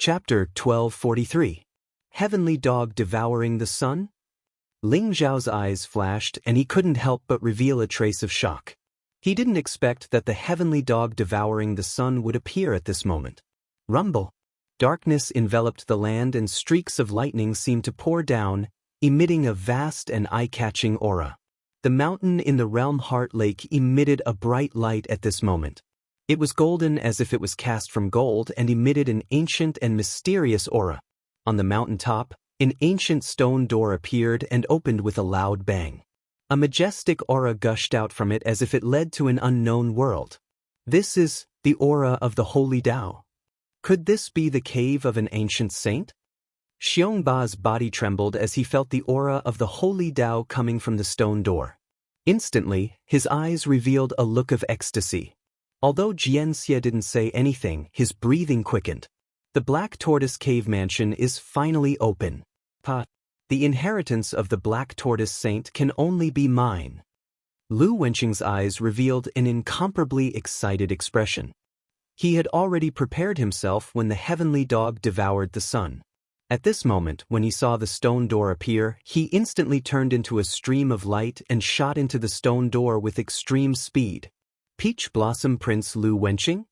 Chapter 1243. Heavenly Dog Devouring the Sun? Ling Zhao's eyes flashed and he couldn't help but reveal a trace of shock. He didn't expect that the heavenly dog devouring the sun would appear at this moment. Rumble. Darkness enveloped the land and streaks of lightning seemed to pour down, emitting a vast and eye-catching aura. The mountain in the realm Heart Lake emitted a bright light at this moment. It was golden as if it was cast from gold and emitted an ancient and mysterious aura. On the mountain top, an ancient stone door appeared and opened with a loud bang. A majestic aura gushed out from it as if it led to an unknown world. This is the aura of the Holy Tao. Could this be the cave of an ancient saint? Xiongba's body trembled as he felt the aura of the Holy Tao coming from the stone door. Instantly, his eyes revealed a look of ecstasy. Although Jianxie didn't say anything, his breathing quickened. The Black Tortoise Cave Mansion is finally open. The inheritance of the Black Tortoise Saint can only be mine. Lu Wenqing's eyes revealed an incomparably excited expression. He had already prepared himself when the heavenly dog devoured the sun. At this moment, when he saw the stone door appear, he instantly turned into a stream of light and shot into the stone door with extreme speed. Peach Blossom Prince Lu Wenqing?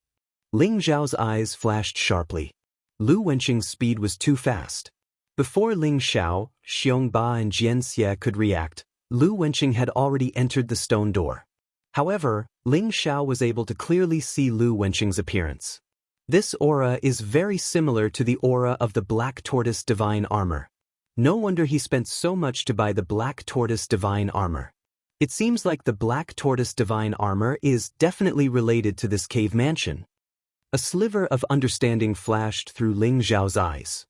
Ling Zhao's eyes flashed sharply. Lu Wenqing's speed was too fast. Before Ling Xiao, Xiongba and Jianxie could react, Lu Wenqing had already entered the stone door. However, Ling Xiao was able to clearly see Lu Wenqing's appearance. This aura is very similar to the aura of the Black Tortoise Divine Armor. No wonder he spent so much to buy the Black Tortoise Divine Armor. It seems like the Black Tortoise Divine Armor is definitely related to this cave mansion. A sliver of understanding flashed through Ling Zhao's eyes.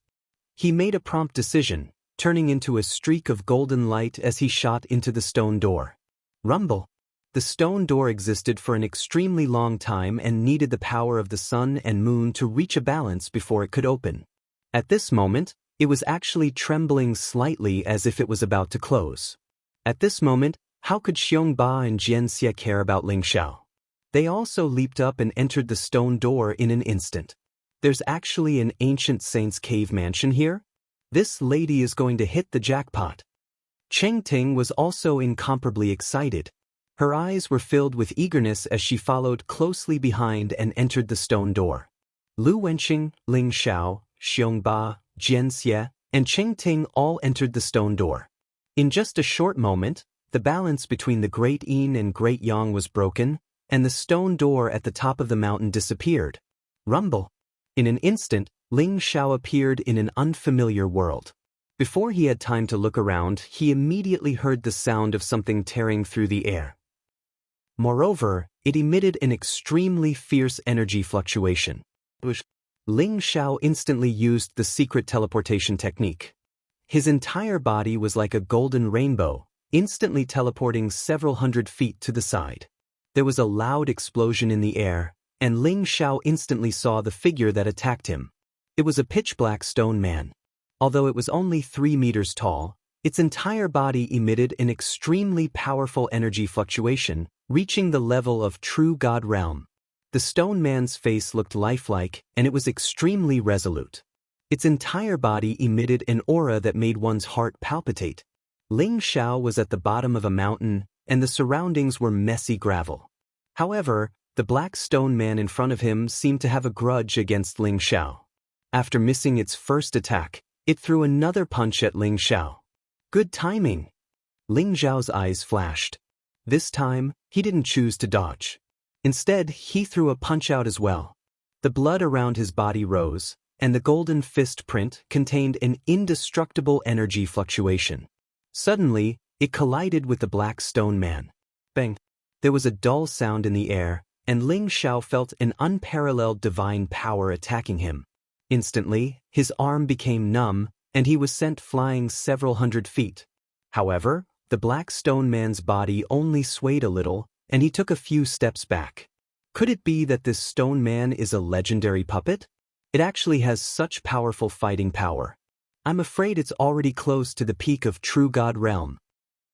He made a prompt decision, turning into a streak of golden light as he shot into the stone door. Rumble. The stone door existed for an extremely long time and needed the power of the sun and moon to reach a balance before it could open. At this moment, it was actually trembling slightly as if it was about to close. At this moment, how could Xiongba and Jianxie care about Ling Xiao? They also leaped up and entered the stone door in an instant. There's actually an ancient saint's cave mansion here? This lady is going to hit the jackpot. Cheng Ting was also incomparably excited. Her eyes were filled with eagerness as she followed closely behind and entered the stone door. Lu Wenqing, Ling Xiao, Xiongba, Jianxie, and Cheng Ting all entered the stone door. In just a short moment, the balance between the Great Yin and Great Yang was broken, and the stone door at the top of the mountain disappeared. Rumble. In an instant, Ling Xiao appeared in an unfamiliar world. Before he had time to look around, he immediately heard the sound of something tearing through the air. Moreover, it emitted an extremely fierce energy fluctuation. Ling Xiao instantly used the secret teleportation technique. His entire body was like a golden rainbow, instantly teleporting several hundred feet to the side. There was a loud explosion in the air, and Ling Xiao instantly saw the figure that attacked him. It was a pitch-black stone man. Although it was only 3 meters tall, its entire body emitted an extremely powerful energy fluctuation, reaching the level of true God realm. The stone man's face looked lifelike, and it was extremely resolute. Its entire body emitted an aura that made one's heart palpitate. Ling Xiao was at the bottom of a mountain, and the surroundings were messy gravel. However, the black stone man in front of him seemed to have a grudge against Ling Xiao. After missing its first attack, it threw another punch at Ling Xiao. Good timing! Ling Zhao's eyes flashed. This time, he didn't choose to dodge. Instead, he threw a punch out as well. The blood around his body rose, and the golden fist print contained an indestructible energy fluctuation. Suddenly, it collided with the black stone man. Bang! There was a dull sound in the air, and Ling Xiao felt an unparalleled divine power attacking him. Instantly, his arm became numb, and he was sent flying several hundred feet. However, the black stone man's body only swayed a little, and he took a few steps back. Could it be that this stone man is a legendary puppet? It actually has such powerful fighting power. I'm afraid it's already close to the peak of true God realm.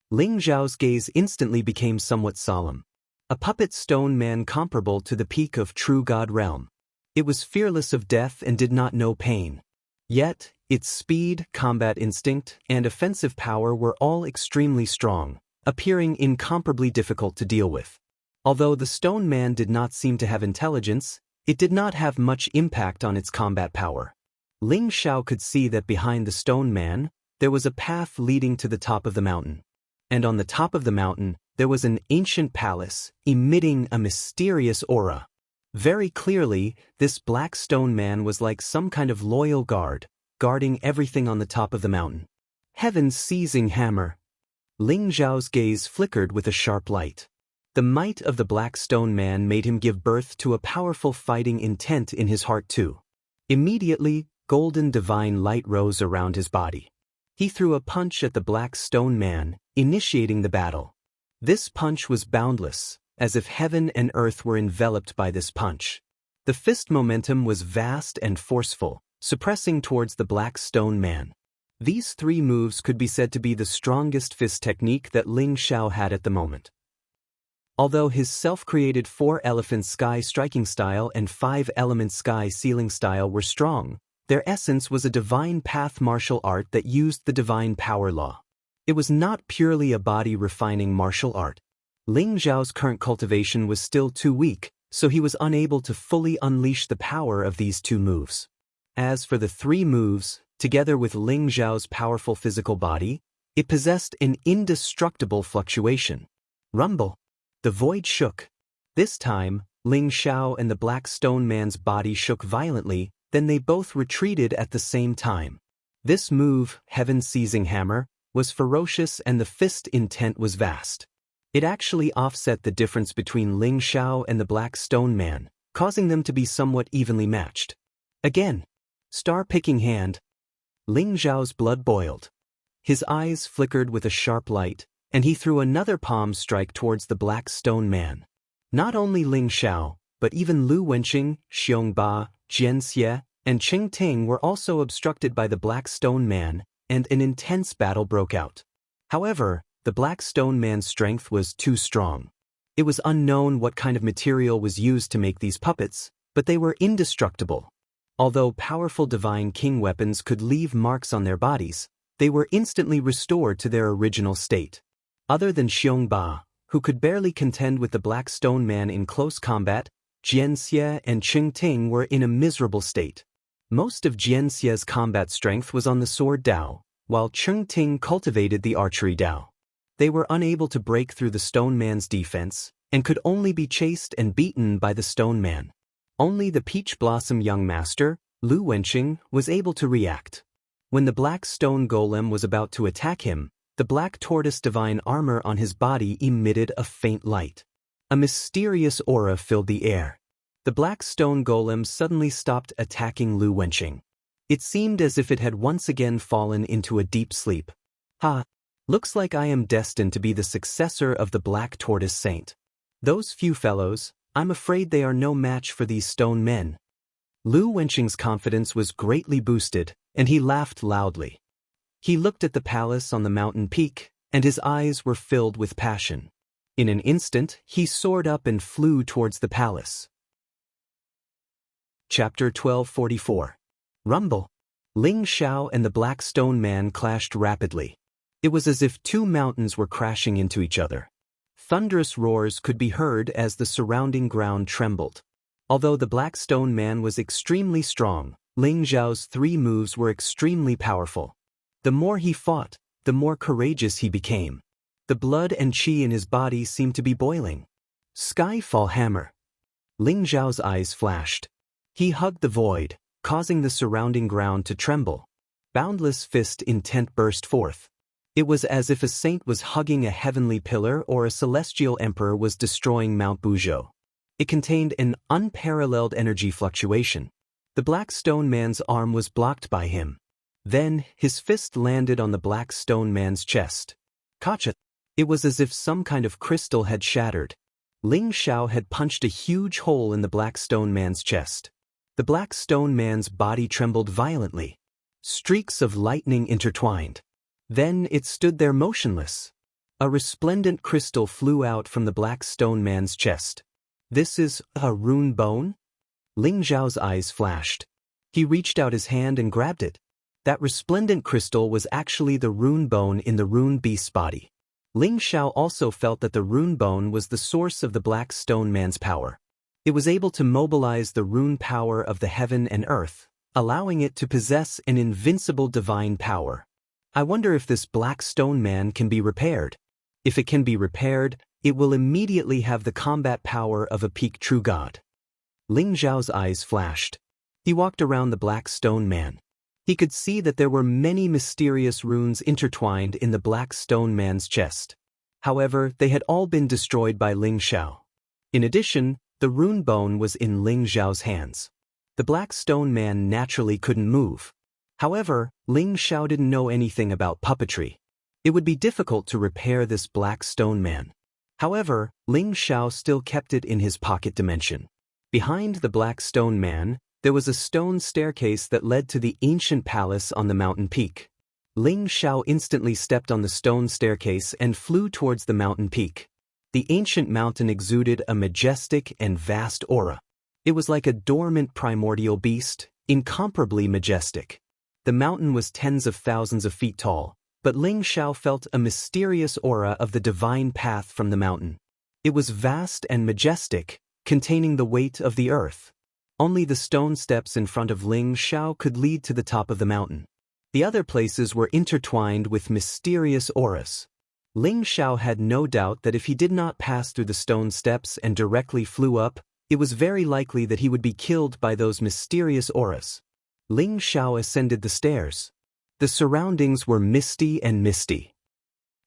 Ling Zhao's gaze instantly became somewhat solemn. A puppet stone man comparable to the peak of true God realm. It was fearless of death and did not know pain. Yet, its speed, combat instinct, and offensive power were all extremely strong, appearing incomparably difficult to deal with. Although the stone man did not seem to have intelligence, it did not have much impact on its combat power. Ling Xiao could see that behind the stone man, there was a path leading to the top of the mountain. And on the top of the mountain, there was an ancient palace, emitting a mysterious aura. Very clearly, this black stone man was like some kind of loyal guard, guarding everything on the top of the mountain. Heaven's seizing hammer. Ling Xiao's gaze flickered with a sharp light. The might of the black stone man made him give birth to a powerful fighting intent in his heart too. Immediately, golden divine light rose around his body. He threw a punch at the black stone man, initiating the battle. This punch was boundless, as if heaven and earth were enveloped by this punch. The fist momentum was vast and forceful, suppressing towards the black stone man. These 3 moves could be said to be the strongest fist technique that Ling Xiao had at the moment. Although his self-created 4-elephant sky striking style and 5-element sky sealing style were strong, their essence was a divine path martial art that used the divine power law. It was not purely a body-refining martial art. Ling Xiao's current cultivation was still too weak, so he was unable to fully unleash the power of these 2 moves. As for the 3 moves, together with Ling Xiao's powerful physical body, it possessed an indestructible fluctuation. Rumble. The void shook. This time, Ling Xiao and the black stone man's body shook violently, then they both retreated at the same time. This move, Heaven's seizing hammer, was ferocious and the fist intent was vast. It actually offset the difference between Ling Xiao and the black stone man, causing them to be somewhat evenly matched. Again. Star-picking hand. Ling Xiao's blood boiled. His eyes flickered with a sharp light, and he threw another palm strike towards the black stone man. Not only Ling Xiao, but even Lu Wenqing, Xiong Ba, Jian Xie, and Qing Ting were also obstructed by the black stone man, and an intense battle broke out. However, the black stone man's strength was too strong. It was unknown what kind of material was used to make these puppets, but they were indestructible. Although powerful divine king weapons could leave marks on their bodies, they were instantly restored to their original state. Other than Xiong Ba, who could barely contend with the black stone man in close combat, Jian Xie and Qing Ting were in a miserable state. Most of Jian Xie's combat strength was on the sword Dao, while Qing Ting cultivated the archery Dao. They were unable to break through the stone man's defense, and could only be chased and beaten by the stone man. Only the Peach Blossom young master, Lu Wenqing, was able to react. When the black stone golem was about to attack him, the black tortoise divine armor on his body emitted a faint light. A mysterious aura filled the air. The black stone golem suddenly stopped attacking Lu Wenqing. It seemed as if it had once again fallen into a deep sleep. Ha! Looks like I am destined to be the successor of the black tortoise saint. Those few fellows, I'm afraid they are no match for these stone men. Lu Wenqing's confidence was greatly boosted, and he laughed loudly. He looked at the palace on the mountain peak, and his eyes were filled with passion. In an instant, he soared up and flew towards the palace. Chapter 1244. Rumble. Ling Xiao and the black stone man clashed rapidly. It was as if 2 mountains were crashing into each other. Thunderous roars could be heard as the surrounding ground trembled. Although the black stone man was extremely strong, Ling Xiao's 3 moves were extremely powerful. The more he fought, the more courageous he became. The blood and qi in his body seemed to be boiling. Skyfall hammer. Ling Xiao's eyes flashed. He hugged the void, causing the surrounding ground to tremble. Boundless fist intent burst forth. It was as if a saint was hugging a heavenly pillar or a celestial emperor was destroying Mount Buzhou. It contained an unparalleled energy fluctuation. The black stone man's arm was blocked by him. Then, his fist landed on the black stone man's chest. Gotcha! It was as if some kind of crystal had shattered. Ling Xiao had punched a huge hole in the black stone man's chest. The black stone man's body trembled violently. Streaks of lightning intertwined. Then it stood there motionless. A resplendent crystal flew out from the black stone man's chest. This is a rune bone? Ling Zhao's eyes flashed. He reached out his hand and grabbed it. That resplendent crystal was actually the rune bone in the rune beast's body. Ling Zhao also felt that the rune bone was the source of the Black Stone Man's power. It was able to mobilize the rune power of the heaven and earth, allowing it to possess an invincible divine power. I wonder if this Black Stone Man can be repaired. If it can be repaired, it will immediately have the combat power of a peak true god. Ling Zhao's eyes flashed. He walked around the Black Stone Man. He could see that there were many mysterious runes intertwined in the Black Stone Man's chest. However, they had all been destroyed by Ling Zhao. In addition, the rune bone was in Ling Zhao's hands. The Black Stone Man naturally couldn't move. However, Ling Zhao didn't know anything about puppetry. It would be difficult to repair this Black Stone Man. However, Ling Zhao still kept it in his pocket dimension. Behind the Black Stone Man, there was a stone staircase that led to the ancient palace on the mountain peak. Ling Zhao instantly stepped on the stone staircase and flew towards the mountain peak. The ancient mountain exuded a majestic and vast aura. It was like a dormant primordial beast, incomparably majestic. The mountain was tens of thousands of feet tall, but Ling Zhao felt a mysterious aura of the divine path from the mountain. It was vast and majestic, containing the weight of the earth. Only the stone steps in front of Ling Zhao could lead to the top of the mountain. The other places were intertwined with mysterious auras. Ling Zhao had no doubt that if he did not pass through the stone steps and directly flew up, it was very likely that he would be killed by those mysterious auras. Ling Zhao ascended the stairs. The surroundings were misty and misty.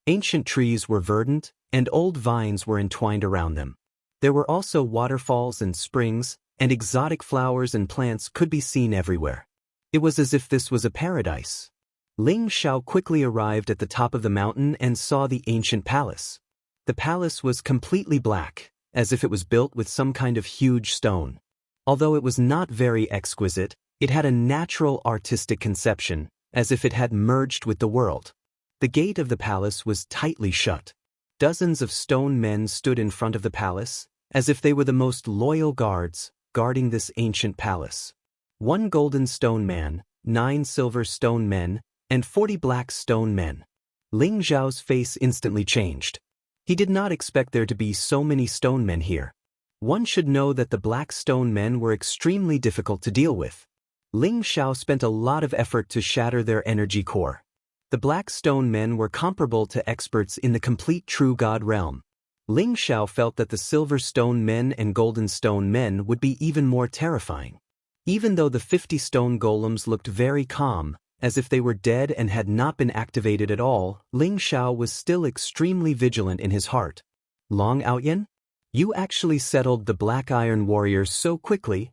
Ancient trees were verdant, and old vines were entwined around them. There were also waterfalls and springs, and exotic flowers and plants could be seen everywhere. It was as if this was a paradise. Ling Zhao quickly arrived at the top of the mountain and saw the ancient palace. The palace was completely black, as if it was built with some kind of huge stone. Although it was not very exquisite, it had a natural artistic conception, as if it had merged with the world. The gate of the palace was tightly shut. Dozens of stone men stood in front of the palace, as if they were the most loyal guards, guarding this ancient palace. 1 golden stone man, 9 silver stone men, and 40 black stone men. Ling Zhao's face instantly changed. He did not expect there to be so many stone men here. One should know that the black stone men were extremely difficult to deal with. Ling Zhao spent a lot of effort to shatter their energy core. The black stone men were comparable to experts in the complete true god realm. Ling Zhao felt that the silver stone men and golden stone men would be even more terrifying. Even though the 50 stone golems looked very calm, as if they were dead and had not been activated at all, Ling Zhao was still extremely vigilant in his heart. Long Outyan? You actually settled the Black Iron Warriors so quickly?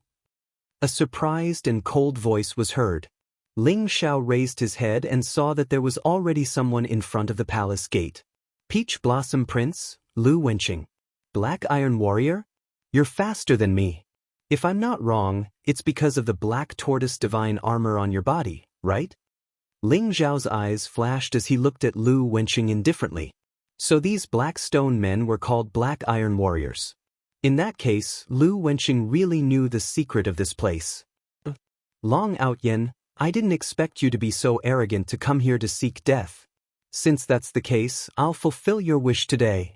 A surprised and cold voice was heard. Ling Zhao raised his head and saw that there was already someone in front of the palace gate. Peach Blossom Prince, Lu Wenqing. Black Iron Warrior? You're faster than me. If I'm not wrong, it's because of the black tortoise divine armor on your body, right? Ling Zhao's eyes flashed as he looked at Lu Wenqing indifferently. So these black stone men were called Black Iron Warriors. In that case, Lu Wenqing really knew the secret of this place. Long Outyan, I didn't expect you to be so arrogant to come here to seek death. Since that's the case, I'll fulfill your wish today.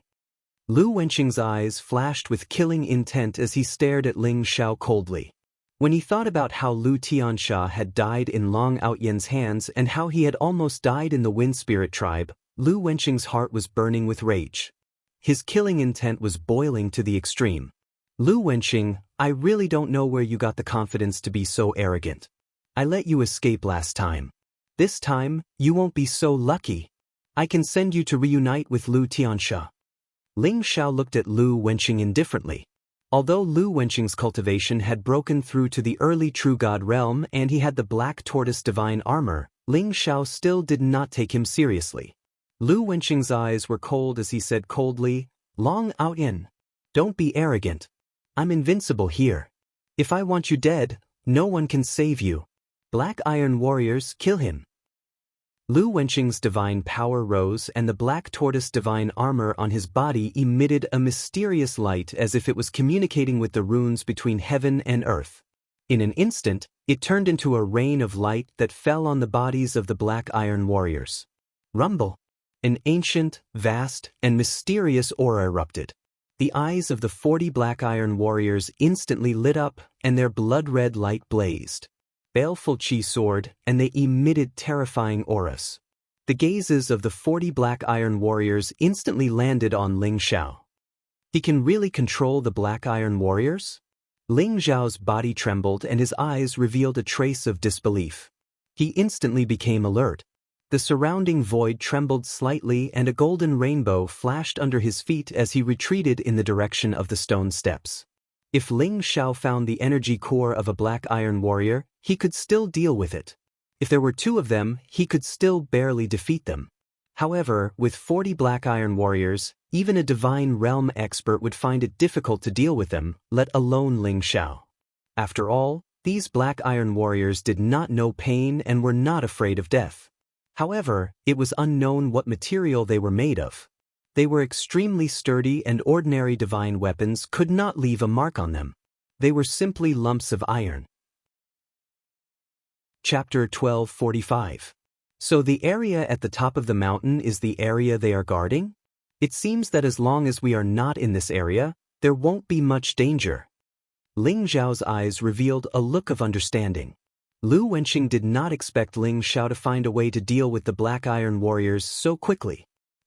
Lu Wenqing's eyes flashed with killing intent as he stared at Ling Zhao coldly. When he thought about how Lu Tiansha had died in Long Outyan's hands and how he had almost died in the Wind Spirit tribe, Lu Wenqing's heart was burning with rage. His killing intent was boiling to the extreme. Lu Wenqing, I really don't know where you got the confidence to be so arrogant. I let you escape last time. This time, you won't be so lucky. I can send you to reunite with Lu Tiansha. Ling Zhao looked at Lu Wenqing indifferently. Although Lu Wenqing's cultivation had broken through to the early true god realm and he had the black tortoise divine armor, Ling Zhao still did not take him seriously. Lu Wenqing's eyes were cold as he said coldly, Long Outyan, don't be arrogant. I'm invincible here. If I want you dead, no one can save you. Black Iron Warriors, kill him. Lu Wenqing's divine power rose and the black tortoise divine armor on his body emitted a mysterious light as if it was communicating with the runes between heaven and earth. In an instant, it turned into a rain of light that fell on the bodies of the black iron warriors. Rumble! An ancient, vast, and mysterious aura erupted. The eyes of the 40 black iron warriors instantly lit up, and their blood-red light blazed. Baleful chi soared, and they emitted terrifying auras. The gazes of the 40 black iron warriors instantly landed on Ling Xiao. He can really control the black iron warriors? Ling Xiao's body trembled and his eyes revealed a trace of disbelief. He instantly became alert. The surrounding void trembled slightly and a golden rainbow flashed under his feet as he retreated in the direction of the stone steps. If Ling Xiao found the energy core of a black iron warrior, he could still deal with it. If there were 2 of them, he could still barely defeat them. However, with 40 black iron warriors, even a divine realm expert would find it difficult to deal with them, let alone Ling Xiao. After all, these black iron warriors did not know pain and were not afraid of death. However, it was unknown what material they were made of. They were extremely sturdy and ordinary divine weapons could not leave a mark on them. They were simply lumps of iron. Chapter 1245. So the area at the top of the mountain is the area they are guarding? It seems that as long as we are not in this area, there won't be much danger. Ling Xiao's eyes revealed a look of understanding. Lu Wenqing did not expect Ling Xiao to find a way to deal with the black iron warriors so quickly.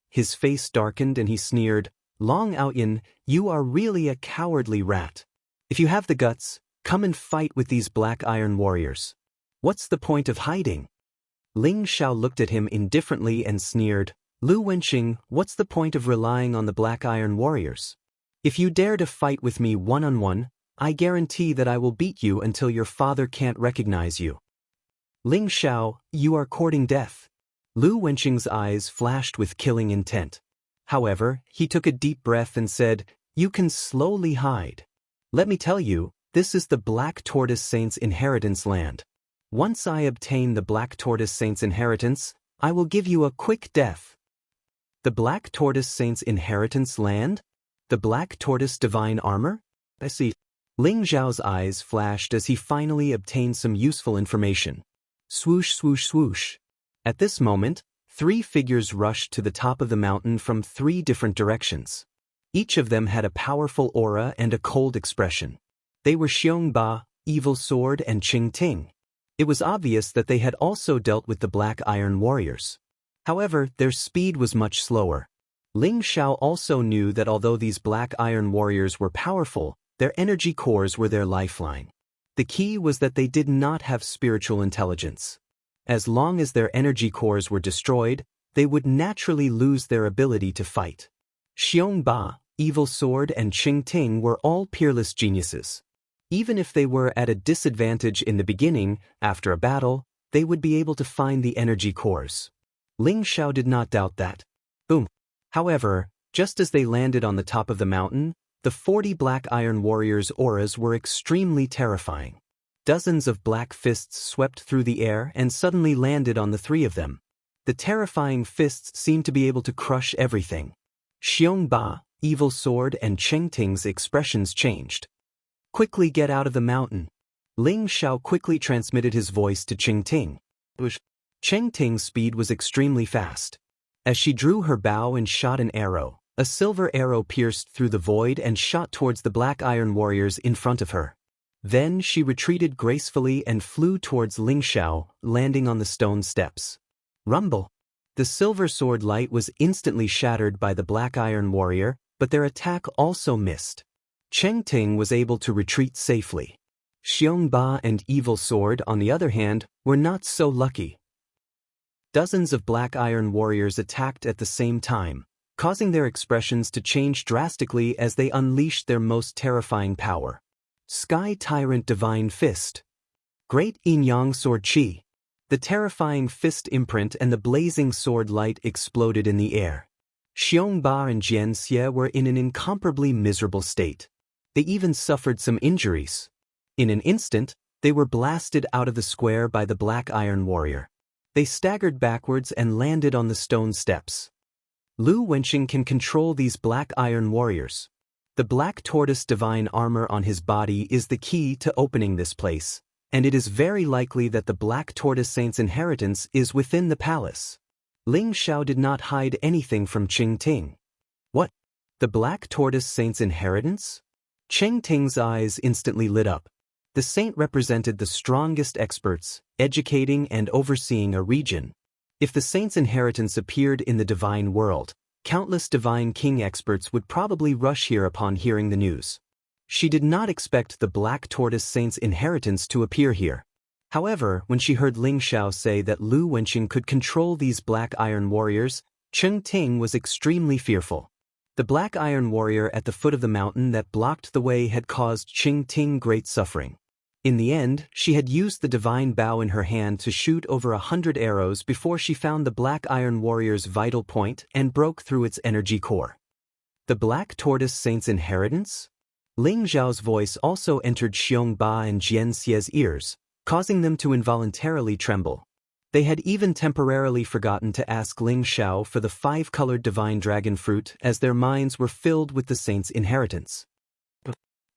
His face darkened and he sneered, "Long Outyin, you are really a cowardly rat. If you have the guts, come and fight with these black iron warriors. What's the point of hiding?" Ling Xiao looked at him indifferently and sneered, "Lu Wenqing, what's the point of relying on the black iron warriors? If you dare to fight with me one-on-one, I guarantee that I will beat you until your father can't recognize you." "Ling Xiao, you are courting death." Lu Wenqing's eyes flashed with killing intent. However, he took a deep breath and said, "You can slowly hide. Let me tell you, this is the Black Tortoise Saint's inheritance land. Once I obtain the Black Tortoise Saint's inheritance, I will give you a quick death." The Black Tortoise Saint's inheritance land? The Black Tortoise divine armor? I see. Ling Xiao's eyes flashed as he finally obtained some useful information. Swoosh, swoosh, swoosh. At this moment, 3 figures rushed to the top of the mountain from 3 different directions. Each of them had a powerful aura and a cold expression. They were Xiong Ba, Evil Sword, and Qing Ting. It was obvious that they had also dealt with the Black Iron Warriors. However, their speed was much slower. Ling Xiao also knew that although these Black Iron Warriors were powerful, their energy cores were their lifeline. The key was that they did not have spiritual intelligence. As long as their energy cores were destroyed, they would naturally lose their ability to fight. Xiong Ba, Evil Sword, and Qing Ting were all peerless geniuses. Even if they were at a disadvantage in the beginning, after a battle, they would be able to find the energy cores. Ling Xiao did not doubt that. Boom. However, just as they landed on the top of the mountain, the 40 black iron warriors' auras were extremely terrifying. Dozens of black fists swept through the air and suddenly landed on the 3 of them. The terrifying fists seemed to be able to crush everything. Xiong Ba, Evil Sword, and Qing Ting's expressions changed. "Quickly get out of the mountain." Ling Xiao quickly transmitted his voice to Qing Ting. Qing Ting's speed was extremely fast. As she drew her bow and shot an arrow, a silver arrow pierced through the void and shot towards the black iron warriors in front of her. Then she retreated gracefully and flew towards Ling Xiao, landing on the stone steps. Rumble! The silver sword light was instantly shattered by the black iron warrior, but their attack also missed. Qing Ting was able to retreat safely. Xiong Ba and Evil Sword, on the other hand, were not so lucky. Dozens of black iron warriors attacked at the same time, causing their expressions to change drastically as they unleashed their most terrifying power. Sky Tyrant Divine Fist. Great Yin-Yang Sword Chi. The terrifying fist imprint and the blazing sword light exploded in the air. Xiong Ba and Jian Xie were in an incomparably miserable state. They even suffered some injuries. In an instant, they were blasted out of the square by the black iron warrior. They staggered backwards and landed on the stone steps. Lu Wenqing can control these black iron warriors. The black tortoise divine armor on his body is the key to opening this place, and it is very likely that the black tortoise saint's inheritance is within the palace. Ling Xiao did not hide anything from Qing Ting. What? The black tortoise saint's inheritance? Qing Ting's eyes instantly lit up. The saint represented the strongest experts, educating and overseeing a region. If the saint's inheritance appeared in the divine world, countless divine king experts would probably rush here upon hearing the news. She did not expect the black tortoise saint's inheritance to appear here. However, when she heard Ling Xiao say that Lu Wenqing could control these black iron warriors, Qing Ting was extremely fearful. The black iron warrior at the foot of the mountain that blocked the way had caused Qing Ting great suffering. In the end, she had used the divine bow in her hand to shoot over 100 arrows before she found the black iron warrior's vital point and broke through its energy core. The black tortoise saint's inheritance? Ling Zhao's voice also entered Xiong Ba and Jian Xie's ears, causing them to involuntarily tremble. They had even temporarily forgotten to ask Ling Xiao for the 5-colored divine dragon fruit as their minds were filled with the saint's inheritance.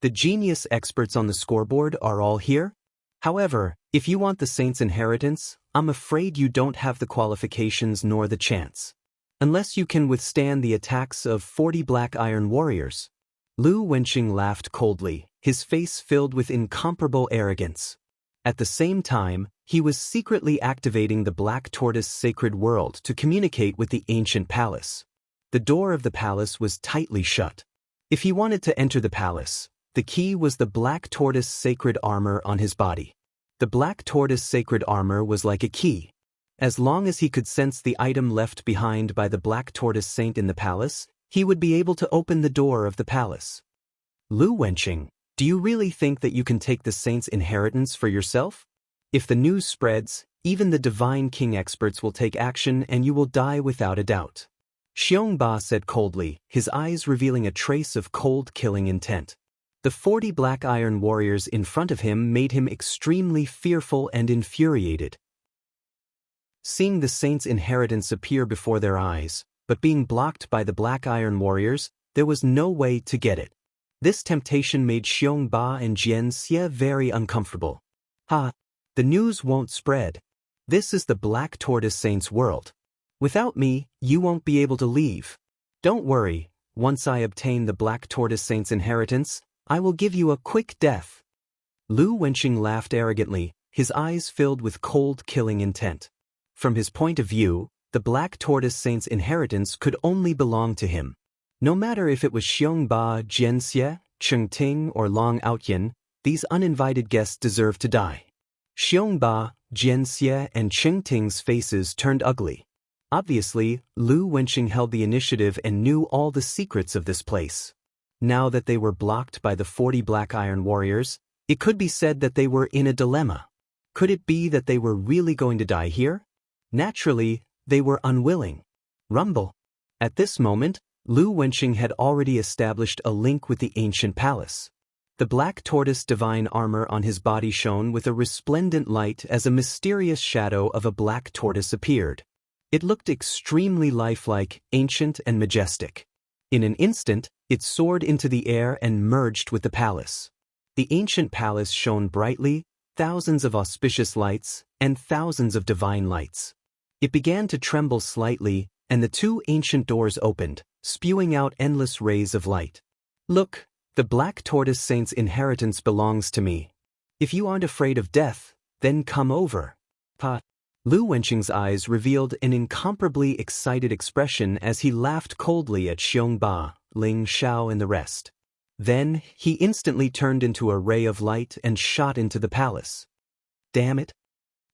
The genius experts on the scoreboard are all here? However, if you want the saint's inheritance, I'm afraid you don't have the qualifications nor the chance. Unless you can withstand the attacks of 40 black iron warriors. Lu Wenqing laughed coldly, his face filled with incomparable arrogance. At the same time, he was secretly activating the black tortoise sacred world to communicate with the ancient palace. The door of the palace was tightly shut. If he wanted to enter the palace, the key was the black tortoise sacred armor on his body. The black tortoise sacred armor was like a key. As long as he could sense the item left behind by the black tortoise saint in the palace, he would be able to open the door of the palace. Lu Wenqing, do you really think that you can take the saint's inheritance for yourself? If the news spreads, even the divine king experts will take action and you will die without a doubt. Xiong Ba said coldly, his eyes revealing a trace of cold killing intent. The 40 black iron warriors in front of him made him extremely fearful and infuriated. Seeing the saint's inheritance appear before their eyes, but being blocked by the black iron warriors, there was no way to get it. This temptation made Xiong Ba and Jian Xie very uncomfortable. The news won't spread. This is the black tortoise saint's world. Without me, you won't be able to leave. Don't worry, once I obtain the black tortoise saint's inheritance, I will give you a quick death. Lu Wenqing laughed arrogantly, his eyes filled with cold killing intent. From his point of view, the black tortoise saint's inheritance could only belong to him. No matter if it was Xiong Ba, Jian Xie, Qing Ting or Long Outyin, these uninvited guests deserved to die. Xiong Ba, Jian Xie and Qing Ting's faces turned ugly. Obviously, Lu Wenqing held the initiative and knew all the secrets of this place. Now that they were blocked by the 40 black iron warriors, it could be said that they were in a dilemma. Could it be that they were really going to die here? Naturally, they were unwilling. Rumble. At this moment, Lu Wenqing had already established a link with the ancient palace. The black tortoise divine armor on his body shone with a resplendent light as a mysterious shadow of a black tortoise appeared. It looked extremely lifelike, ancient and majestic. In an instant, it soared into the air and merged with the palace. The ancient palace shone brightly, thousands of auspicious lights, and thousands of divine lights. It began to tremble slightly, and the 2 ancient doors opened, spewing out endless rays of light. Look, the black tortoise saint's inheritance belongs to me. If you aren't afraid of death, then come over. Lu Wenqing's eyes revealed an incomparably excited expression as he laughed coldly at Xiong Ba, Ling Xiao and the rest. Then, he instantly turned into a ray of light and shot into the palace. Damn it!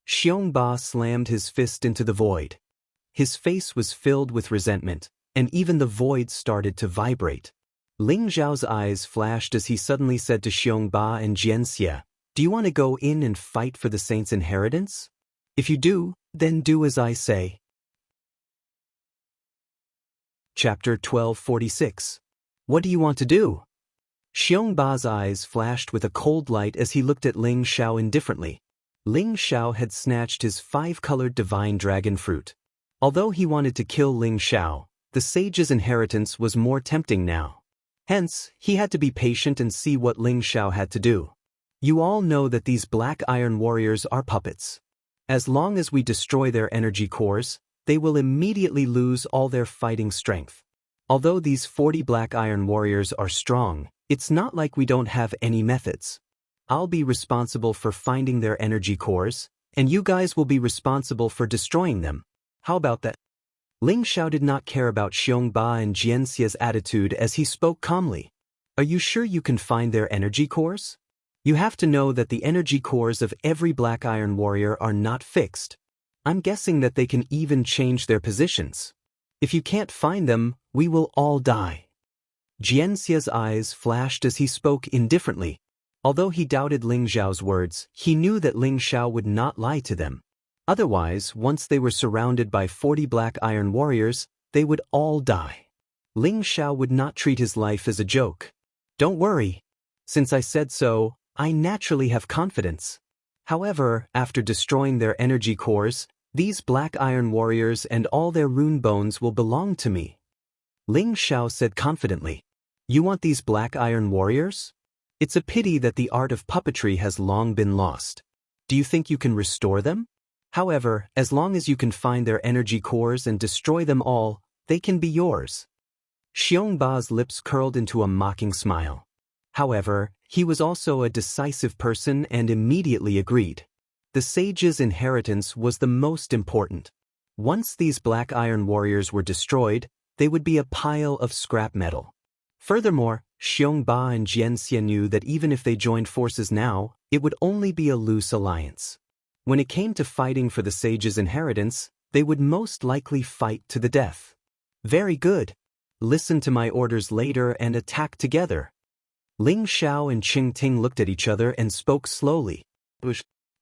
Xiong Ba slammed his fist into the void. His face was filled with resentment, and even the void started to vibrate. Ling Zhao's eyes flashed as he suddenly said to Xiong Ba and Jian Xie, "Do you want to go in and fight for the saint's inheritance? If you do, then do as I say." Chapter 1246. What do you want to do? Xiong Ba's eyes flashed with a cold light as he looked at Ling Xiao indifferently. Ling Xiao had snatched his 5-colored divine dragon fruit. Although he wanted to kill Ling Xiao, the sage's inheritance was more tempting now. Hence, he had to be patient and see what Ling Xiao had to do. You all know that these black iron warriors are puppets. As long as we destroy their energy cores, they will immediately lose all their fighting strength. Although these 40 black iron warriors are strong, it's not like we don't have any methods. I'll be responsible for finding their energy cores, and you guys will be responsible for destroying them. How about that? Ling Xiao did not care about Xiongba and Jianxia's attitude as he spoke calmly. Are you sure you can find their energy cores? You have to know that the energy cores of every black iron warrior are not fixed. I'm guessing that they can even change their positions. If you can't find them, we will all die. Jianxia's eyes flashed as he spoke indifferently. Although he doubted Ling Xiao's words, he knew that Ling Xiao would not lie to them. Otherwise, once they were surrounded by 40 black iron warriors, they would all die. Ling Xiao would not treat his life as a joke. Don't worry. Since I said so, I naturally have confidence. However, after destroying their energy cores, these black iron warriors and all their rune bones will belong to me. Ling Xiao said confidently. You want these black iron warriors? It's a pity that the art of puppetry has long been lost. Do you think you can restore them? However, as long as you can find their energy cores and destroy them all, they can be yours. Xiongba's lips curled into a mocking smile. However, he was also a decisive person and immediately agreed. The sage's inheritance was the most important. Once these black iron warriors were destroyed, they would be a pile of scrap metal. Furthermore, Xiongba and Jianxia knew that even if they joined forces now, it would only be a loose alliance. When it came to fighting for the sage's inheritance, they would most likely fight to the death. Very good. Listen to my orders later and attack together. Ling Xiao and Qing Ting looked at each other and spoke slowly.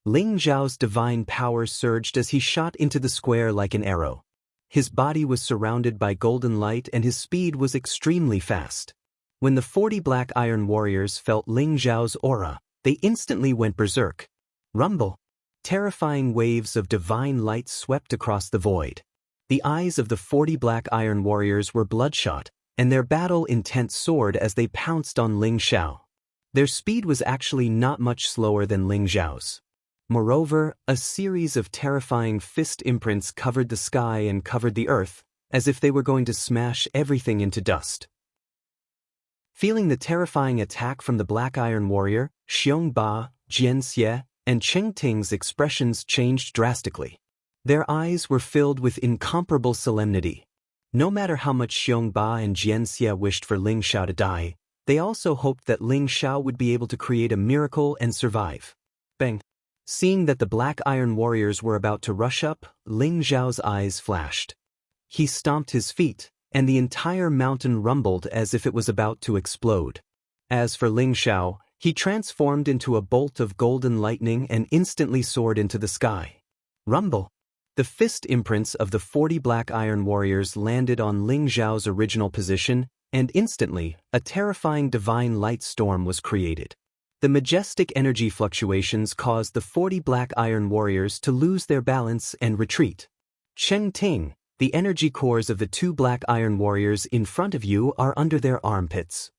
Ling Xiao's divine power surged as he shot into the square like an arrow. His body was surrounded by golden light and his speed was extremely fast. When the 40 black iron warriors felt Ling Xiao's aura, they instantly went berserk. Rumble. Terrifying waves of divine light swept across the void. The eyes of the 40 black iron warriors were bloodshot, and their battle intent soared as they pounced on Ling Xiao. Their speed was actually not much slower than Ling Xiao's. Moreover, a series of terrifying fist imprints covered the sky and covered the earth, as if they were going to smash everything into dust. Feeling the terrifying attack from the black iron warrior, Xiongba, Jianxia, and Qing Ting's expressions changed drastically. Their eyes were filled with incomparable solemnity. No matter how much Xiongba and Jianxia wished for Ling Xiao to die, they also hoped that Ling Xiao would be able to create a miracle and survive. Bang! Seeing that the black iron warriors were about to rush up, Ling Xiao's eyes flashed. He stomped his feet, and the entire mountain rumbled as if it was about to explode. As for Ling Xiao, he transformed into a bolt of golden lightning and instantly soared into the sky. Rumble! The fist imprints of the 40 black iron warriors landed on Ling Xiao's original position, and instantly, a terrifying divine light storm was created. The majestic energy fluctuations caused the 40 black iron warriors to lose their balance and retreat. Qing Ting, the energy cores of the 2 black iron warriors in front of you are under their armpits.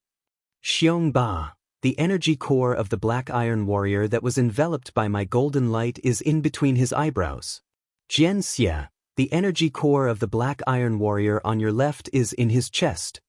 Xiongba, the energy core of the black iron warrior that was enveloped by my golden light is in between his eyebrows. Jianxia, the energy core of the black iron warrior on your left is in his chest.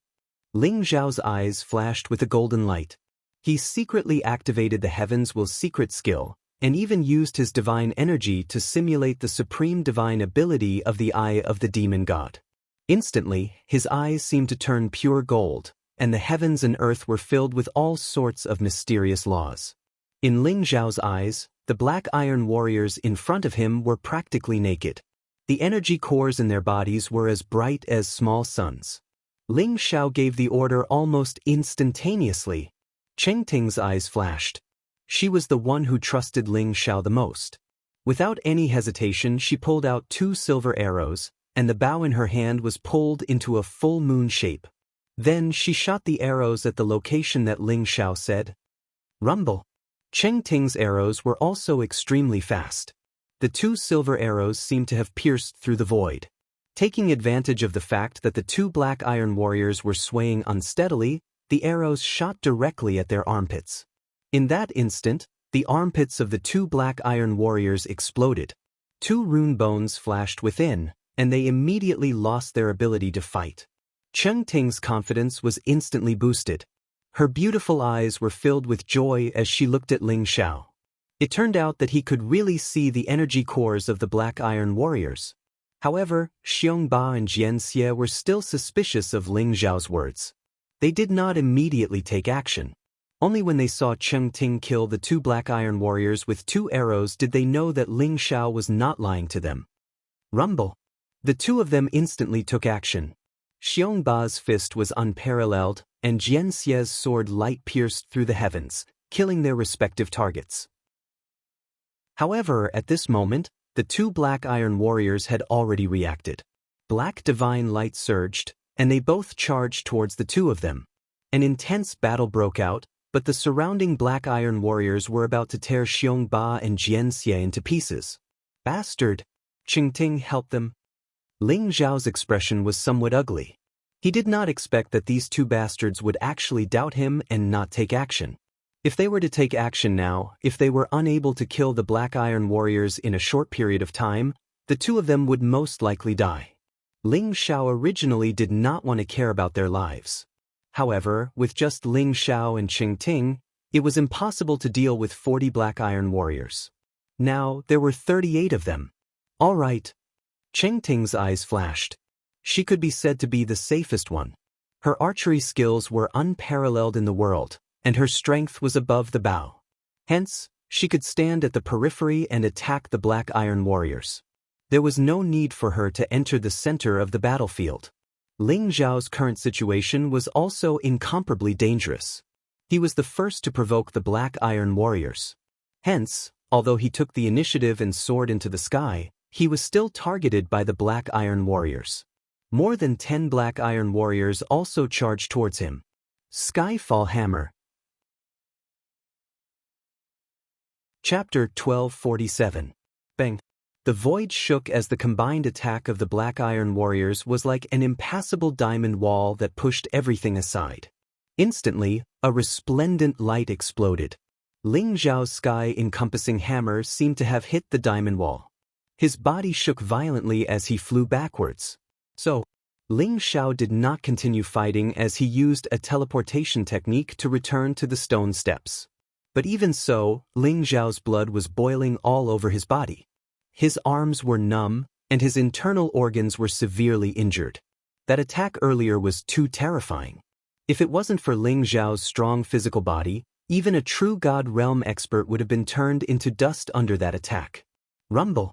Ling Xiao's eyes flashed with a golden light. He secretly activated the Heaven's Will secret skill, and even used his divine energy to simulate the supreme divine ability of the Eye of the Demon God. Instantly, his eyes seemed to turn pure gold, and the heavens and earth were filled with all sorts of mysterious laws. In Ling Xiao's eyes, the black iron warriors in front of him were practically naked. The energy cores in their bodies were as bright as small suns. Ling Xiao gave the order almost instantaneously. Qing Ting's eyes flashed. She was the one who trusted Ling Xiao the most. Without any hesitation, she pulled out 2 silver arrows, and the bow in her hand was pulled into a full moon shape. Then she shot the arrows at the location that Ling Xiao said. Rumble! Qing Ting's arrows were also extremely fast. The 2 silver arrows seemed to have pierced through the void. Taking advantage of the fact that the 2 black iron warriors were swaying unsteadily, the arrows shot directly at their armpits. In that instant, the armpits of the two black iron warriors exploded. Two rune bones flashed within, and they immediately lost their ability to fight. Cheng Ting's confidence was instantly boosted. Her beautiful eyes were filled with joy as she looked at Ling Xiao. It turned out that he could really see the energy cores of the black iron warriors. However, Xiong Ba and Jian Xie were still suspicious of Ling Xiao's words. They did not immediately take action. Only when they saw Cheng Ting kill the two black iron warriors with 2 arrows did they know that Ling Xiao was not lying to them. Rumble. The two of them instantly took action. Xiong Ba's fist was unparalleled, and Jian Xie's sword light pierced through the heavens, killing their respective targets. However, at this moment, the two black iron warriors had already reacted. Black divine light surged, and they both charged towards the two of them. An intense battle broke out, but the surrounding black iron warriors were about to tear Xiong Ba and Jian Xie into pieces. Bastard! Cheng Ting helped them. Ling Xiao's expression was somewhat ugly. He did not expect that these two bastards would actually doubt him and not take action. If they were to take action now, if they were unable to kill the black iron warriors in a short period of time, the two of them would most likely die. Ling Xiao originally did not want to care about their lives. However, with just Ling Xiao and Cheng Ting, it was impossible to deal with 40 black iron warriors. Now, there were 38 of them. All right. Cheng Ting's eyes flashed. She could be said to be the safest one. Her archery skills were unparalleled in the world, and her strength was above the bow. Hence, she could stand at the periphery and attack the black iron warriors. There was no need for her to enter the center of the battlefield. Ling Xiao's current situation was also incomparably dangerous. He was the first to provoke the black iron warriors. Hence, although he took the initiative and soared into the sky, he was still targeted by the black iron warriors. More than 10 black iron warriors also charged towards him. Skyfall Hammer. Chapter 1247. Bang. The void shook as the combined attack of the black iron warriors was like an impassable diamond wall that pushed everything aside. Instantly, a resplendent light exploded. Ling Xiao's sky-encompassing hammer seemed to have hit the diamond wall. His body shook violently as he flew backwards. So, Ling Xiao did not continue fighting as he used a teleportation technique to return to the stone steps. But even so, Ling Xiao's blood was boiling all over his body. His arms were numb, and his internal organs were severely injured. That attack earlier was too terrifying. If it wasn't for Ling Xiao's strong physical body, even a true God Realm expert would have been turned into dust under that attack. Rumble.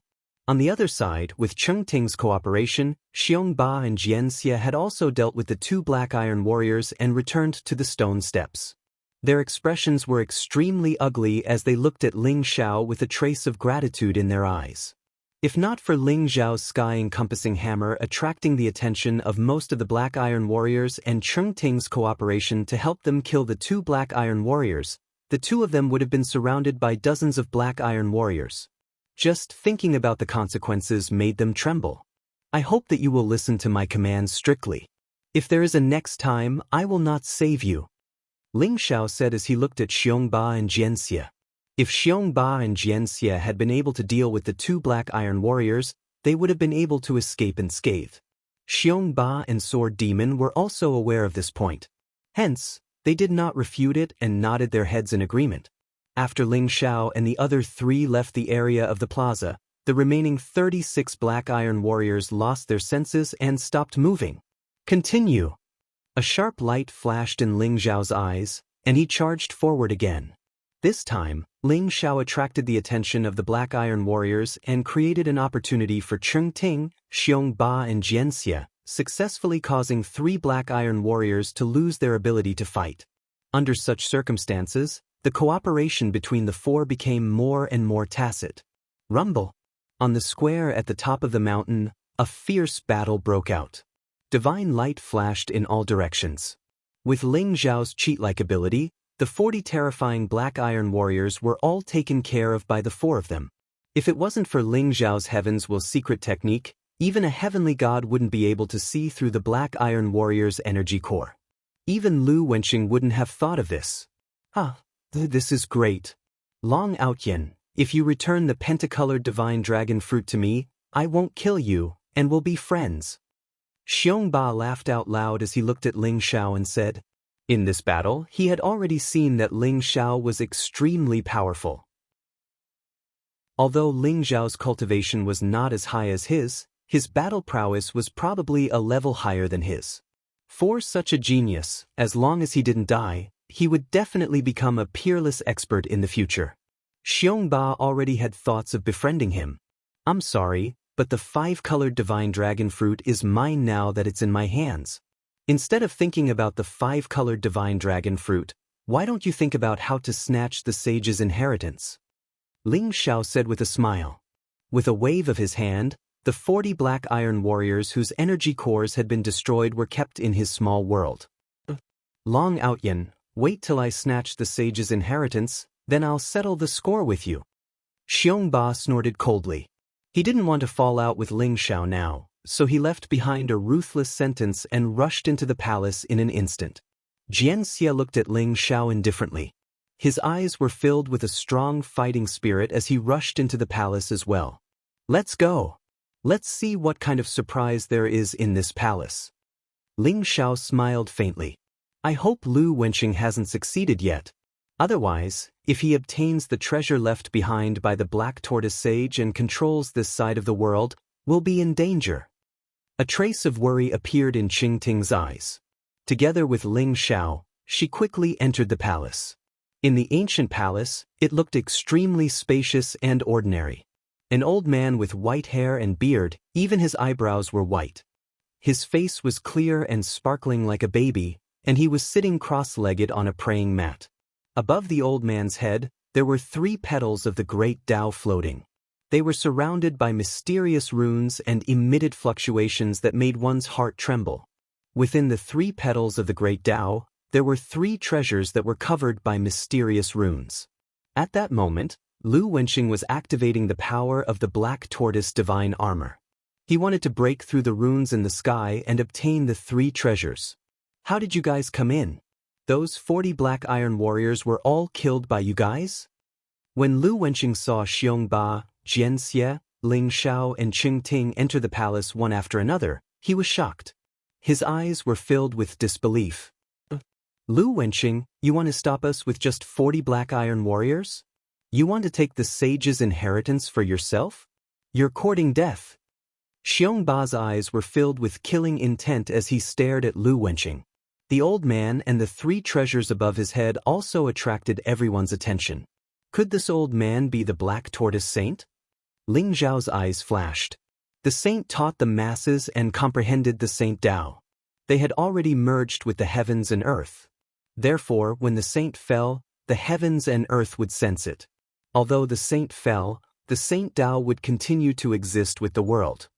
On the other side, with Cheng Ting's cooperation, Xiong Ba and Jian Xie had also dealt with the two black iron warriors and returned to the stone steps. Their expressions were extremely ugly as they looked at Ling Xiao with a trace of gratitude in their eyes. If not for Ling Xiao's sky-encompassing hammer attracting the attention of most of the black iron warriors and Cheng Ting's cooperation to help them kill the two black iron warriors, the two of them would have been surrounded by dozens of black iron warriors. Just thinking about the consequences made them tremble. I hope that you will listen to my commands strictly. If there is a next time, I will not save you. Ling Xiao said as he looked at Xiong Ba and Jian Xie. If Xiong Ba and Jian Xie had been able to deal with the two black iron warriors, they would have been able to escape unscathed. Xiong Ba and Sword Demon were also aware of this point. Hence, they did not refute it and nodded their heads in agreement. After Ling Xiao and the other 3 left the area of the plaza, the remaining 36 black iron warriors lost their senses and stopped moving. Continue. A sharp light flashed in Ling Xiao's eyes, and he charged forward again. This time, Ling Xiao attracted the attention of the black iron warriors and created an opportunity for Cheng Ting, Xiong Ba and Jian Xie, successfully causing 3 black iron warriors to lose their ability to fight. Under such circumstances, the cooperation between the 4 became more and more tacit. Rumble. On the square at the top of the mountain, a fierce battle broke out. Divine light flashed in all directions. With Ling Xiao's cheat-like ability, the 40 terrifying black iron warriors were all taken care of by the 4 of them. If it wasn't for Ling Xiao's Heaven's Will secret technique, even a heavenly god wouldn't be able to see through the black iron warrior's energy core. Even Lu Wenqing wouldn't have thought of this. This is great. Long Outyen, if you return the pentacolored divine dragon fruit to me, I won't kill you, and we'll be friends. Xiongba laughed out loud as he looked at Ling Xiao and said, in this battle, he had already seen that Ling Xiao was extremely powerful. Although Ling Xiao's cultivation was not as high as his battle prowess was probably a level higher than his. For such a genius, as long as he didn't die, he would definitely become a peerless expert in the future. Xiongba already had thoughts of befriending him. I'm sorry, but the 5-colored divine dragon fruit is mine now that it's in my hands. Instead of thinking about the 5-colored divine dragon fruit, why don't you think about how to snatch the sage's inheritance? Ling Xiao said with a smile. With a wave of his hand, the 40 black iron warriors whose energy cores had been destroyed were kept in his small world. Long Outyen, wait till I snatch the sage's inheritance, then I'll settle the score with you. Xiongba snorted coldly. He didn't want to fall out with Ling Xiao now, so he left behind a ruthless sentence and rushed into the palace in an instant. Jianxia looked at Ling Xiao indifferently. His eyes were filled with a strong fighting spirit as he rushed into the palace as well. Let's go. Let's see what kind of surprise there is in this palace. Ling Xiao smiled faintly. I hope Lu Wenqing hasn't succeeded yet. Otherwise, if he obtains the treasure left behind by the Black Tortoise Sage and controls this side of the world, we'll be in danger. A trace of worry appeared in Qingting's eyes. Together with Ling Xiao, she quickly entered the palace. In the ancient palace, it looked extremely spacious and ordinary. An old man with white hair and beard, even his eyebrows were white. His face was clear and sparkling like a baby, and he was sitting cross-legged on a praying mat. Above the old man's head, there were 3 petals of the great Tao floating. They were surrounded by mysterious runes and emitted fluctuations that made one's heart tremble. Within the 3 petals of the great Tao, there were 3 treasures that were covered by mysterious runes. At that moment, Lu Wenqing was activating the power of the Black Tortoise divine armor. He wanted to break through the runes in the sky and obtain the 3 treasures. How did you guys come in? Those 40 black iron warriors were all killed by you guys? When Lu Wenqing saw Xiongba, Jianxia, Ling Xiao and Qingting enter the palace one after another, he was shocked. His eyes were filled with disbelief. Lu Wenqing, you want to stop us with just 40 black iron warriors? You want to take the sage's inheritance for yourself? You're courting death. Xiongba's eyes were filled with killing intent as he stared at Lu Wenqing. The old man and the 3 treasures above his head also attracted everyone's attention. Could this old man be the Black Tortoise Saint? Ling Zhao's eyes flashed. The saint taught the masses and comprehended the Saint Tao. They had already merged with the heavens and earth. Therefore, when the saint fell, the heavens and earth would sense it. Although the saint fell, the Saint Tao would continue to exist with the world.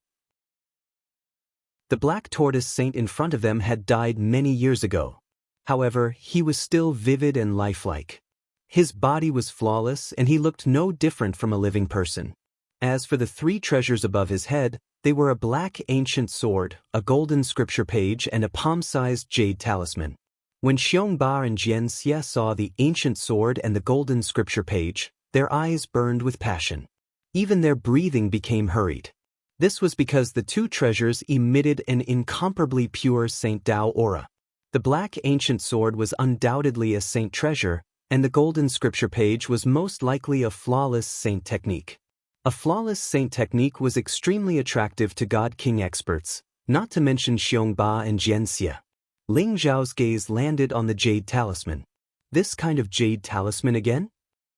The Black Tortoise Saint in front of them had died many years ago. However, he was still vivid and lifelike. His body was flawless and he looked no different from a living person. As for the 3 treasures above his head, they were a black ancient sword, a golden scripture page and a palm-sized jade talisman. When Xiongba and Jianxia saw the ancient sword and the golden scripture page, their eyes burned with passion. Even their breathing became hurried. This was because the 2 treasures emitted an incomparably pure Saint Tao aura. The black ancient sword was undoubtedly a saint treasure, and the golden scripture page was most likely a flawless saint technique. A flawless saint technique was extremely attractive to God King experts, not to mention Xiongba and Jianxia. Ling Zhao's gaze landed on the jade talisman. This kind of jade talisman again?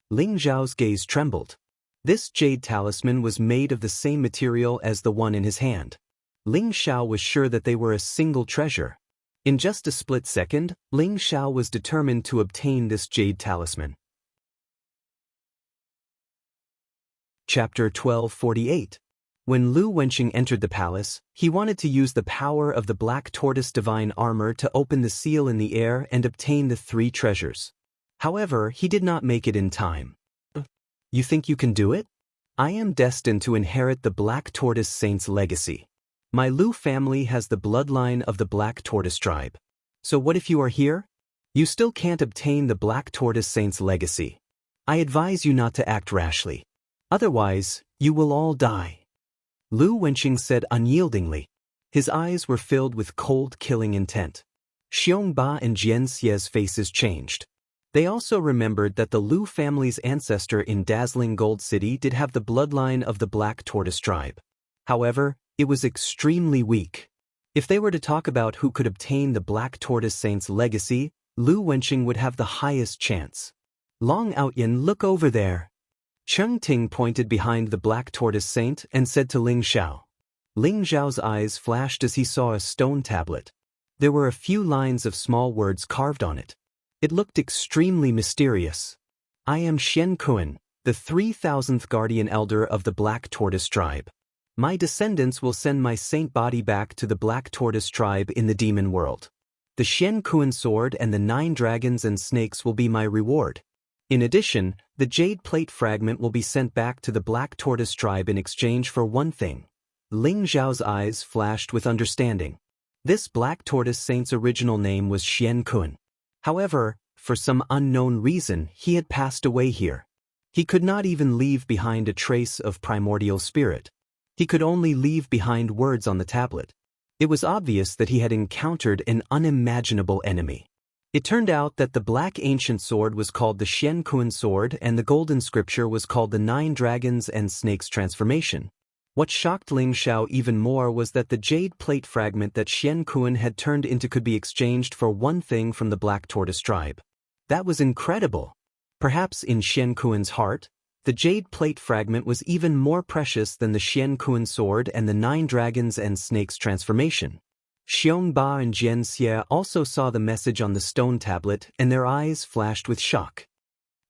Ling Zhao's gaze trembled. This jade talisman was made of the same material as the one in his hand. Ling Xiao was sure that they were a single treasure. In just a split second, Ling Xiao was determined to obtain this jade talisman. Chapter 1248. When Lu Wenqing entered the palace, he wanted to use the power of the Black Tortoise divine armor to open the seal in the air and obtain the 3 treasures. However, he did not make it in time. You think you can do it? I am destined to inherit the Black Tortoise Saint's legacy. My Lu family has the bloodline of the Black Tortoise tribe. So what if you are here? You still can't obtain the Black Tortoise Saint's legacy. I advise you not to act rashly. Otherwise, you will all die. Lu Wenqing said unyieldingly. His eyes were filled with cold, killing intent. Xiongba and Jian Xie's faces changed. They also remembered that the Lu family's ancestor in dazzling Gold City did have the bloodline of the Black Tortoise tribe. However, it was extremely weak. If they were to talk about who could obtain the Black Tortoise Saint's legacy, Lu Wenqing would have the highest chance. Long Outyin, look over there. Cheng Ting pointed behind the Black Tortoise Saint and said to Ling Xiao. Ling Xiao's eyes flashed as he saw a stone tablet. There were a few lines of small words carved on it. It looked extremely mysterious. I am Xian Kun, the 3000th guardian elder of the Black Tortoise tribe. My descendants will send my saint body back to the Black Tortoise tribe in the demon world. The Xian Kun sword and the 9 dragons and snakes will be my reward. In addition, the jade plate fragment will be sent back to the Black Tortoise tribe in exchange for one thing. Ling Zhao's eyes flashed with understanding. This Black Tortoise Saint's original name was Xian Kun. However, for some unknown reason, he had passed away here. He could not even leave behind a trace of primordial spirit. He could only leave behind words on the tablet. It was obvious that he had encountered an unimaginable enemy. It turned out that the black ancient sword was called the Xian Kun sword and the golden scripture was called the 9 dragons and snakes transformation. What shocked Ling Xiao even more was that the jade plate fragment that Xian Kun had turned into could be exchanged for one thing from the Black Tortoise tribe. That was incredible. Perhaps in Xian Kun's heart, the jade plate fragment was even more precious than the Xian Kun sword and the 9 dragons and snakes transformation. Xiongba and Jian Xie also saw the message on the stone tablet and their eyes flashed with shock.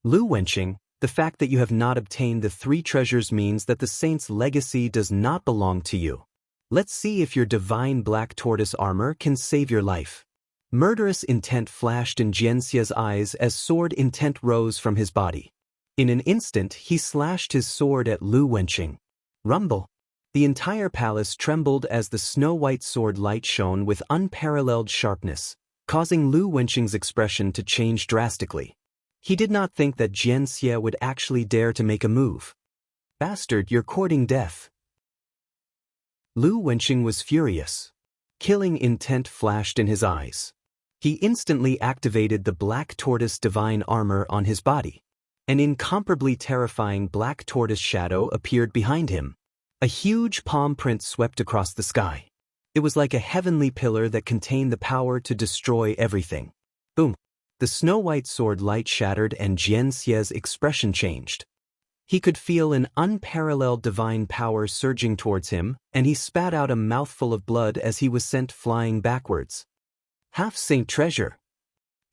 Lu Wenqing, the fact that you have not obtained the 3 treasures means that the saint's legacy does not belong to you. Let's see if your divine black tortoise armor can save your life. Murderous intent flashed in Jian Xie's eyes as sword intent rose from his body. In an instant, he slashed his sword at Lu Wenqing. Rumble! The entire palace trembled as the snow-white sword light shone with unparalleled sharpness, causing Lu Wenqing's expression to change drastically. He did not think that Jian Xie would actually dare to make a move. Bastard, you're courting death. Lu Wenqing was furious. Killing intent flashed in his eyes. He instantly activated the Black Tortoise divine armor on his body. An incomparably terrifying black tortoise shadow appeared behind him. A huge palm print swept across the sky. It was like a heavenly pillar that contained the power to destroy everything. Boom! The snow-white sword light shattered and Jian Xie's expression changed. He could feel an unparalleled divine power surging towards him, and he spat out a mouthful of blood as he was sent flying backwards. Half-saint treasure!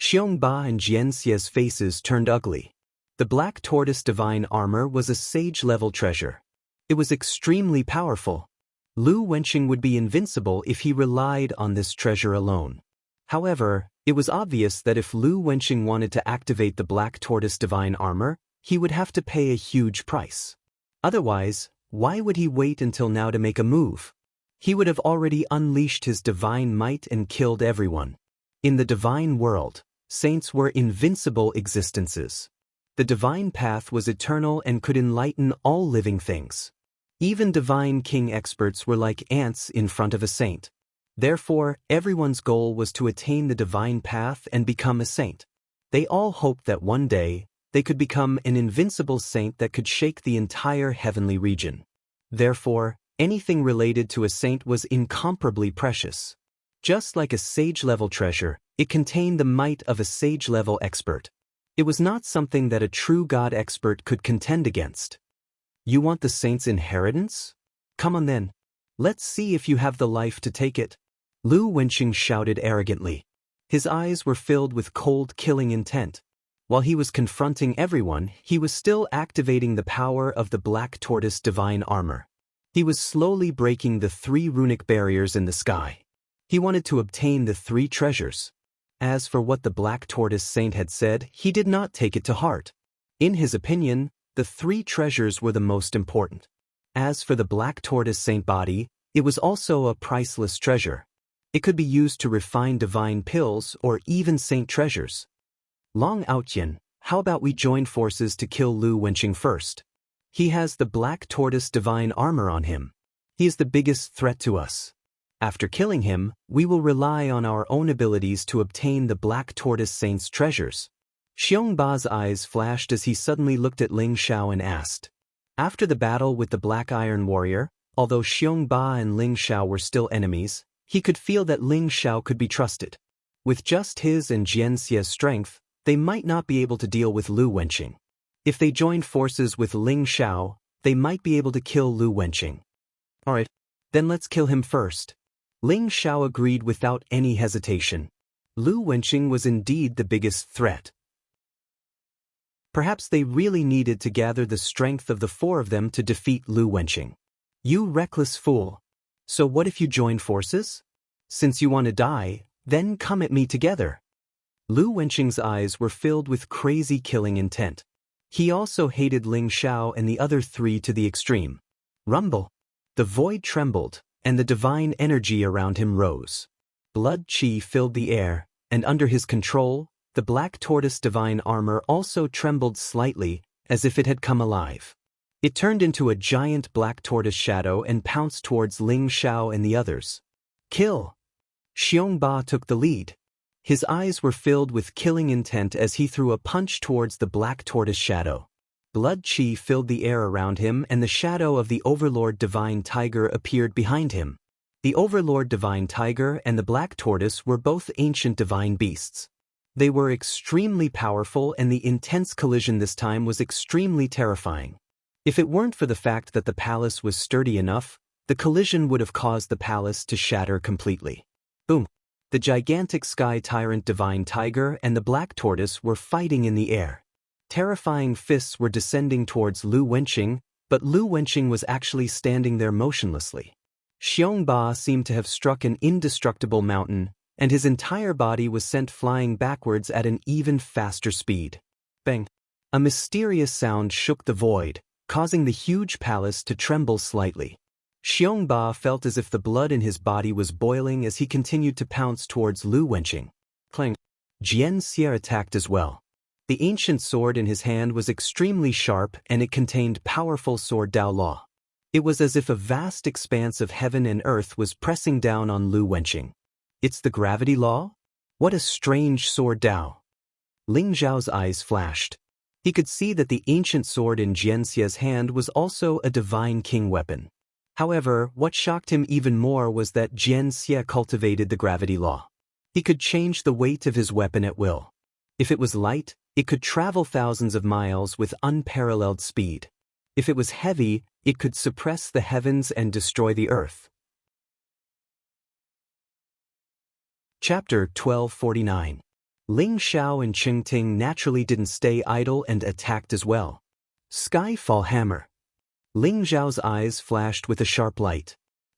Xiongba and Jian Xie's faces turned ugly. The Black Tortoise divine armor was a sage-level treasure. It was extremely powerful. Lu Wenqing would be invincible if he relied on this treasure alone. However, it was obvious that if Lu Wenqing wanted to activate the Black Tortoise divine armor, he would have to pay a huge price. Otherwise, why would he wait until now to make a move? He would have already unleashed his divine might and killed everyone. In the divine world, saints were invincible existences. The divine path was eternal and could enlighten all living things. Even divine king experts were like ants in front of a saint. Therefore, everyone's goal was to attain the divine path and become a saint. They all hoped that one day, they could become an invincible saint that could shake the entire heavenly region. Therefore, anything related to a saint was incomparably precious. Just like a sage-level treasure, it contained the might of a sage-level expert. It was not something that a true god expert could contend against. You want the saint's inheritance? Come on then. Let's see if you have the life to take it. Lu Wenqing shouted arrogantly. His eyes were filled with cold, killing intent. While he was confronting everyone, he was still activating the power of the Black Tortoise divine armor. He was slowly breaking the 3 runic barriers in the sky. He wanted to obtain the 3 treasures. As for what the Black Tortoise Saint had said, he did not take it to heart. In his opinion, the 3 treasures were the most important. As for the Black Tortoise Saint body, it was also a priceless treasure. It could be used to refine divine pills or even saint treasures. Long Outyan, how about we join forces to kill Lu Wenqing first? He has the Black Tortoise divine armor on him. He is the biggest threat to us. After killing him, we will rely on our own abilities to obtain the Black Tortoise Saint's treasures. Xiongba's eyes flashed as he suddenly looked at Ling Xiao and asked. After the battle with the Black Iron Warrior, although Xiongba and Ling Xiao were still enemies, he could feel that Ling Xiao could be trusted. With just his and Jian Xie's strength, they might not be able to deal with Lu Wenqing. If they joined forces with Ling Xiao, they might be able to kill Lu Wenqing. Alright, then let's kill him first. Ling Xiao agreed without any hesitation. Lu Wenqing was indeed the biggest threat. Perhaps they really needed to gather the strength of the four of them to defeat Lu Wenqing. You reckless fool. So what if you join forces? Since you want to die, then come at me together. Lu Wenqing's eyes were filled with crazy killing intent. He also hated Ling Xiao and the other three to the extreme. Rumble. The void trembled, and the divine energy around him rose. Blood chi filled the air, and under his control, the Black Tortoise divine armor also trembled slightly, as if it had come alive. It turned into a giant black tortoise shadow and pounced towards Ling Xiao and the others. Kill! Xiongba took the lead. His eyes were filled with killing intent as he threw a punch towards the black tortoise shadow. Blood chi filled the air around him and the shadow of the Overlord Divine Tiger appeared behind him. The Overlord Divine Tiger and the Black Tortoise were both ancient divine beasts. They were extremely powerful and the intense collision this time was extremely terrifying. If it weren't for the fact that the palace was sturdy enough, the collision would have caused the palace to shatter completely. Boom! The gigantic sky tyrant Divine Tiger and the Black Tortoise were fighting in the air. Terrifying fists were descending towards Lu Wenqing, but Lu Wenqing was actually standing there motionlessly. Xiongba seemed to have struck an indestructible mountain, and his entire body was sent flying backwards at an even faster speed. Bang! A mysterious sound shook the void, causing the huge palace to tremble slightly. Xiongba felt as if the blood in his body was boiling as he continued to pounce towards Lu Wenqing. Clang! Jian Xie attacked as well. The ancient sword in his hand was extremely sharp and it contained powerful sword Dao Law. It was as if a vast expanse of heaven and earth was pressing down on Lu Wenqing. It's the gravity law? What a strange sword Dao. Ling Zhao's eyes flashed. He could see that the ancient sword in Jian Xie's hand was also a divine king weapon. However, what shocked him even more was that Jian Xie cultivated the gravity law. He could change the weight of his weapon at will. If it was light, it could travel thousands of miles with unparalleled speed. If it was heavy, it could suppress the heavens and destroy the earth. Chapter 1249. Ling Xiao and Qing Ting naturally didn't stay idle and attacked as well. Skyfall Hammer. Ling Zhao's eyes flashed with a sharp light.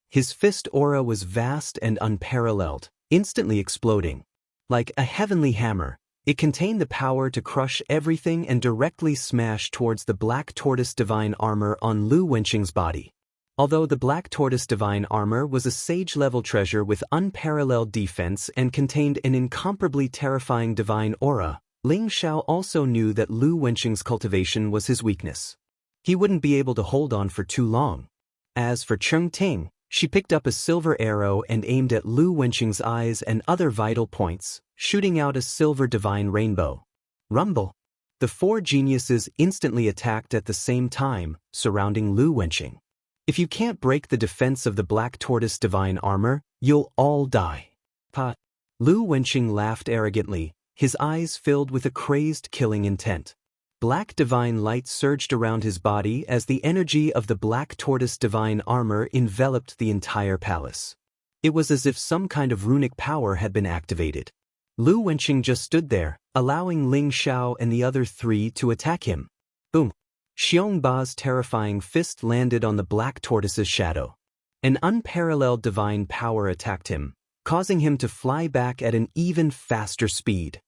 His fist aura was vast and unparalleled, instantly exploding. Like a heavenly hammer, it contained the power to crush everything and directly smash towards the Black Tortoise Divine Armor on Lu Wenqing's body. Although the Black Tortoise Divine Armor was a sage-level treasure with unparalleled defense and contained an incomparably terrifying divine aura, Ling Xiao also knew that Lu Wenqing's cultivation was his weakness. He wouldn't be able to hold on for too long. As for Qing Ting, she picked up a silver arrow and aimed at Lu Wenqing's eyes and other vital points, shooting out a silver divine rainbow. Rumble! The four geniuses instantly attacked at the same time, surrounding Lu Wenqing. If you can't break the defense of the Black Tortoise Divine Armor, you'll all die. Pa! Lu Wenqing laughed arrogantly, his eyes filled with a crazed killing intent. Black divine light surged around his body as the energy of the Black Tortoise Divine Armor enveloped the entire palace. It was as if some kind of runic power had been activated. Lu Wenqing just stood there, allowing Ling Xiao and the other three to attack him. Boom! Xiongba's terrifying fist landed on the Black Tortoise's shadow. An unparalleled divine power attacked him, causing him to fly back at an even faster speed.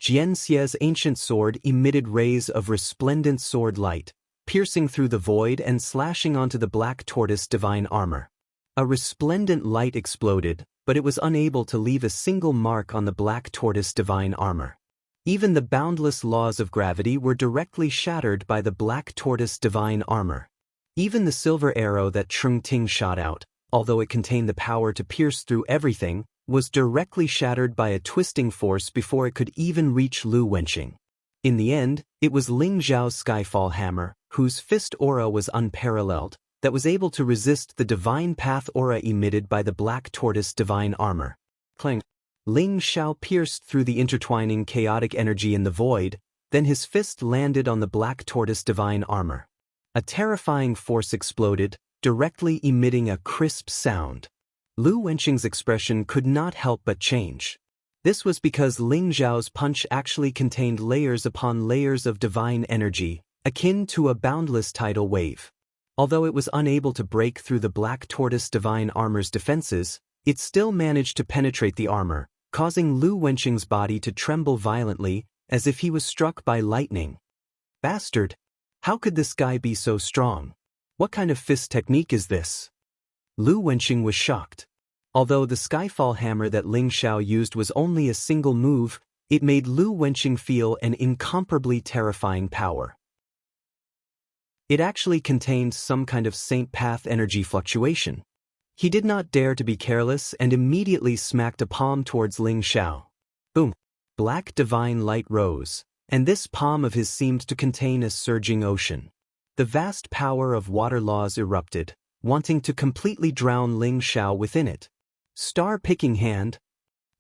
Jian Xie's ancient sword emitted rays of resplendent sword light, piercing through the void and slashing onto the Black Tortoise Divine Armor. A resplendent light exploded, but it was unable to leave a single mark on the black tortoise divine armor. Even the boundless laws of gravity were directly shattered by the black tortoise divine armor. Even the silver arrow that Trung Ting shot out, although it contained the power to pierce through everything, was directly shattered by a twisting force before it could even reach Lu Wenqing. In the end, it was Ling Zhao's Skyfall Hammer, whose fist aura was unparalleled, that was able to resist the divine path aura emitted by the black tortoise divine armor. Clang! Ling Zhao pierced through the intertwining chaotic energy in the void, then his fist landed on the black tortoise divine armor. A terrifying force exploded, directly emitting a crisp sound. Lu Wenqing's expression could not help but change. This was because Ling Zhao's punch actually contained layers upon layers of divine energy, akin to a boundless tidal wave. Although it was unable to break through the black tortoise divine armor's defenses, it still managed to penetrate the armor, causing Lu Wenqing's body to tremble violently, as if he was struck by lightning. Bastard! How could this guy be so strong? What kind of fist technique is this? Lu Wenqing was shocked. Although the Skyfall Hammer that Ling Zhao used was only a single move, it made Lu Wenqing feel an incomparably terrifying power. It actually contained some kind of Saint Path energy fluctuation. He did not dare to be careless and immediately smacked a palm towards Ling Zhao. Boom! Black divine light rose, and this palm of his seemed to contain a surging ocean. The vast power of water laws erupted, wanting to completely drown Ling Zhao within it. Star-picking hand!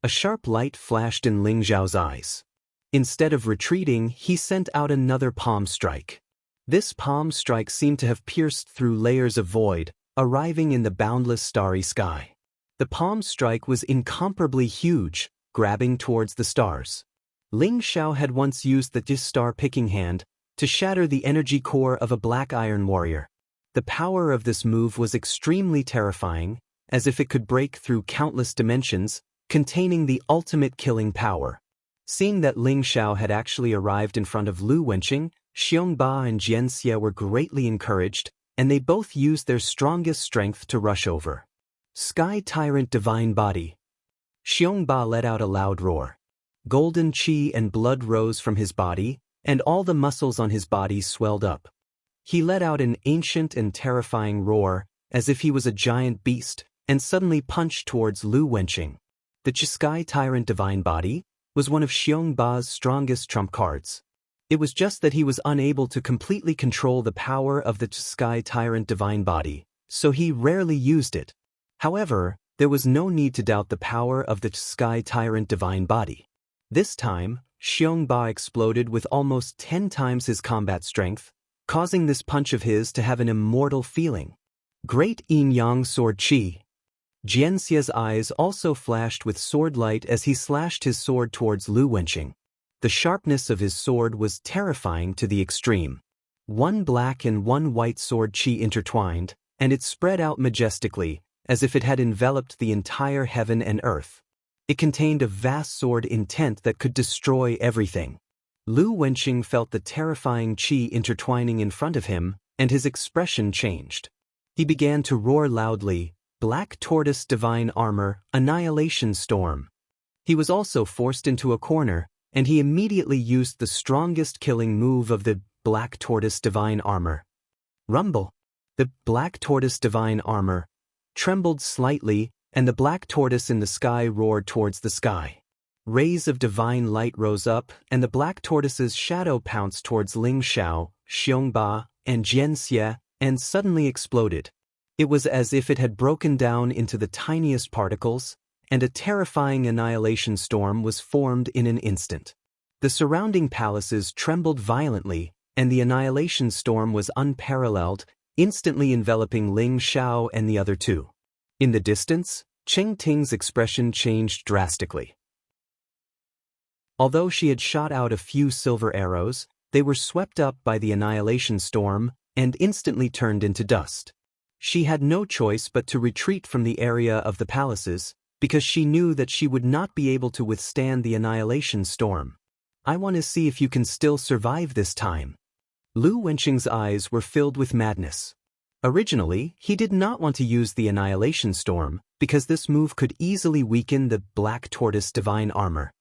A sharp light flashed in Ling Zhao's eyes. Instead of retreating, he sent out another palm strike. This palm strike seemed to have pierced through layers of void, arriving in the boundless starry sky. The palm strike was incomparably huge, grabbing towards the stars. Ling Zhao had once used the star-picking hand to shatter the energy core of a black iron warrior. The power of this move was extremely terrifying, as if it could break through countless dimensions, containing the ultimate killing power. Seeing that Ling Zhao had actually arrived in front of Lu Wenqing, Xiongba and Jianxie were greatly encouraged, and they both used their strongest strength to rush over. Sky Tyrant Divine Body! Xiongba let out a loud roar. Golden qi and blood rose from his body, and all the muscles on his body swelled up. He let out an ancient and terrifying roar, as if he was a giant beast, and suddenly punched towards Lu Wenqing. The Sky Tyrant Divine Body was one of Xiongba's strongest trump cards. It was just that he was unable to completely control the power of the Sky Tyrant Divine Body, so he rarely used it. However, there was no need to doubt the power of the Sky Tyrant Divine Body. This time, Xiongba exploded with almost 10 times his combat strength, causing this punch of his to have an immortal feeling. Great Yin-Yang Sword Qi! Jianxie's eyes also flashed with sword light as he slashed his sword towards Lu Wenqing. The sharpness of his sword was terrifying to the extreme. One black and one white sword qi intertwined, and it spread out majestically, as if it had enveloped the entire heaven and earth. It contained a vast sword intent that could destroy everything. Lu Wenqing felt the terrifying qi intertwining in front of him, and his expression changed. He began to roar loudly, "Black Tortoise Divine Armor, Annihilation Storm." He was also forced into a corner, and he immediately used the strongest killing move of the Black Tortoise Divine Armor. Rumble! The Black Tortoise Divine Armor trembled slightly, and the black tortoise in the sky roared towards the sky. Rays of divine light rose up, and the black tortoise's shadow pounced towards Ling Zhao, Xiongba, and Jianxie, and suddenly exploded. It was as if it had broken down into the tiniest particles, and a terrifying annihilation storm was formed in an instant. The surrounding palaces trembled violently, and the annihilation storm was unparalleled, instantly enveloping Ling Zhao and the other two. In the distance, Cheng Ting's expression changed drastically. Although she had shot out a few silver arrows, they were swept up by the annihilation storm and instantly turned into dust. She had no choice but to retreat from the area of the palaces, because she knew that she would not be able to withstand the annihilation storm. "I want to see if you can still survive this time." Lu Wenqing's eyes were filled with madness. Originally, he did not want to use the Annihilation Storm, because this move could easily weaken the Black Tortoise Divine Armor.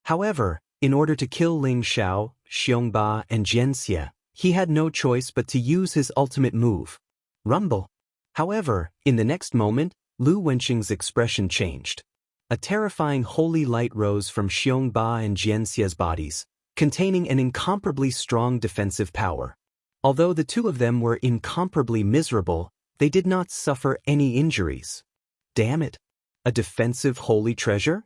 However, in order to kill Ling Xiao, Xiongba, and Jianxie, he had no choice but to use his ultimate move, Rumble. However, in the next moment, Lu Wenqing's expression changed. A terrifying holy light rose from Xiongba and Jianxie's bodies, containing an incomparably strong defensive power. Although the two of them were incomparably miserable, they did not suffer any injuries. Damn it! A defensive holy treasure?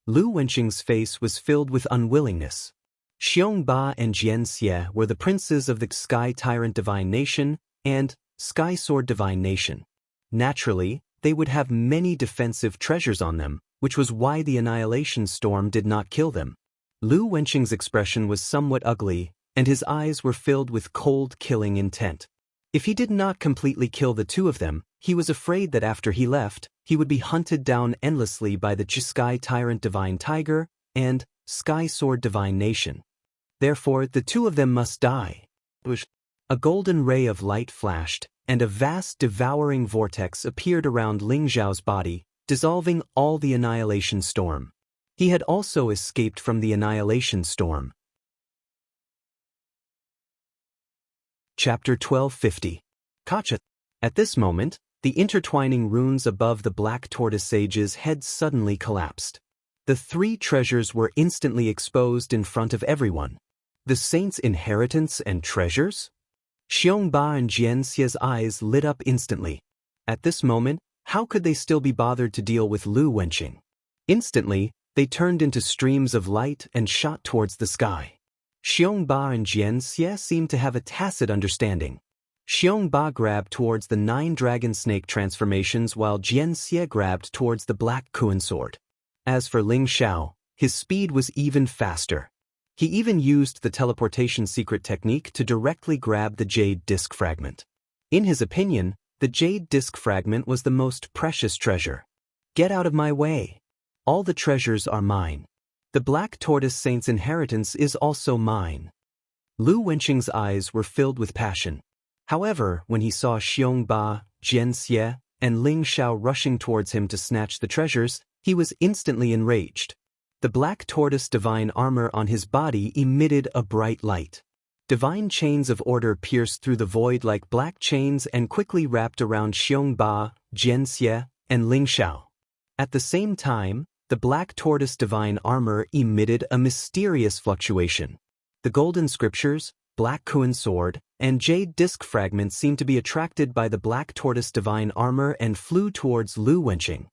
Lu Wenqing's face was filled with unwillingness. Xiongba and Jianxie were the princes of the Sky Tyrant Divine Nation and Sky Sword Divine Nation. Naturally, they would have many defensive treasures on them, which was why the Annihilation Storm did not kill them. Lu Wenqing's expression was somewhat ugly, and his eyes were filled with cold, killing intent. If he did not completely kill the two of them, he was afraid that after he left, he would be hunted down endlessly by the Sky Tyrant Divine Tiger and Sky Sword Divine Nation. Therefore, the two of them must die. A golden ray of light flashed, and a vast devouring vortex appeared around Ling Xiao's body, dissolving all the Annihilation Storm. He had also escaped from the Annihilation Storm. Chapter 1250. Kacha. At this moment, the intertwining runes above the Black Tortoise Sage's head suddenly collapsed. The three treasures were instantly exposed in front of everyone. The saint's inheritance and treasures? Xiongba and Jianxie's eyes lit up instantly. At this moment, how could they still be bothered to deal with Lu Wenqing? Instantly, they turned into streams of light and shot towards the sky. Xiongba and Jianxie seemed to have a tacit understanding. Xiongba grabbed towards the 9 dragon snake transformations while Jianxie grabbed towards the black Kuan sword. As for Ling Xiao, his speed was even faster. He even used the teleportation secret technique to directly grab the jade disc fragment. In his opinion, the jade disc fragment was the most precious treasure. Get out of my way. All the treasures are mine. The Black Tortoise Saint's inheritance is also mine. Lu Wenqing's eyes were filled with passion. However, when he saw Xiongba, Jianxie, and Ling Xiao rushing towards him to snatch the treasures, he was instantly enraged. The Black Tortoise Divine Armor on his body emitted a bright light. Divine chains of order pierced through the void like black chains and quickly wrapped around Xiongba, Jianxie, and Ling Xiao. At the same time, the Black Tortoise Divine Armor emitted a mysterious fluctuation. The Golden Scriptures, Black Kuan Sword, and Jade Disc fragments seemed to be attracted by the Black Tortoise Divine Armor and flew towards Lu Wenqing.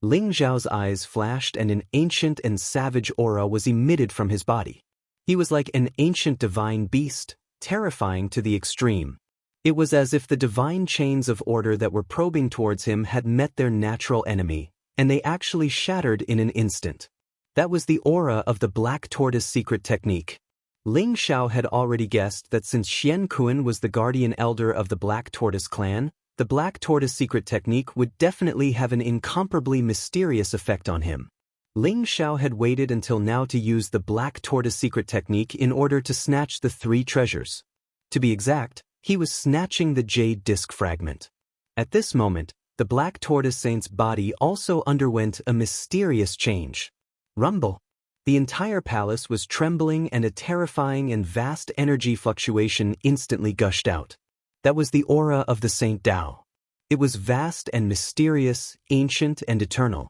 Ling Xiao's eyes flashed and an ancient and savage aura was emitted from his body. He was like an ancient divine beast, terrifying to the extreme. It was as if the divine chains of order that were probing towards him had met their natural enemy, and they actually shattered in an instant. That was the aura of the Black Tortoise secret technique. Ling Xiao had already guessed that since Xian Kuan was the guardian elder of the Black Tortoise clan, the Black Tortoise secret technique would definitely have an incomparably mysterious effect on him. Ling Xiao had waited until now to use the Black Tortoise secret technique in order to snatch the 3 treasures. To be exact, he was snatching the jade disc fragment. At this moment, the Black Tortoise Saint's body also underwent a mysterious change. Rumble. The entire palace was trembling and a terrifying and vast energy fluctuation instantly gushed out. That was the aura of the Saint Tao. It was vast and mysterious, ancient and eternal.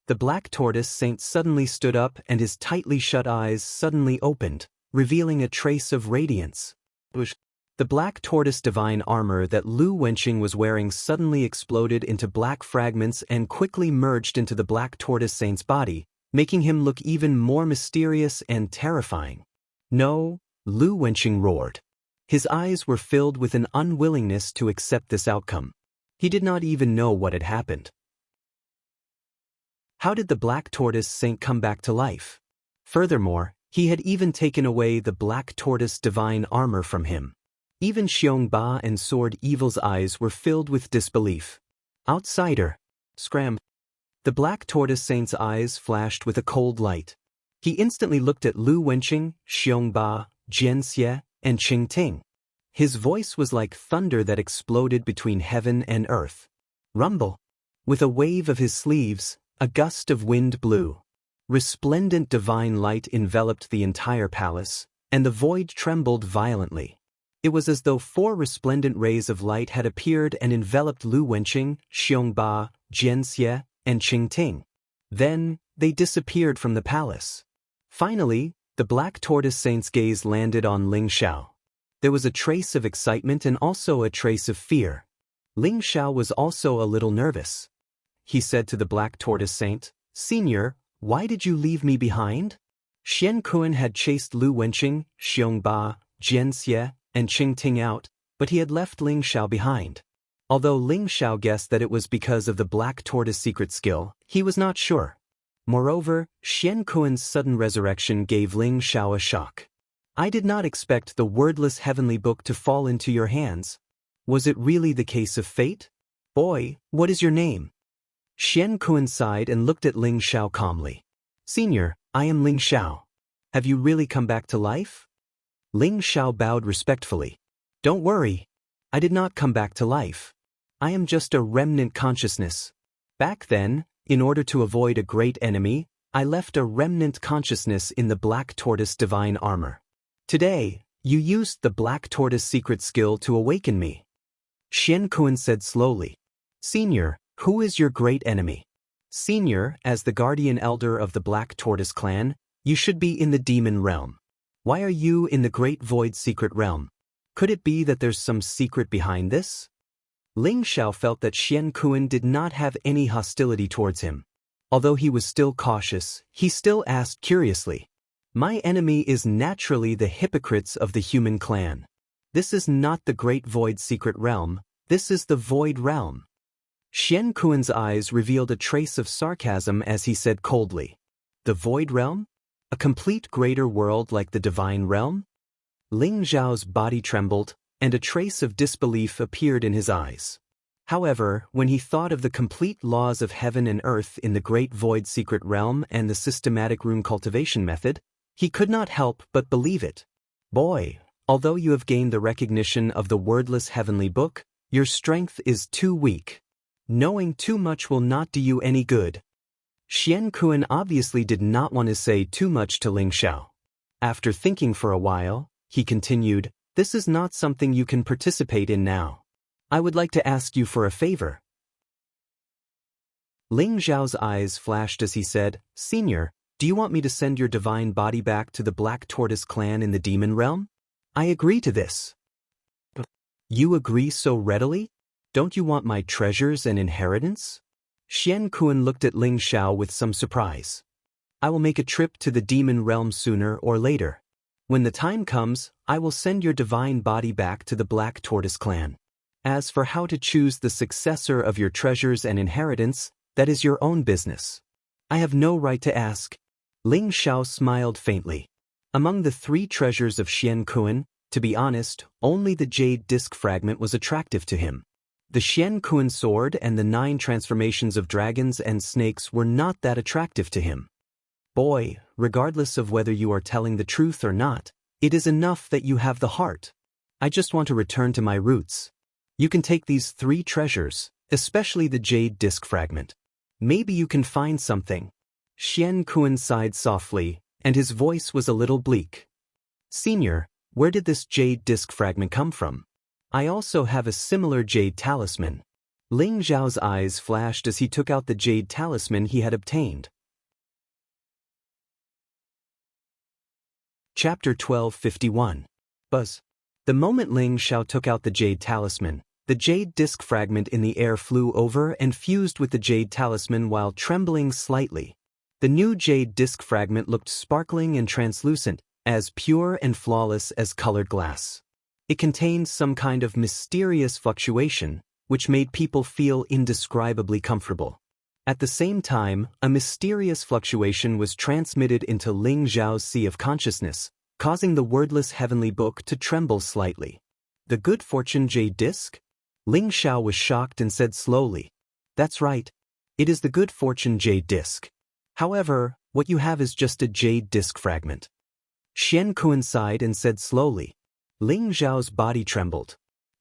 The Black Tortoise Saint suddenly stood up and his tightly shut eyes suddenly opened, revealing a trace of radiance. The Black Tortoise Divine Armor that Lu Wenqing was wearing suddenly exploded into black fragments and quickly merged into the Black Tortoise Saint's body, making him look even more mysterious and terrifying. No, Lu Wenqing roared. His eyes were filled with an unwillingness to accept this outcome. He did not even know what had happened. How did the Black Tortoise Saint come back to life? Furthermore, he had even taken away the Black Tortoise Divine Armor from him. Even Xiongba and Sword Evil's eyes were filled with disbelief. Outsider. Scram. The Black Tortoise Saint's eyes flashed with a cold light. He instantly looked at Lu Wenqing, Xiongba, Jianxie, and Qingting. His voice was like thunder that exploded between heaven and earth. Rumble. With a wave of his sleeves, a gust of wind blew. Resplendent divine light enveloped the entire palace, and the void trembled violently. It was as though 4 resplendent rays of light had appeared and enveloped Lu Wenqing, Xiongba, Jianxie, and Qingting. Then, they disappeared from the palace. Finally, the black tortoise saint's gaze landed on Ling Xiao. There was a trace of excitement and also a trace of fear. Ling Xiao was also a little nervous. He said to the black tortoise saint, "Senior, why did you leave me behind?" Xian Kun had chased Lu Wenqing, Xiongba, Jianxie, and Qingting out, but he had left Ling Xiao behind. Although Ling Xiao guessed that it was because of the black tortoise secret skill, he was not sure. Moreover, Xian Kun's sudden resurrection gave Ling Xiao a shock. "I did not expect the wordless heavenly book to fall into your hands. Was it really the case of fate? Boy, what is your name?" Xian Kun sighed and looked at Ling Xiao calmly. "Senior, I am Ling Xiao. Have you really come back to life?" Ling Xiao bowed respectfully. "Don't worry. I did not come back to life. I am just a remnant consciousness. Back then, in order to avoid a great enemy, I left a remnant consciousness in the black tortoise divine armor. Today, you used the black tortoise secret skill to awaken me." Xian Kun said slowly. "Senior, who is your great enemy?" "Senior, as the guardian elder of the black tortoise clan, you should be in the demon realm. Why are you in the great void secret realm? Could it be that there's some secret behind this?" Ling Xiao felt that Xian Kun did not have any hostility towards him. Although he was still cautious, he still asked curiously, "My enemy is naturally the hypocrites of the human clan. This is not the great void secret realm, this is the void realm." Xian Kun's eyes revealed a trace of sarcasm as he said coldly, "The void realm? A complete greater world like the divine realm?" Ling Xiao's body trembled, and a trace of disbelief appeared in his eyes. However, when he thought of the complete laws of heaven and earth in the great void secret realm and the systematic rune cultivation method, he could not help but believe it. "Boy, although you have gained the recognition of the wordless heavenly book, your strength is too weak. Knowing too much will not do you any good." Xian Kun obviously did not want to say too much to Ling Xiao. After thinking for a while, he continued, "This is not something you can participate in now. I would like to ask you for a favor." Ling Xiao's eyes flashed as he said, "Senior, do you want me to send your divine body back to the Black Tortoise clan in the demon realm? I agree to this." "You agree so readily? Don't you want my treasures and inheritance?" Xian Kun looked at Ling Xiao with some surprise. "I will make a trip to the demon realm sooner or later. When the time comes, I will send your divine body back to the Black Tortoise clan. As for how to choose the successor of your treasures and inheritance, that is your own business. I have no right to ask." Ling Xiao smiled faintly. Among the 3 treasures of Xian Kun, to be honest, only the jade disc fragment was attractive to him. The Xian Kun sword and the 9 transformations of dragons and snakes were not that attractive to him. "Boy, regardless of whether you are telling the truth or not, it is enough that you have the heart. I just want to return to my roots. You can take these 3 treasures, especially the jade disc fragment. Maybe you can find something." Xian Kun sighed softly, and his voice was a little bleak. "Senior, where did this jade disc fragment come from? I also have a similar jade talisman." Ling Xiao's eyes flashed as he took out the jade talisman he had obtained. Chapter 1251. Buzz. The moment Ling Xiao took out the jade talisman, the jade disc fragment in the air flew over and fused with the jade talisman while trembling slightly. The new jade disc fragment looked sparkling and translucent, as pure and flawless as colored glass. It contained some kind of mysterious fluctuation, which made people feel indescribably comfortable. At the same time, a mysterious fluctuation was transmitted into Ling Xiao's sea of consciousness, causing the wordless heavenly book to tremble slightly. "The good fortune jade disc?" Ling Xiao was shocked and said slowly, "That's right. It is the good fortune jade disc. However, what you have is just a jade disc fragment." Xian Kun sighed and said slowly, Ling Zhao's body trembled.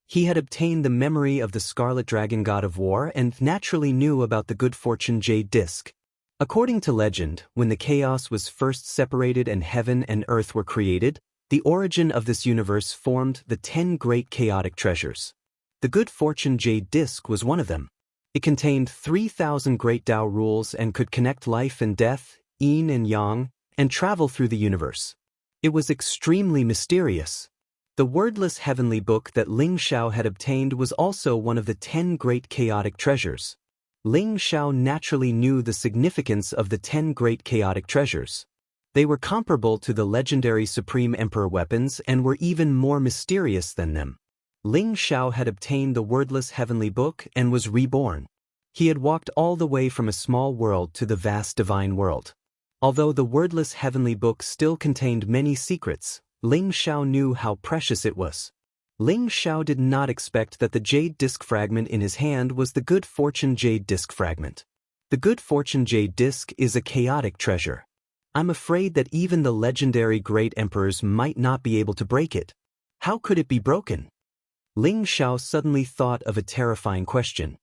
He had obtained the memory of the Scarlet Dragon god of war and naturally knew about the good fortune jade disc. According to legend, when the chaos was first separated and heaven and earth were created, the origin of this universe formed the 10 great chaotic treasures. The good fortune jade disc was one of them. It contained 3,000 great Tao rules and could connect life and death, yin and yang, and travel through the universe. It was extremely mysterious. The wordless heavenly book that Ling Xiao had obtained was also one of the 10 great chaotic treasures. Ling Xiao naturally knew the significance of the 10 great chaotic treasures. They were comparable to the legendary Supreme Emperor weapons and were even more mysterious than them. Ling Xiao had obtained the wordless heavenly book and was reborn. He had walked all the way from a small world to the vast divine world. Although the wordless heavenly book still contained many secrets, Ling Xiao knew how precious it was. Ling Xiao did not expect that the jade disc fragment in his hand was the good fortune jade disc fragment. The good fortune jade disc is a chaotic treasure. I'm afraid that even the legendary great emperors might not be able to break it. How could it be broken? Ling Xiao suddenly thought of a terrifying question.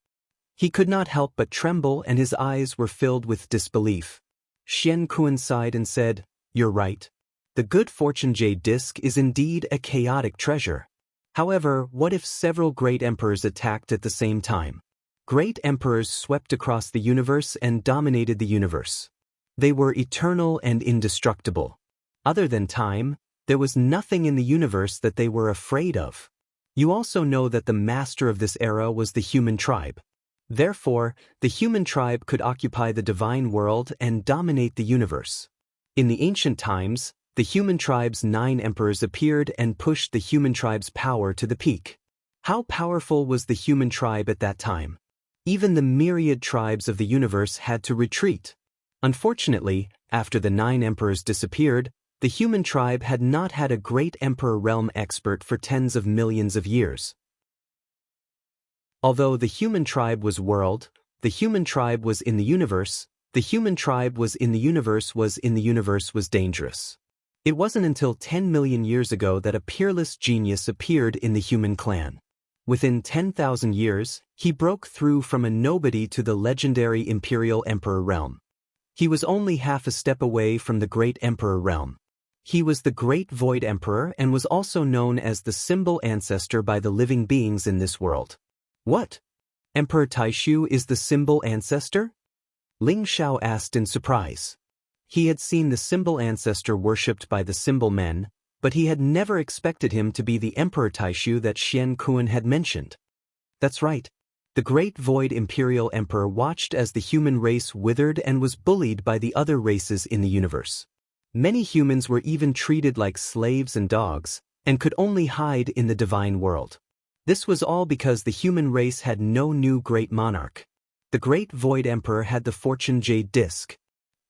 He could not help but tremble and his eyes were filled with disbelief. Xian Kuan sighed and said, "You're right. The good fortune jade disc is indeed a chaotic treasure. However, what if several great emperors attacked at the same time? Great emperors swept across the universe and dominated the universe. They were eternal and indestructible. Other than time, there was nothing in the universe that they were afraid of. You also know that the master of this era was the human tribe. Therefore, the human tribe could occupy the divine world and dominate the universe. In the ancient times, the human tribe's 9 emperors appeared and pushed the human tribe's power to the peak. How powerful was the human tribe at that time? Even the myriad tribes of the universe had to retreat. Unfortunately, after the 9 emperors disappeared, the human tribe had not had a great emperor realm expert for tens of millions of years. Although the human tribe was world, the human tribe was in the universe, the human tribe was in the universe was dangerous. It wasn't until 10 million years ago that a peerless genius appeared in the human clan. Within 10,000 years, he broke through from a nobody to the legendary imperial emperor realm. He was only half a step away from the great emperor realm. He was the great void emperor and was also known as the symbol ancestor by the living beings in this world. What? Emperor Taishu is the symbol ancestor? Ling Xiao asked in surprise. He had seen the symbol ancestor worshipped by the symbol men, but he had never expected him to be the Emperor Taishu that Xian Kuan had mentioned. That's right. The great void imperial emperor watched as the human race withered and was bullied by the other races in the universe. Many humans were even treated like slaves and dogs, and could only hide in the divine world. This was all because the human race had no new great monarch. The great void emperor had the fortune jade disc.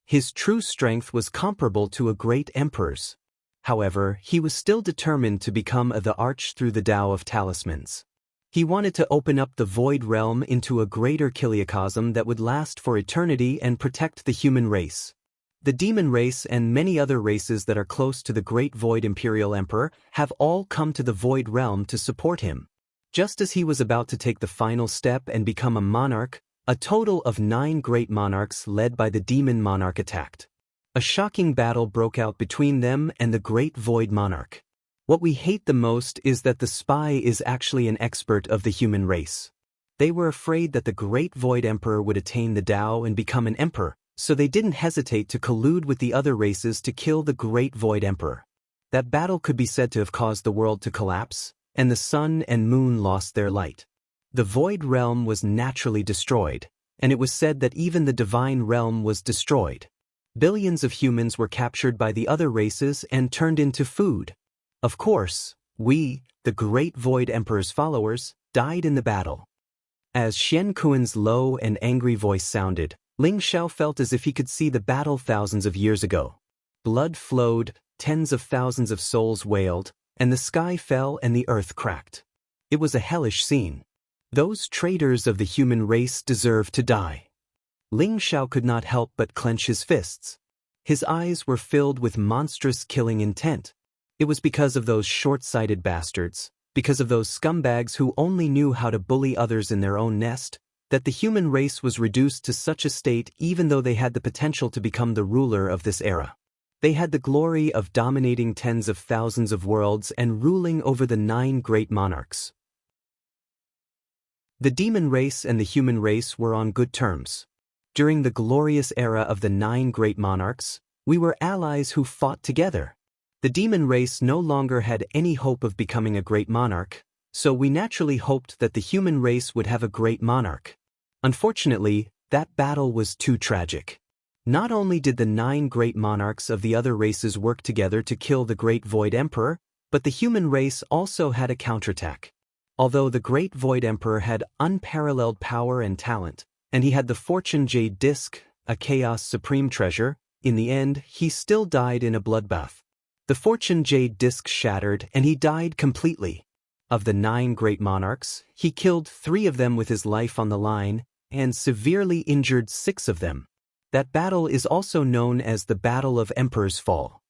His true strength was comparable to a great emperor's. However, he was still determined to become the arch through the Tao of talismans. He wanted to open up the void realm into a greater kiliacosm that would last for eternity and protect the human race. The demon race and many other races that are close to the great void imperial emperor have all come to the void realm to support him. Just as he was about to take the final step and become a monarch, a total of 9 great monarchs led by the demon monarch attacked. A shocking battle broke out between them and the great void monarch. What we hate the most is that the spy is actually an expert of the human race. They were afraid that the great void emperor would attain the Tao and become an emperor, so they didn't hesitate to collude with the other races to kill the great void emperor. That battle could be said to have caused the world to collapse, and the sun and moon lost their light. The void realm was naturally destroyed, and it was said that even the divine realm was destroyed. Billions of humans were captured by the other races and turned into food. Of course, we, the great void emperor's followers, died in the battle. As Xian Kuan's low and angry voice sounded, Ling Xiao felt as if he could see the battle thousands of years ago. Blood flowed, tens of thousands of souls wailed, and the sky fell and the earth cracked. It was a hellish scene. Those traitors of the human race deserve to die. Ling Xiao could not help but clench his fists. His eyes were filled with monstrous killing intent. It was because of those short-sighted bastards, because of those scumbags who only knew how to bully others in their own nest, that the human race was reduced to such a state even though they had the potential to become the ruler of this era. They had the glory of dominating tens of thousands of worlds and ruling over the 9 great monarchs. The demon race and the human race were on good terms. During the glorious era of the 9 great monarchs, we were allies who fought together. The demon race no longer had any hope of becoming a great monarch, so we naturally hoped that the human race would have a great monarch. Unfortunately, that battle was too tragic. Not only did the 9 great monarchs of the other races work together to kill the Great Void Emperor, but the human race also had a counterattack. Although the Great Void Emperor had unparalleled power and talent, and he had the Fortune Jade Disc, a Chaos Supreme treasure, in the end, he still died in a bloodbath. The Fortune Jade Disc shattered and he died completely. Of the 9 great monarchs, he killed 3 of them with his life on the line, and severely injured 6 of them. That battle is also known as the Battle of Emperor's Fall.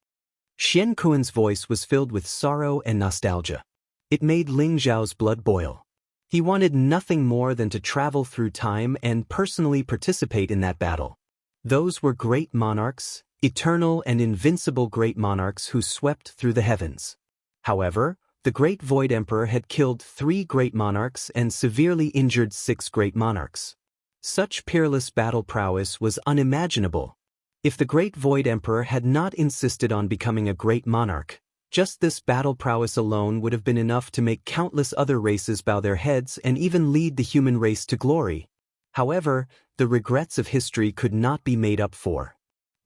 Xian Kuan's voice was filled with sorrow and nostalgia. It made Ling Zhao's blood boil. He wanted nothing more than to travel through time and personally participate in that battle. Those were great monarchs, eternal and invincible great monarchs who swept through the heavens. However, the Great Void Emperor had killed 3 great monarchs and severely injured 6 great monarchs. Such peerless battle prowess was unimaginable. If the Great Void Emperor had not insisted on becoming a great monarch, just this battle prowess alone would have been enough to make countless other races bow their heads and even lead the human race to glory. However, the regrets of history could not be made up for.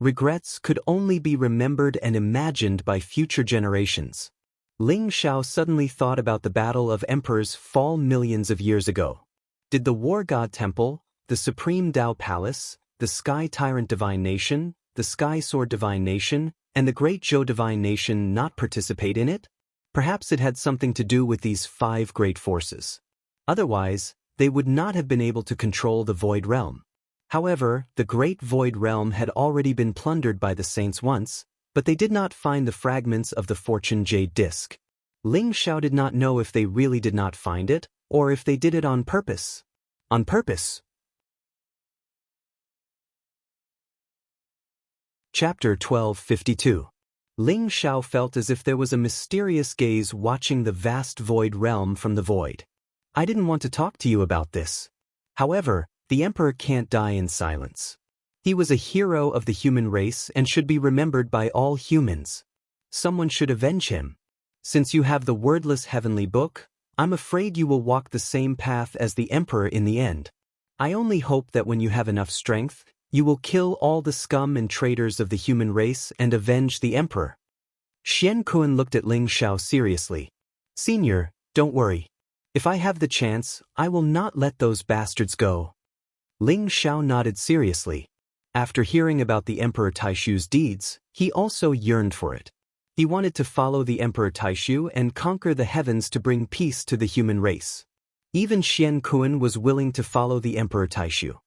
Regrets could only be remembered and imagined by future generations. Ling Zhao suddenly thought about the Battle of Emperor's Fall millions of years ago. Did the War God Temple, the Supreme Tao Palace, the Sky Tyrant Divine Nation, the Sky Sword Divine Nation, and the Great Zhou Divine Nation not participate in it? Perhaps it had something to do with these 5 great forces. Otherwise, they would not have been able to control the Void Realm. However, the Great Void Realm had already been plundered by the saints once, but they did not find the fragments of the Fortune Jade Disc. Ling Zhao did not know if they really did not find it, or if they did it on purpose. On purpose. Chapter 1252. Ling Zhao felt as if there was a mysterious gaze watching the vast void realm from the void. I didn't want to talk to you about this. However, the Emperor can't die in silence. He was a hero of the human race and should be remembered by all humans. Someone should avenge him. Since you have the wordless heavenly book, I'm afraid you will walk the same path as the Emperor in the end. I only hope that when you have enough strength, you will kill all the scum and traitors of the human race and avenge the Emperor. Xian Kuan looked at Ling Zhao seriously. Senior, don't worry. If I have the chance, I will not let those bastards go. Ling Zhao nodded seriously. After hearing about the Emperor Taishu's deeds, he also yearned for it. He wanted to follow the Emperor Taishu and conquer the heavens to bring peace to the human race. Even Xian Kuan was willing to follow the Emperor Taishu.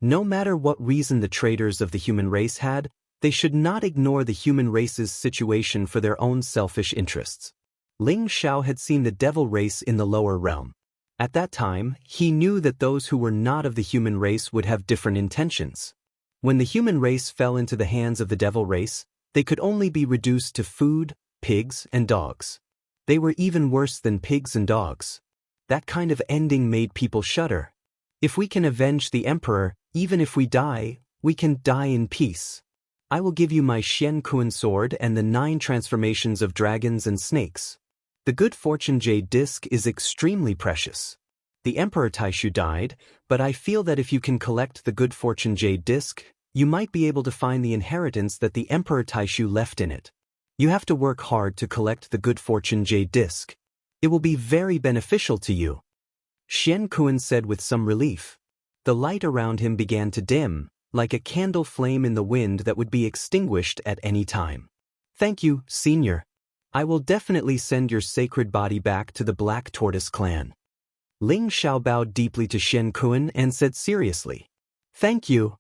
No matter what reason the traitors of the human race had, they should not ignore the human race's situation for their own selfish interests. Ling Zhao had seen the devil race in the lower realm. At that time, he knew that those who were not of the human race would have different intentions. When the human race fell into the hands of the devil race, they could only be reduced to food, pigs, and dogs. They were even worse than pigs and dogs. That kind of ending made people shudder. If we can avenge the Emperor, even if we die, we can die in peace. I will give you my Xian Kuan sword and the 9 transformations of dragons and snakes. The good fortune Jade Disc is extremely precious. The Emperor Taishu died, but I feel that if you can collect the good fortune Jade Disc, you might be able to find the inheritance that the Emperor Taishu left in it. You have to work hard to collect the good fortune Jade Disc. It will be very beneficial to you. Xian Kuan said with some relief. The light around him began to dim, like a candle flame in the wind that would be extinguished at any time. Thank you, Senior. I will definitely send your sacred body back to the Black Tortoise clan. Ling Zhao bowed deeply to Xian Kuan and said seriously, Thank you.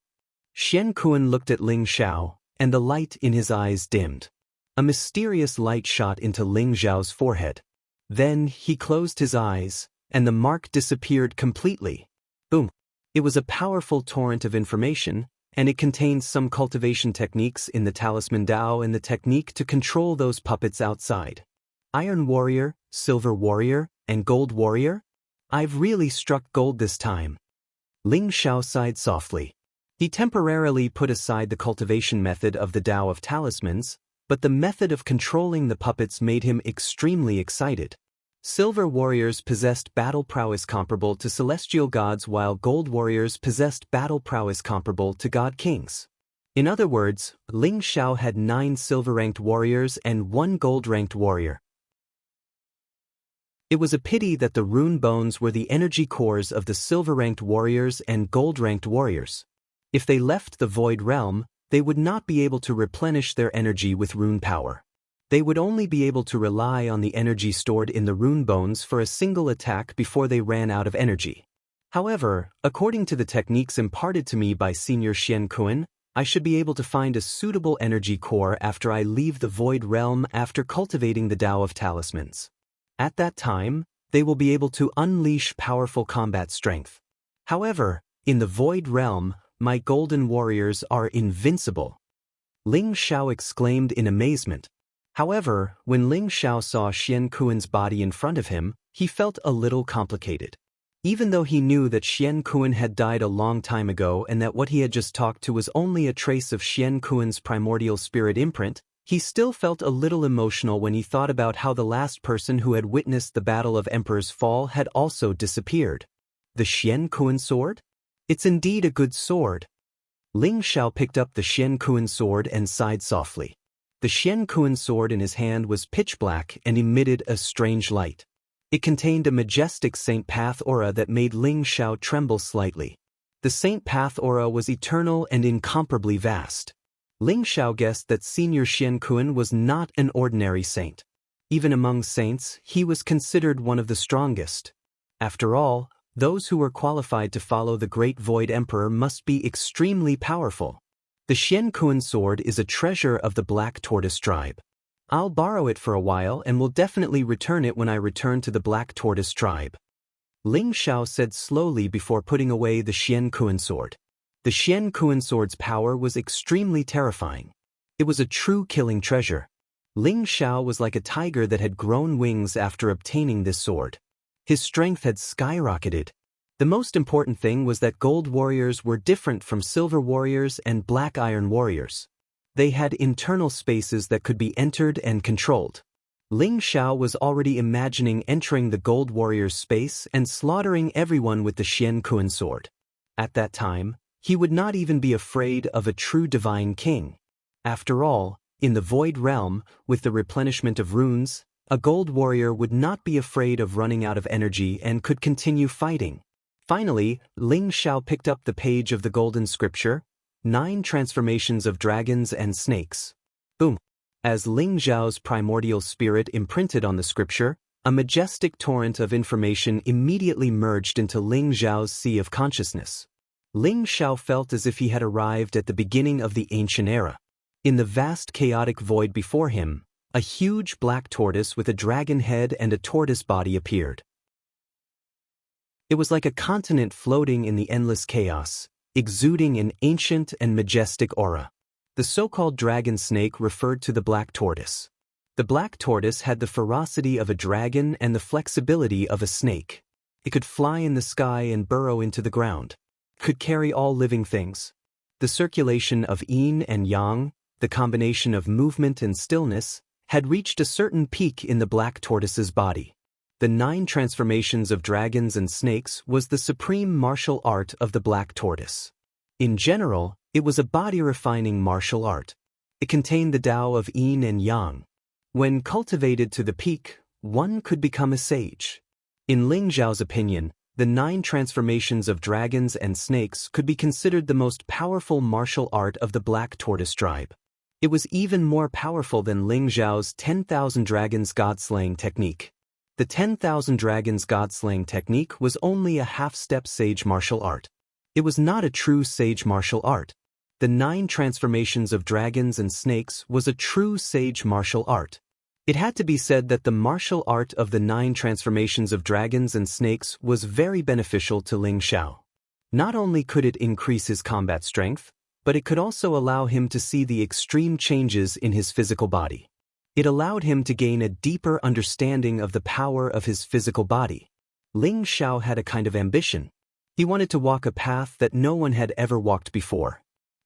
Xian Kuan looked at Ling Zhao, and the light in his eyes dimmed. A mysterious light shot into Ling Zhao's forehead. Then he closed his eyes, and the mark disappeared completely. Boom. It was a powerful torrent of information, and it contained some cultivation techniques in the Talisman Dao and the technique to control those puppets outside. Iron Warrior, Silver Warrior, and Gold Warrior? I've really struck gold this time. Ling Zhao sighed softly. He temporarily put aside the cultivation method of the Dao of Talismans, but the method of controlling the puppets made him extremely excited. Silver warriors possessed battle prowess comparable to celestial gods, while gold warriors possessed battle prowess comparable to god kings. In other words, Ling Zhao had 9 silver-ranked warriors and 1 gold-ranked warrior. It was a pity that the rune bones were the energy cores of the silver-ranked warriors and gold-ranked warriors. If they left the void realm, they would not be able to replenish their energy with rune power. They would only be able to rely on the energy stored in the rune bones for a single attack before they ran out of energy. However, according to the techniques imparted to me by Senior Xian Kun, I should be able to find a suitable energy core after I leave the void realm after cultivating the Dao of Talismans. At that time, they will be able to unleash powerful combat strength. However, in the void realm, my golden warriors are invincible. Ling Zhao exclaimed in amazement. However, when Ling Zhao saw Xian Kun's body in front of him, he felt a little complicated. Even though he knew that Xian Kun had died a long time ago and that what he had just talked to was only a trace of Xian Kun's primordial spirit imprint, he still felt a little emotional when he thought about how the last person who had witnessed the Battle of Emperor's Fall had also disappeared. The Xian Kun sword? It's indeed a good sword. Ling Zhao picked up the Xian Kun sword and sighed softly. The Xian Kun sword in his hand was pitch black and emitted a strange light. It contained a majestic Saint Path aura that made Ling Zhao tremble slightly. The Saint Path aura was eternal and incomparably vast. Ling Zhao guessed that Senior Xian Kun was not an ordinary saint. Even among saints, he was considered one of the strongest. After all, those who were qualified to follow the Great Void Emperor must be extremely powerful. The Xian Kun sword is a treasure of the Black Tortoise tribe. I'll borrow it for a while and will definitely return it when I return to the Black Tortoise tribe. Ling Zhao said slowly before putting away the Xian Kun sword. The Xian Kun sword's power was extremely terrifying. It was a true killing treasure. Ling Zhao was like a tiger that had grown wings after obtaining this sword. His strength had skyrocketed. The most important thing was that gold warriors were different from silver warriors and black iron warriors. They had internal spaces that could be entered and controlled. Ling Zhao was already imagining entering the gold warrior's space and slaughtering everyone with the Xian Kun sword. At that time, he would not even be afraid of a true divine king. After all, in the void realm, with the replenishment of runes, a gold warrior would not be afraid of running out of energy and could continue fighting. Finally, Ling Zhao picked up the page of the golden scripture, 9 transformations of dragons and snakes. Boom! As Ling Zhao's primordial spirit imprinted on the scripture, a majestic torrent of information immediately merged into Ling Zhao's sea of consciousness. Ling Zhao felt as if he had arrived at the beginning of the ancient era. In the vast chaotic void before him, a huge black tortoise with a dragon head and a tortoise body appeared. It was like a continent floating in the endless chaos, exuding an ancient and majestic aura. The so-called dragon snake referred to the black tortoise. The black tortoise had the ferocity of a dragon and the flexibility of a snake. It could fly in the sky and burrow into the ground. Could carry all living things. The circulation of yin and yang, the combination of movement and stillness, had reached a certain peak in the black tortoise's body. The 9 transformations of dragons and snakes was the supreme martial art of the black tortoise. In general, it was a body-refining martial art. It contained the Tao of yin and yang. When cultivated to the peak, one could become a sage. In Ling Zhao's opinion, the 9 transformations of dragons and snakes could be considered the most powerful martial art of the Black Tortoise tribe. It was even more powerful than Ling Zhao's 10,000 dragons god-slaying technique. The 10,000 dragons god-slaying technique was only a half-step sage martial art. It was not a true sage martial art. The 9 transformations of dragons and snakes was a true sage martial art. It had to be said that the martial art of the 9 transformations of dragons and snakes was very beneficial to Ling Xiao. Not only could it increase his combat strength, but it could also allow him to see the extreme changes in his physical body. It allowed him to gain a deeper understanding of the power of his physical body. Ling Xiao had a kind of ambition. He wanted to walk a path that no one had ever walked before.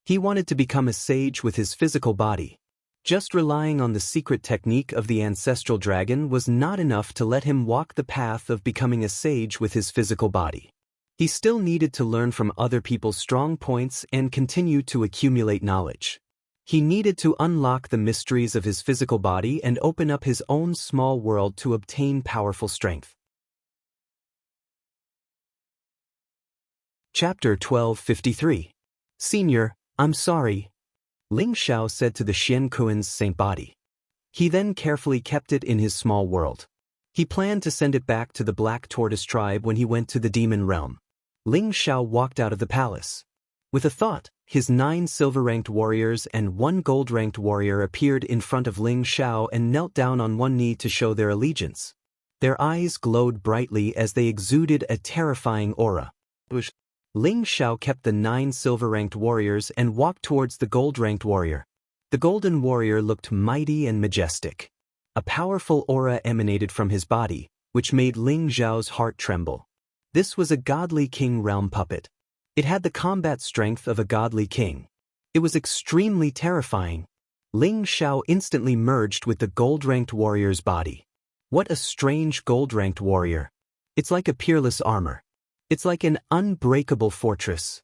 He wanted to become a sage with his physical body. Just relying on the secret technique of the ancestral dragon was not enough to let him walk the path of becoming a sage with his physical body. He still needed to learn from other people's strong points and continue to accumulate knowledge. He needed to unlock the mysteries of his physical body and open up his own small world to obtain powerful strength. Chapter 1253. Senior, I'm sorry, Ling Xiao said to the Xian Kuan's saint body. He then carefully kept it in his small world. He planned to send it back to the Black Tortoise tribe when he went to the demon realm. Ling Xiao walked out of the palace. With a thought, his 9 silver-ranked warriors and 1 gold-ranked warrior appeared in front of Ling Xiao and knelt down on one knee to show their allegiance. Their eyes glowed brightly as they exuded a terrifying aura. Ling Xiao kept the 9 silver-ranked warriors and walked towards the gold-ranked warrior. The golden warrior looked mighty and majestic. A powerful aura emanated from his body, which made Ling Xiao's heart tremble. This was a godly king realm puppet. It had the combat strength of a godly king. It was extremely terrifying. Ling Xiao instantly merged with the gold-ranked warrior's body. What a strange gold-ranked warrior. It's like a peerless armor. It's like an unbreakable fortress.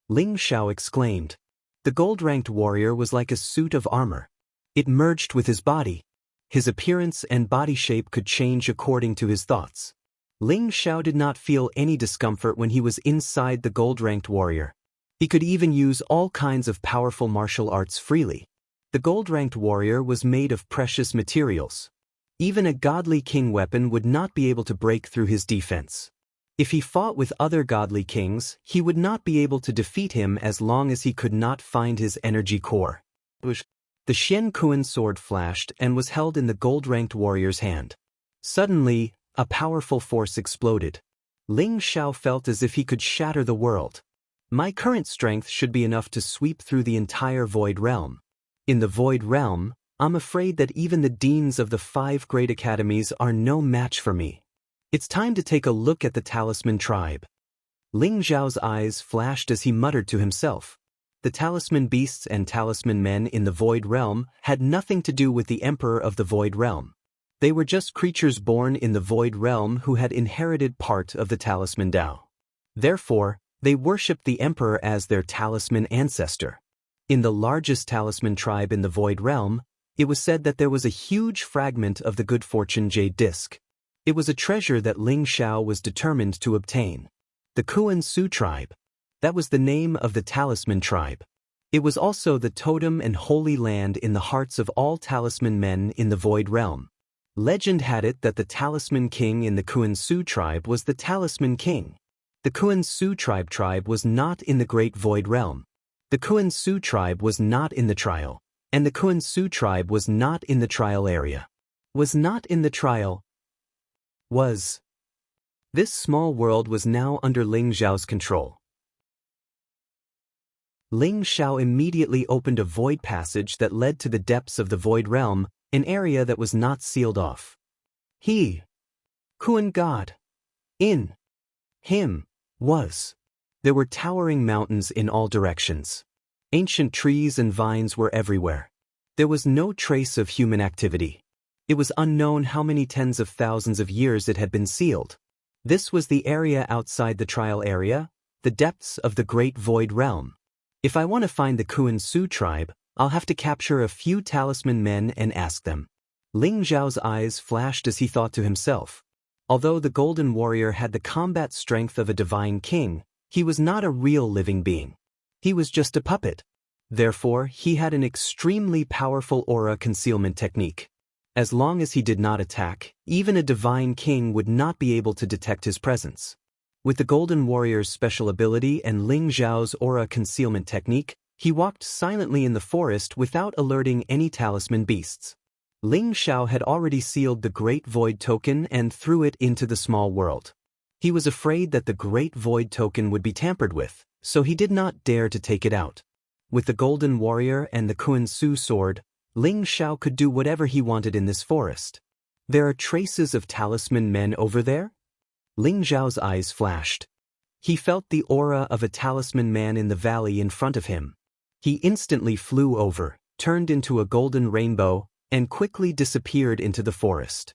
Ling Xiao exclaimed. The gold-ranked warrior was like a suit of armor. It merged with his body. His appearance and body shape could change according to his thoughts. Ling Xiao did not feel any discomfort when he was inside the gold-ranked warrior. He could even use all kinds of powerful martial arts freely. The gold-ranked warrior was made of precious materials. Even a godly king weapon would not be able to break through his defense. If he fought with other godly kings, he would not be able to defeat him as long as he could not find his energy core. The Xian Kuan sword flashed and was held in the gold-ranked warrior's hand. Suddenly, a powerful force exploded. Ling Xiao felt as if he could shatter the world. My current strength should be enough to sweep through the entire Void Realm. In the Void Realm, I'm afraid that even the deans of the 5 great academies are no match for me. It's time to take a look at the Talisman tribe. Ling Xiao's eyes flashed as he muttered to himself. The talisman beasts and talisman men in the Void Realm had nothing to do with the Emperor of the Void Realm. They were just creatures born in the Void Realm who had inherited part of the Talisman Dao. Therefore, they worshipped the Emperor as their talisman ancestor. In the largest talisman tribe in the Void Realm, it was said that there was a huge fragment of the Good Fortune Jade Disc. It was a treasure that Ling Xiao was determined to obtain. The Kuan Su tribe. That was the name of the talisman tribe. It was also the totem and holy land in the hearts of all talisman men in the Void Realm. Legend had it that the talisman king in the Kuan Su tribe was the talisman king. The Kuan Su tribe was not in the Great Void Realm. The Kuan Su tribe was not in the trial, and the Kuan Su tribe was not in the trial area. Was not in the trial. Was. This small world was now under Ling Xiao's control. Ling Xiao immediately opened a void passage that led to the depths of the Void Realm, an area that was not sealed off. He, Kuan God, in him, was. There were towering mountains in all directions. Ancient trees and vines were everywhere. There was no trace of human activity. It was unknown how many tens of thousands of years it had been sealed. This was the area outside the trial area, the depths of the Great Void Realm. If I want to find the Kuan Su tribe, I'll have to capture a few talisman men and ask them. Ling Xiao's eyes flashed as he thought to himself. Although the Golden Warrior had the combat strength of a divine king, he was not a real living being. He was just a puppet. Therefore, he had an extremely powerful aura concealment technique. As long as he did not attack, even a divine king would not be able to detect his presence. With the Golden Warrior's special ability and Ling Xiao's aura concealment technique, He walked silently in the forest without alerting any talisman beasts. Ling Xiao had already sealed the Great Void token and threw it into the small world. He was afraid that the Great Void token would be tampered with, so he did not dare to take it out. With the Golden Warrior and the Kuan Su sword, Ling Xiao could do whatever he wanted in this forest. There are traces of talisman men over there? Ling Xiao's eyes flashed. He felt the aura of a talisman man in the valley in front of him. He instantly flew over, turned into a golden rainbow, and quickly disappeared into the forest.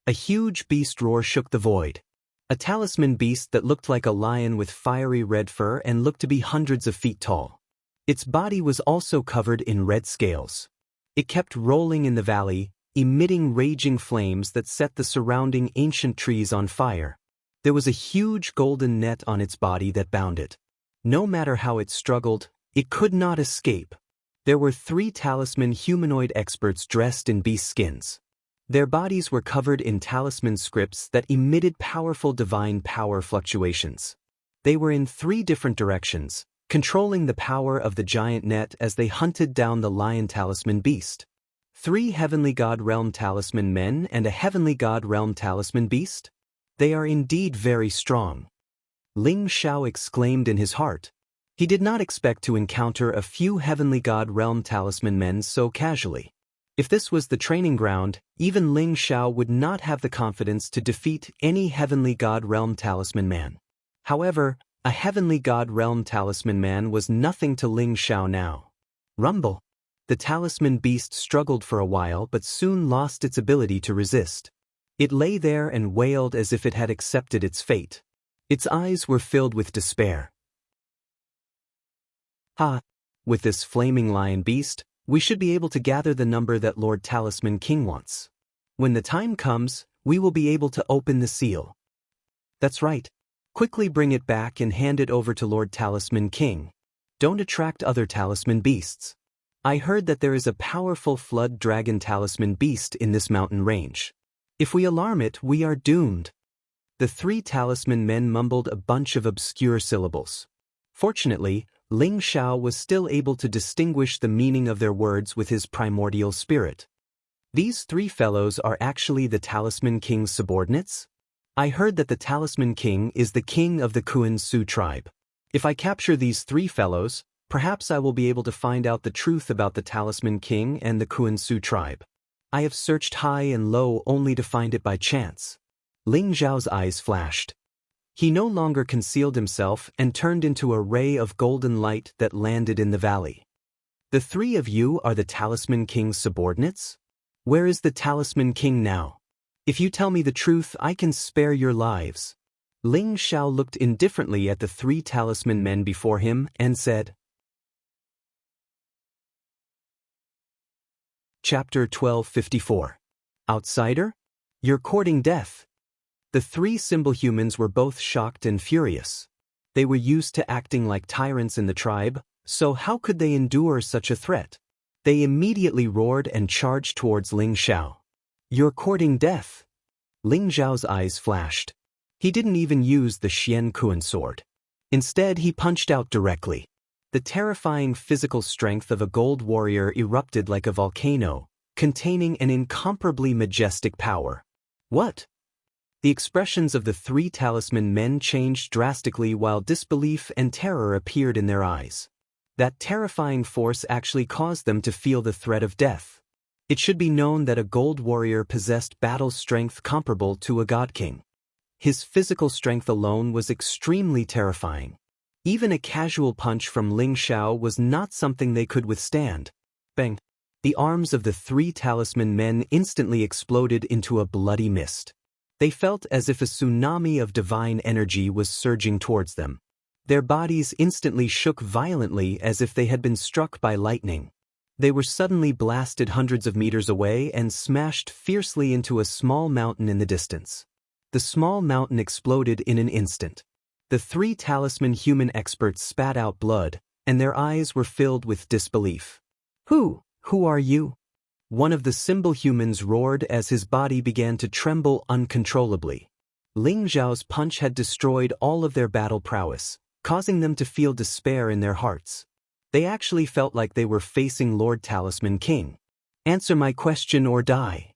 A huge beast roar shook the void. A talisman beast that looked like a lion with fiery red fur and looked to be hundreds of feet tall. Its body was also covered in red scales. It kept rolling in the valley, emitting raging flames that set the surrounding ancient trees on fire. There was a huge golden net on its body that bound it. No matter how it struggled, it could not escape. There were 3 talisman humanoid experts dressed in beast skins. Their bodies were covered in talisman scripts that emitted powerful divine power fluctuations. They were in 3 different directions, controlling the power of the giant net as they hunted down the lion talisman beast. 3 heavenly god realm talisman men and a heavenly god realm talisman beast? They are indeed very strong. Ling Xiao exclaimed in his heart. He did not expect to encounter a few heavenly god realm talisman men so casually. If this was the training ground, even Ling Xiao would not have the confidence to defeat any heavenly god realm talisman man. However, a heavenly god realm talisman man was nothing to Ling Xiao now. Rumble. The talisman beast struggled for a while but soon lost its ability to resist. It lay there and wailed as if it had accepted its fate. Its eyes were filled with despair. With this flaming lion beast, we should be able to gather the number that Lord Talisman King wants. When the time comes, we will be able to open the seal. That's right. Quickly bring it back and hand it over to Lord Talisman King. Don't attract other talisman beasts. I heard that there is a powerful flood dragon talisman beast in this mountain range. If we alarm it, we are doomed. The 3 talisman men mumbled a bunch of obscure syllables. Fortunately, Ling Xiao was still able to distinguish the meaning of their words with his primordial spirit. These 3 fellows are actually the Talisman King's subordinates? I heard that the Talisman King is the king of the Kuan Su tribe. If I capture these 3 fellows, perhaps I will be able to find out the truth about the Talisman King and the Kuan Su tribe. I have searched high and low only to find it by chance. Ling Xiao's eyes flashed. He no longer concealed himself and turned into a ray of golden light that landed in the valley. The 3 of you are the Talisman King's subordinates? Where is the Talisman King now? If you tell me the truth, I can spare your lives. Ling Xiao looked indifferently at the 3 talisman men before him and said. Chapter 1254. Outsider? You're courting death. The 3 symbol humans were both shocked and furious. They were used to acting like tyrants in the tribe, so how could they endure such a threat? They immediately roared and charged towards Ling Xiao. You're courting death. Ling Xiao's eyes flashed. He didn't even use the Xian Kuan sword. Instead, he punched out directly. The terrifying physical strength of a gold warrior erupted like a volcano, containing an incomparably majestic power. What? The expressions of the 3 talisman men changed drastically while disbelief and terror appeared in their eyes. That terrifying force actually caused them to feel the threat of death. It should be known that a gold warrior possessed battle strength comparable to a god king. His physical strength alone was extremely terrifying. Even a casual punch from Ling Xiao was not something they could withstand. Bang! The arms of the 3 talisman men instantly exploded into a bloody mist. They felt as if a tsunami of divine energy was surging towards them. Their bodies instantly shook violently as if they had been struck by lightning. They were suddenly blasted hundreds of meters away and smashed fiercely into a small mountain in the distance. The small mountain exploded in an instant. The 3 talisman human experts spat out blood, and their eyes were filled with disbelief. Who are you? One of the symbol humans roared as his body began to tremble uncontrollably. Ling Xiao's punch had destroyed all of their battle prowess, causing them to feel despair in their hearts. They actually felt like they were facing Lord Talisman King. "Answer my question or die,"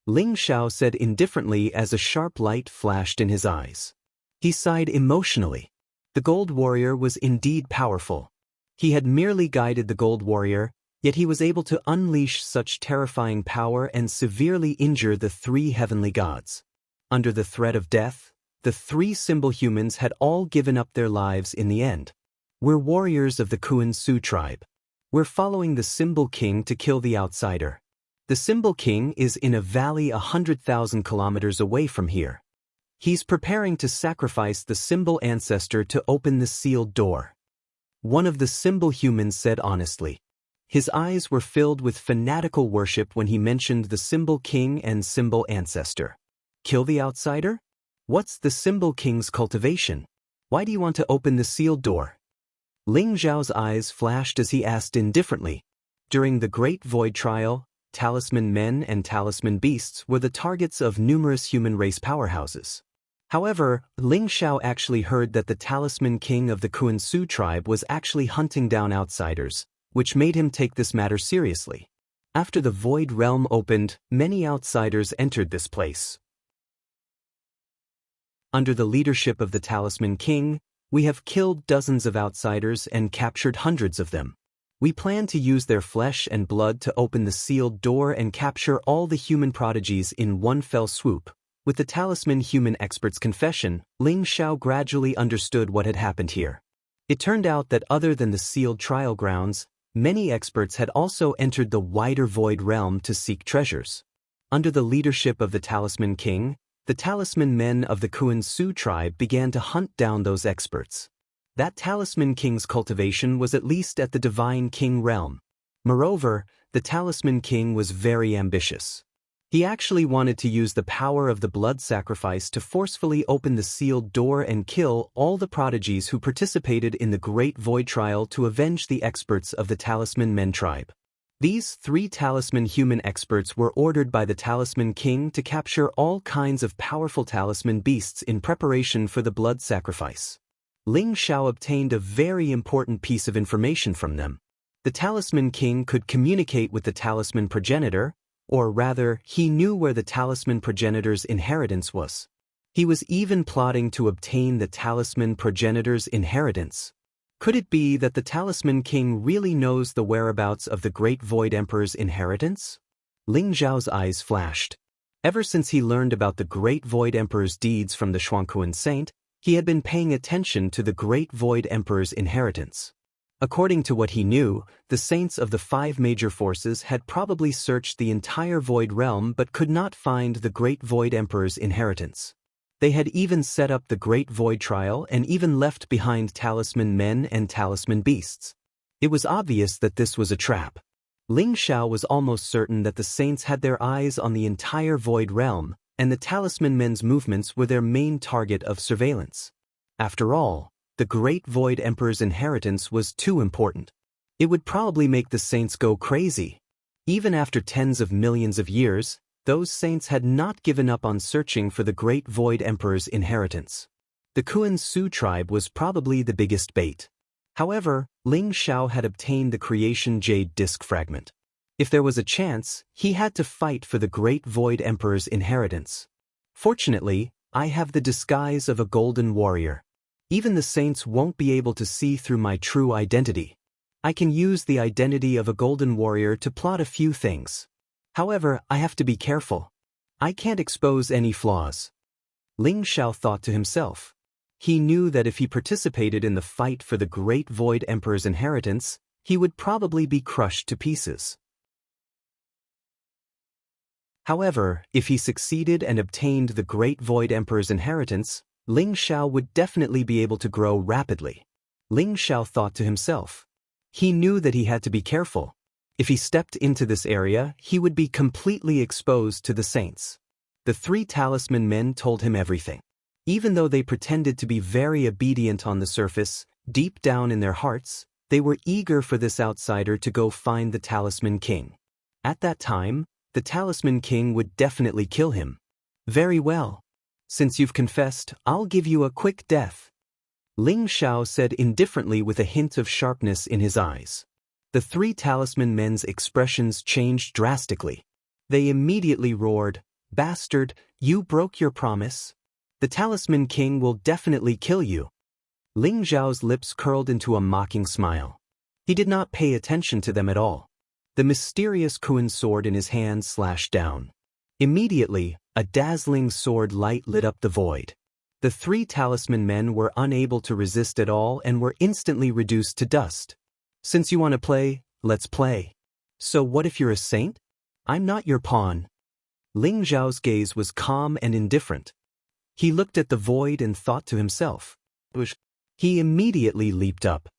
Ling Xiao said indifferently as a sharp light flashed in his eyes. He sighed emotionally. The Gold Warrior was indeed powerful. He had merely guided the Gold Warrior, yet he was able to unleash such terrifying power and severely injure the three heavenly gods. Under the threat of death, the three symbol humans had all given up their lives in the end. "We're warriors of the Kuan Su tribe. We're following the symbol king to kill the outsider. The symbol king is in a valley 100,000 kilometers away from here. He's preparing to sacrifice the symbol ancestor to open the sealed door," one of the symbol humans said honestly. His eyes were filled with fanatical worship when he mentioned the symbol king and symbol ancestor. "Kill the outsider? What's the symbol king's cultivation? Why do you want to open the sealed door?" Ling Zhao's eyes flashed as he asked indifferently. During the Great Void Trial, talisman men and talisman beasts were the targets of numerous human race powerhouses. However, Ling Xiao actually heard that the talisman king of the Kuan Su tribe was actually hunting down outsiders, which made him take this matter seriously. After the Void Realm opened, many outsiders entered this place. Under the leadership of the Talisman King, we have killed dozens of outsiders and captured hundreds of them. We plan to use their flesh and blood to open the sealed door and capture all the human prodigies in one fell swoop. With the Talisman human expert's confession, Ling Xiao gradually understood what had happened here. It turned out that other than the sealed trial grounds, many experts had also entered the wider Void Realm to seek treasures. Under the leadership of the Talisman King, the talisman men of the Kuan Su tribe began to hunt down those experts. That Talisman King's cultivation was at least at the Divine King realm. Moreover, the Talisman King was very ambitious. He actually wanted to use the power of the blood sacrifice to forcefully open the sealed door and kill all the prodigies who participated in the Great Void Trial to avenge the experts of the Talisman Men tribe. These three talisman human experts were ordered by the Talisman King to capture all kinds of powerful talisman beasts in preparation for the blood sacrifice. Ling Xiao obtained a very important piece of information from them. The Talisman King could communicate with the talisman progenitor, or rather, he knew where the talisman progenitor's inheritance was. He was even plotting to obtain the talisman progenitor's inheritance. Could it be that the Talisman King really knows the whereabouts of the Great Void Emperor's inheritance? Ling Zhao's eyes flashed. Ever since he learned about the Great Void Emperor's deeds from the Xuankuan Saint, he had been paying attention to the Great Void Emperor's inheritance. According to what he knew, the saints of the 5 major forces had probably searched the entire Void Realm but could not find the Great Void Emperor's inheritance. They had even set up the Great Void Trial and even left behind talisman men and talisman beasts. It was obvious that this was a trap. Ling Xiao was almost certain that the saints had their eyes on the entire Void Realm, and the talisman men's movements were their main target of surveillance. After all, the Great Void Emperor's inheritance was too important. It would probably make the saints go crazy. Even after tens of millions of years, those saints had not given up on searching for the Great Void Emperor's inheritance. The Kuan Su tribe was probably the biggest bait. However, Ling Xiao had obtained the Creation Jade Disc fragment. If there was a chance, he had to fight for the Great Void Emperor's inheritance. Fortunately, I have the disguise of a golden warrior. Even the saints won't be able to see through my true identity. I can use the identity of a golden warrior to plot a few things. However, I have to be careful. I can't expose any flaws. Ling Xiao thought to himself. He knew that if he participated in the fight for the Great Void Emperor's inheritance, he would probably be crushed to pieces. However, if he succeeded and obtained the Great Void Emperor's inheritance, Ling Xiao would definitely be able to grow rapidly. Ling Xiao thought to himself. He knew that he had to be careful. If he stepped into this area, he would be completely exposed to the saints. The 3 talisman men told him everything. Even though they pretended to be very obedient on the surface, deep down in their hearts, they were eager for this outsider to go find the Talisman King. At that time, the Talisman King would definitely kill him. Very well. Since you've confessed, I'll give you a quick death. Ling Xiao said indifferently with a hint of sharpness in his eyes. The three talisman men's expressions changed drastically. They immediately roared, "Bastard, you broke your promise. The Talisman King will definitely kill you." Ling Xiao's lips curled into a mocking smile. He did not pay attention to them at all. The mysterious Kuan sword in his hand slashed down. Immediately, a dazzling sword light lit up the void. The three talisman men were unable to resist at all and were instantly reduced to dust. "Since you want to play, let's play. So what if you're a saint? I'm not your pawn." Ling Xiao's gaze was calm and indifferent. He looked at the void and thought to himself. He immediately leaped up.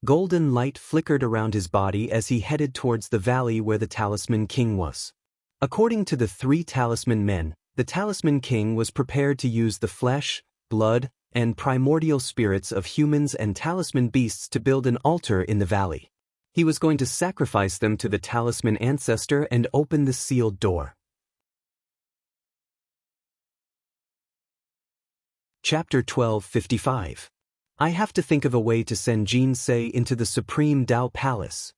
Golden light flickered around his body as he headed towards the valley where the Talisman King was. According to the three talisman men, the Talisman King was prepared to use the flesh, blood, and primordial spirits of humans and talisman beasts to build an altar in the valley. He was going to sacrifice them to the talisman ancestor and open the sealed door. Chapter 12:55. I have to think of a way to send Jin Se into the Supreme Dao Palace.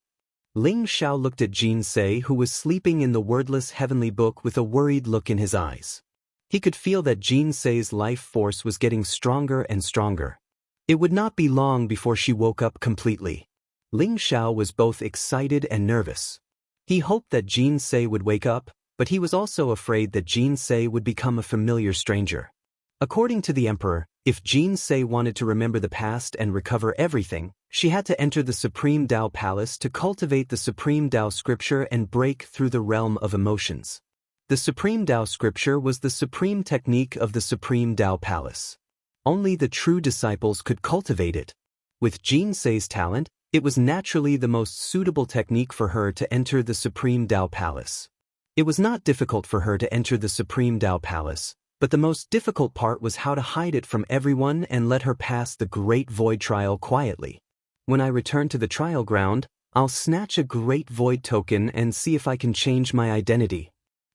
Ling Xiao looked at Jin Se, who was sleeping in the wordless heavenly book with a worried look in his eyes. He could feel that Jin Se's life force was getting stronger and stronger. It would not be long before she woke up completely. Ling Xiao was both excited and nervous. He hoped that Jin Se would wake up, but he was also afraid that Jin Se would become a familiar stranger. According to the emperor, if Jin Se wanted to remember the past and recover everything, she had to enter the Supreme Dao Palace to cultivate the Supreme Dao Scripture and break through the realm of emotions. The Supreme Dao Scripture was the supreme technique of the Supreme Dao Palace. Only the true disciples could cultivate it. With Jin Se's talent, it was naturally the most suitable technique for her to enter the Supreme Dao Palace. It was not difficult for her to enter the Supreme Dao Palace, but the most difficult part was how to hide it from everyone and let her pass the Great Void trial quietly. When I return to the trial ground, I'll snatch a Great Void token and see if I can change my identity.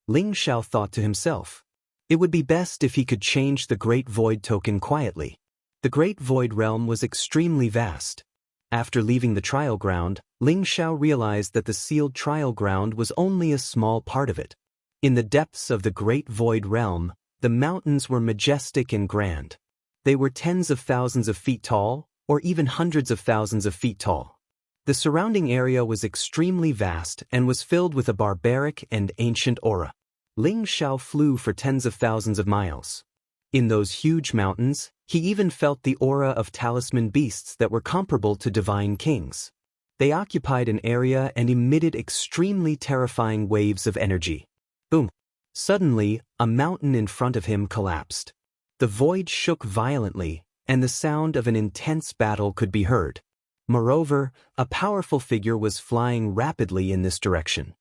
Ling Xiao thought to himself. It would be best if he could change the Great Void token quietly. The Great Void realm was extremely vast. After leaving the trial ground, Ling Xiao realized that the sealed trial ground was only a small part of it. In the depths of the Great Void realm, the mountains were majestic and grand. They were tens of thousands of feet tall, or even hundreds of thousands of feet tall. The surrounding area was extremely vast and was filled with a barbaric and ancient aura. Ling Xiao flew for tens of thousands of miles. In those huge mountains, he even felt the aura of talisman beasts that were comparable to divine kings. They occupied an area and emitted extremely terrifying waves of energy. Boom! Suddenly, a mountain in front of him collapsed. The void shook violently, and the sound of an intense battle could be heard. Moreover, a powerful figure was flying rapidly in this direction.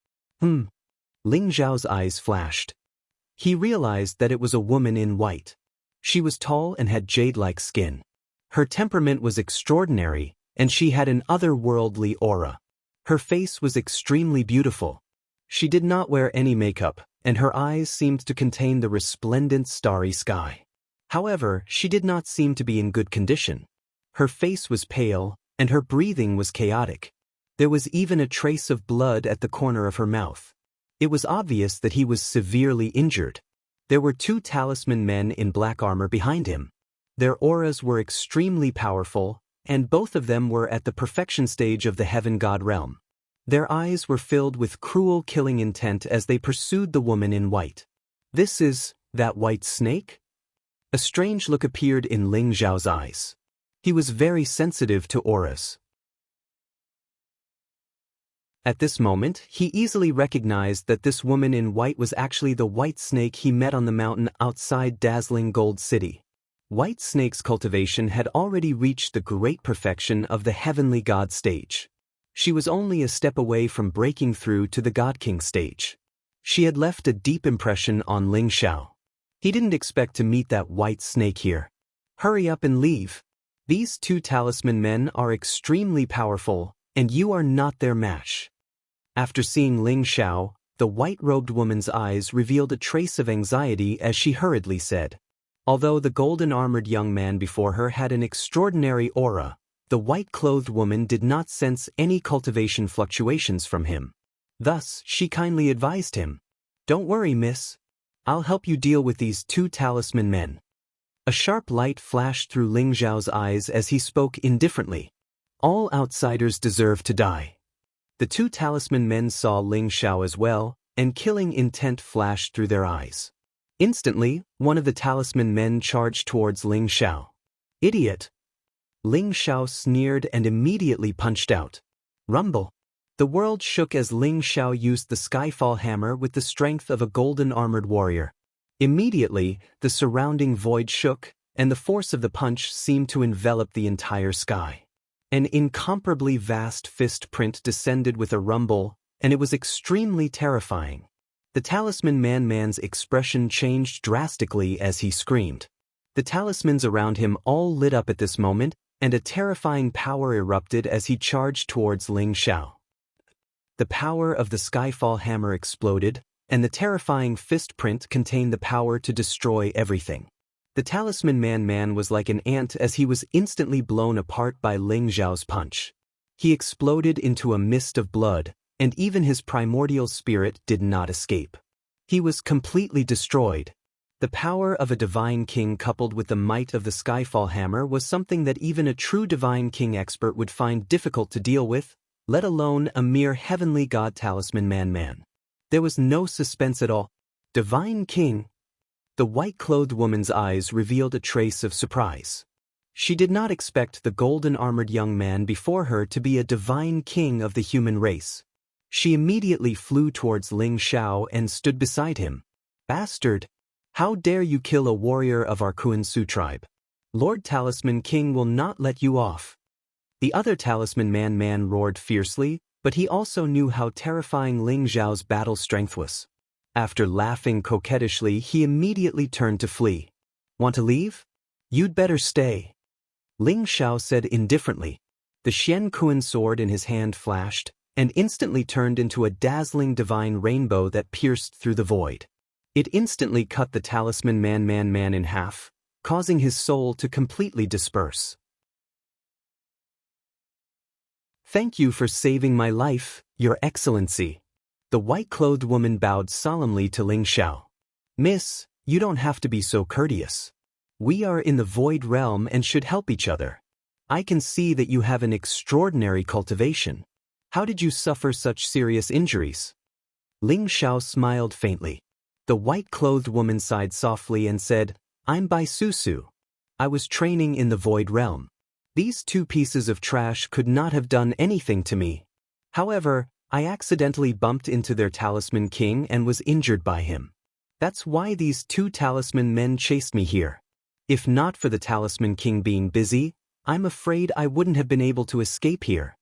Ling Xiao's eyes flashed. He realized that it was a woman in white. She was tall and had jade-like skin. Her temperament was extraordinary, and she had an otherworldly aura. Her face was extremely beautiful. She did not wear any makeup, and her eyes seemed to contain the resplendent starry sky. However, she did not seem to be in good condition. Her face was pale, and her breathing was chaotic. There was even a trace of blood at the corner of her mouth. It was obvious that he was severely injured. There were two talisman men in black armor behind him. Their auras were extremely powerful, and both of them were at the perfection stage of the heaven god realm. Their eyes were filled with cruel killing intent as they pursued the woman in white. "This is that white snake?" A strange look appeared in Ling Xiao's eyes. He was very sensitive to auras. At this moment, he easily recognized that this woman in white was actually the white snake he met on the mountain outside dazzling Gold City. White snake's cultivation had already reached the great perfection of the heavenly god stage. She was only a step away from breaking through to the God King stage. She had left a deep impression on Ling Xiao. He didn't expect to meet that white snake here. Hurry up and leave. These two talisman men are extremely powerful, and you are not their match. After seeing Ling Xiao, the white-robed woman's eyes revealed a trace of anxiety as she hurriedly said, Although the golden-armored young man before her had an extraordinary aura, the white-clothed woman did not sense any cultivation fluctuations from him. Thus, she kindly advised him, "Don't worry, miss. I'll help you deal with these two talisman men." A sharp light flashed through Ling Zhao's eyes as he spoke indifferently. "All outsiders deserve to die." The two talisman men saw Ling Zhao as well, and killing intent flashed through their eyes. Instantly, one of the talisman men charged towards Ling Zhao. "Idiot!" Ling Zhao sneered and immediately punched out. Rumble! The world shook as Ling Zhao used the Skyfall hammer with the strength of a golden-armored warrior. Immediately, the surrounding void shook, and the force of the punch seemed to envelop the entire sky. An incomparably vast fist print descended with a rumble, and it was extremely terrifying. The talisman man's expression changed drastically as he screamed. The talismans around him all lit up at this moment, and a terrifying power erupted as he charged towards Ling Zhao. The power of the Skyfall hammer exploded, and the terrifying fist print contained the power to destroy everything. The talisman man was like an ant as he was instantly blown apart by Ling Zhao's punch. He exploded into a mist of blood, and even his primordial spirit did not escape. He was completely destroyed. The power of a divine king coupled with the might of the Skyfall hammer was something that even a true divine king expert would find difficult to deal with, let alone a mere heavenly god talisman man. There was no suspense at all. Divine king? The white-clothed woman's eyes revealed a trace of surprise. She did not expect the golden-armored young man before her to be a divine king of the human race. She immediately flew towards Ling Zhao and stood beside him. "Bastard! How dare you kill a warrior of our Kuan-Su tribe? Lord Talisman King will not let you off." The other talisman man roared fiercely, but he also knew how terrifying Ling Zhao's battle strength was. After laughing coquettishly, he immediately turned to flee. "Want to leave? You'd better stay," Ling Zhao said indifferently. The Xian Kuan sword in his hand flashed, and instantly turned into a dazzling divine rainbow that pierced through the void. It instantly cut the talisman man in half, causing his soul to completely disperse. "Thank you for saving my life, Your Excellency." The white-clothed woman bowed solemnly to Ling Zhao. "Miss, you don't have to be so courteous. We are in the void realm and should help each other. I can see that you have an extraordinary cultivation. How did you suffer such serious injuries?" Ling Zhao smiled faintly. The white-clothed woman sighed softly and said, "I'm Bai Susu. I was training in the void realm. These two pieces of trash could not have done anything to me. However, I accidentally bumped into their talisman king and was injured by him. That's why these two talisman men chased me here. If not for the talisman king being busy, I'm afraid I wouldn't have been able to escape here."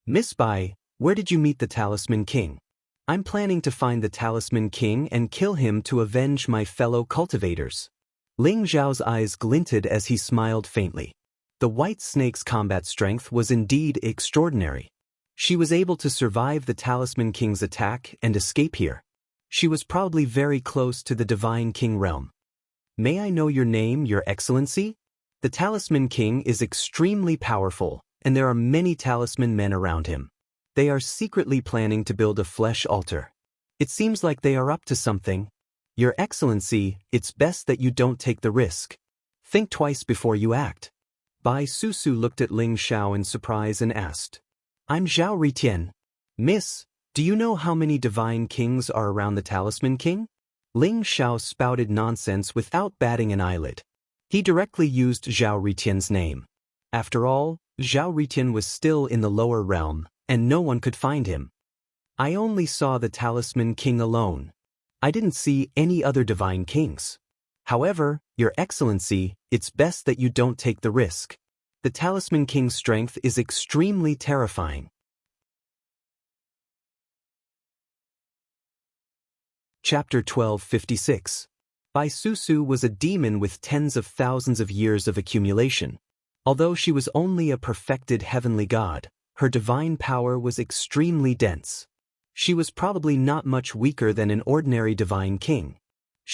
"Miss Bai, where did you meet the talisman king?" "I'm planning to find the talisman king and kill him to avenge my fellow cultivators." Ling Zhao's eyes glinted as he smiled faintly. The white snake's combat strength was indeed extraordinary. She was able to survive the talisman king's attack and escape here. She was probably very close to the divine king realm. "May I know your name, Your Excellency?" The talisman king is extremely powerful, and there are many talisman men around him. They are secretly planning to build a flesh altar. It seems like they are up to something. "Your Excellency, it's best that you don't take the risk. Think twice before you act." Bai Susu looked at Ling Zhao in surprise and asked, "I'm Zhao Ritian. Miss, do you know how many divine kings are around the talisman king?" Ling Zhao spouted nonsense without batting an eyelid. He directly used Zhao Ritian's name. After all, Zhao Ritian was still in the lower realm, and no one could find him. "I only saw the talisman king alone. I didn't see any other divine kings. However, Your Excellency, it's best that you don't take the risk. The talisman king's strength is extremely terrifying." Chapter 1256. Bai Susu was a demon with tens of thousands of years of accumulation. Although she was only a perfected heavenly god, her divine power was extremely dense. She was probably not much weaker than an ordinary divine king.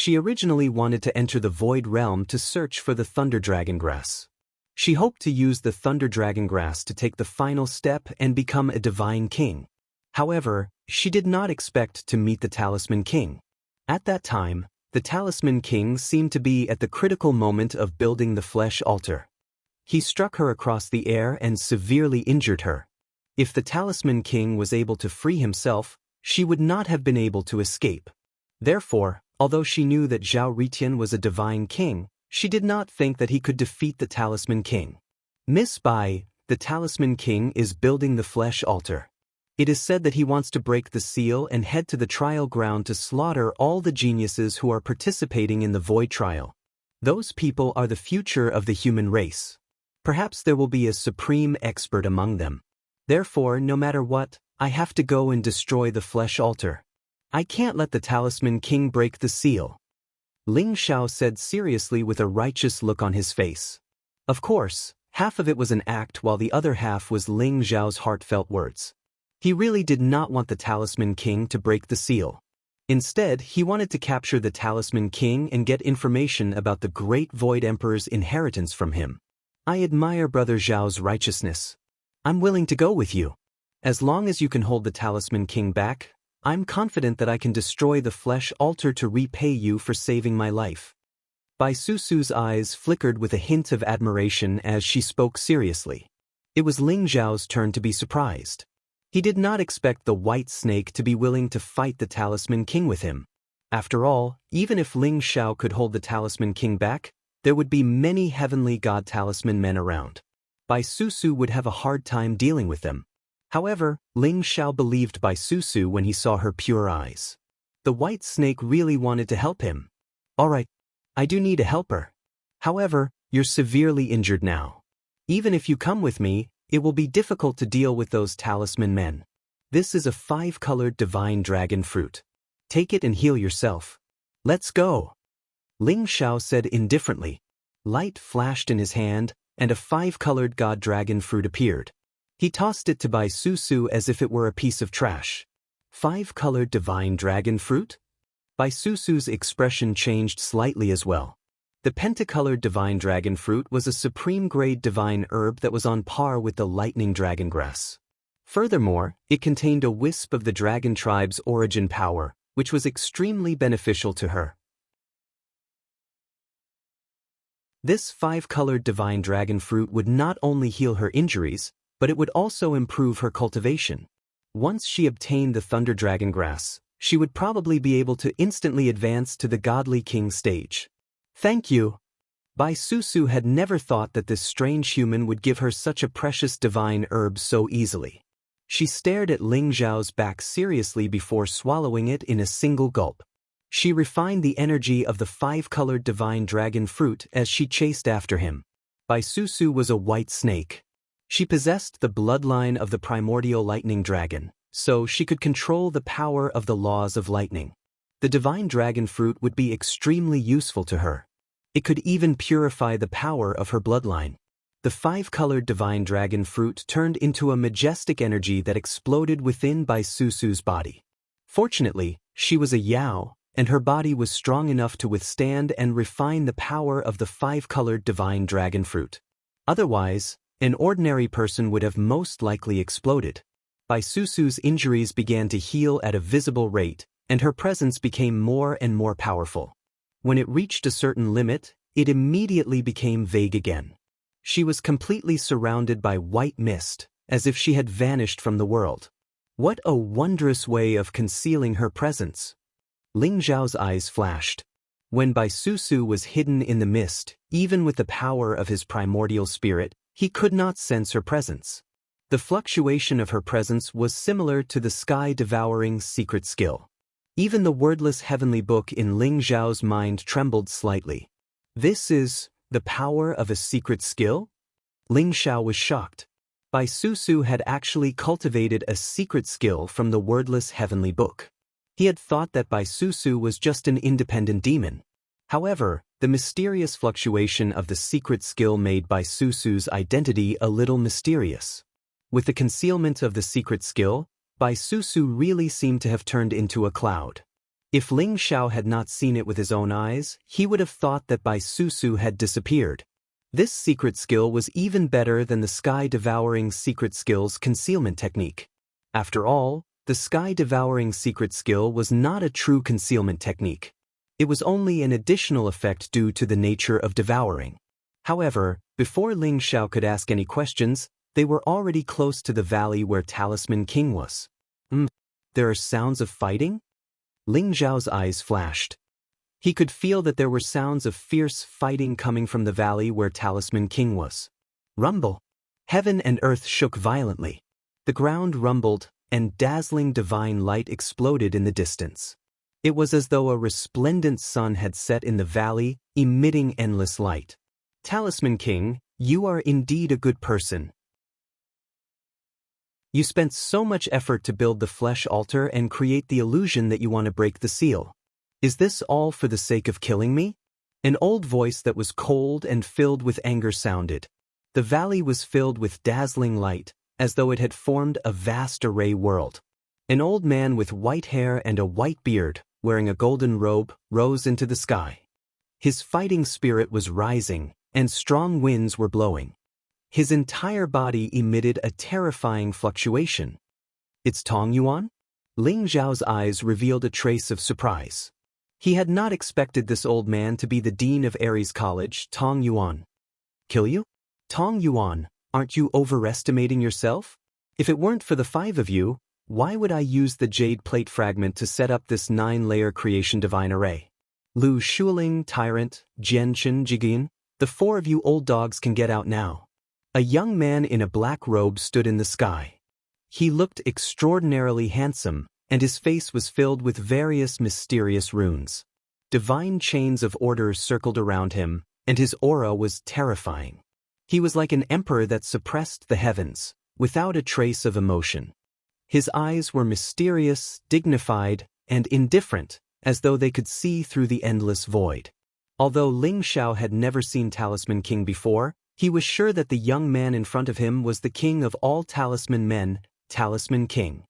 She originally wanted to enter the Void Realm to search for the Thunder Dragon Grass. She hoped to use the Thunder Dragon Grass to take the final step and become a divine king. However, she did not expect to meet the Talisman King. At that time, the Talisman King seemed to be at the critical moment of building the flesh altar. He struck her across the air and severely injured her. If the Talisman King was able to free himself, she would not have been able to escape. Therefore, although she knew that Zhao Ritian was a divine king, she did not think that he could defeat the Talisman King. Miss Bai, the Talisman King is building the flesh altar. It is said that he wants to break the seal and head to the trial ground to slaughter all the geniuses who are participating in the void trial. Those people are the future of the human race. Perhaps there will be a supreme expert among them. Therefore, no matter what, I have to go and destroy the flesh altar. I can't let the Talisman King break the seal. Ling Xiao said seriously with a righteous look on his face. Of course, half of it was an act while the other half was Ling Xiao's heartfelt words. He really did not want the Talisman King to break the seal. Instead, he wanted to capture the Talisman King and get information about the Great Void Emperor's inheritance from him. I admire Brother Zhao's righteousness. I'm willing to go with you. As long as you can hold the Talisman King back, I'm confident that I can destroy the flesh altar to repay you for saving my life. Bai Susu's eyes flickered with a hint of admiration as she spoke seriously. It was Ling Zhao's turn to be surprised. He did not expect the White Snake to be willing to fight the Talisman King with him. After all, even if Ling Xiao could hold the Talisman King back, there would be many heavenly god talisman men around. Bai Susu would have a hard time dealing with them. However, Ling Xiao believed Bai Susu when he saw her pure eyes. The White Snake really wanted to help him. All right, I do need a helper. However, you're severely injured now. Even if you come with me, it will be difficult to deal with those talisman men. This is a 5-colored divine dragon fruit. Take it and heal yourself. Let's go. Ling Xiao said indifferently. Light flashed in his hand, and a 5-colored god dragon fruit appeared. He tossed it to Bai Susu as if it were a piece of trash. 5-colored divine dragon fruit? Bai Susu's expression changed slightly as well. The pentacolored divine dragon fruit was a supreme-grade divine herb that was on par with the lightning dragon grass. Furthermore, it contained a wisp of the dragon tribe's origin power, which was extremely beneficial to her. This 5-colored divine dragon fruit would not only heal her injuries, but it would also improve her cultivation. Once she obtained the Thunder Dragon Grass, she would probably be able to instantly advance to the Godly King stage. Thank you. Bai Susu had never thought that this strange human would give her such a precious divine herb so easily. She stared at Ling Zhao's back seriously before swallowing it in a single gulp. She refined the energy of the 5-colored divine dragon fruit as she chased after him. Bai Susu was a white snake. She possessed the bloodline of the primordial lightning dragon, so she could control the power of the laws of lightning. The divine dragon fruit would be extremely useful to her. It could even purify the power of her bloodline. The 5-colored divine dragon fruit turned into a majestic energy that exploded within Bai Susu's body. Fortunately, she was a Yao, and her body was strong enough to withstand and refine the power of the 5-colored divine dragon fruit. Otherwise, an ordinary person would have most likely exploded. Bai Susu's injuries began to heal at a visible rate, and her presence became more and more powerful. When it reached a certain limit, it immediately became vague again. She was completely surrounded by white mist, as if she had vanished from the world. What a wondrous way of concealing her presence! Ling Zhao's eyes flashed. When Bai Susu was hidden in the mist, even with the power of his primordial spirit, he could not sense her presence. The fluctuation of her presence was similar to the sky-devouring secret skill. Even the wordless heavenly book in Ling Zhao's mind trembled slightly. This is the power of a secret skill? Ling Xiao was shocked. Bai Susu had actually cultivated a secret skill from the wordless heavenly book. He had thought that Bai Susu was just an independent demon. However, the mysterious fluctuation of the secret skill made Bai Susu's identity a little mysterious. With the concealment of the secret skill, Bai Susu really seemed to have turned into a cloud. If Ling Xiao had not seen it with his own eyes, he would have thought that Bai Susu had disappeared. This secret skill was even better than the sky-devouring secret skill's concealment technique. After all, the sky-devouring secret skill was not a true concealment technique. It was only an additional effect due to the nature of devouring. However, before Ling Xiao could ask any questions, they were already close to the valley where Talisman King was. There are sounds of fighting? Ling Xiao's eyes flashed. He could feel that there were sounds of fierce fighting coming from the valley where Talisman King was. Rumble! Heaven and earth shook violently. The ground rumbled, and dazzling divine light exploded in the distance. It was as though a resplendent sun had set in the valley, emitting endless light. Talisman King, you are indeed a good person. You spent so much effort to build the flesh altar and create the illusion that you want to break the seal. Is this all for the sake of killing me? An old voice that was cold and filled with anger sounded. The valley was filled with dazzling light, as though it had formed a vast array world. An old man with white hair and a white beard, wearing a golden robe, rose into the sky. His fighting spirit was rising, and strong winds were blowing. His entire body emitted a terrifying fluctuation. It's Tong Yuan? Ling Xiao's eyes revealed a trace of surprise. He had not expected this old man to be the dean of Aries College, Tong Yuan. Kill you? Tong Yuan, aren't you overestimating yourself? If it weren't for the 5 of you, why would I use the jade plate fragment to set up this 9-layer creation divine array? Lu Shuling, Tyrant, Jianchen, Jigin, the 4 of you old dogs can get out now. A young man in a black robe stood in the sky. He looked extraordinarily handsome, and his face was filled with various mysterious runes. Divine chains of order circled around him, and his aura was terrifying. He was like an emperor that suppressed the heavens, without a trace of emotion. His eyes were mysterious, dignified, and indifferent, as though they could see through the endless void. Although Ling Xiao had never seen Talisman King before, he was sure that the young man in front of him was the king of all talisman men, Talisman King.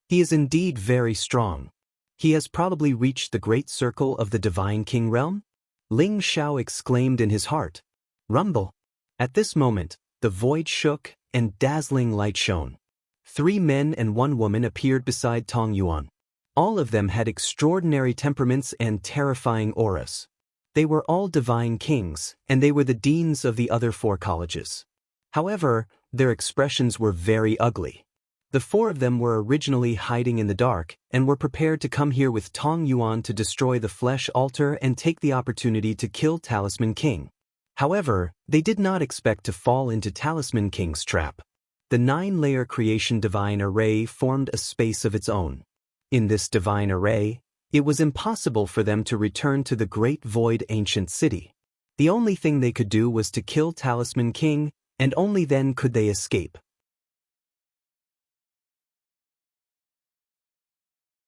He is indeed very strong. He has probably reached the great circle of the Divine King realm? Ling Xiao exclaimed in his heart. Rumble! At this moment, the void shook, and dazzling light shone. 3 men and 1 woman appeared beside Tong Yuan. All of them had extraordinary temperaments and terrifying auras. They were all divine kings, and they were the deans of the other 4 colleges. However, their expressions were very ugly. The 4 of them were originally hiding in the dark, and were prepared to come here with Tong Yuan to destroy the flesh altar and take the opportunity to kill Talisman King. However, they did not expect to fall into Talisman King's trap. The 9-layer creation divine array formed a space of its own. In this divine array, it was impossible for them to return to the great void ancient city. The only thing they could do was to kill Talisman King, and only then could they escape.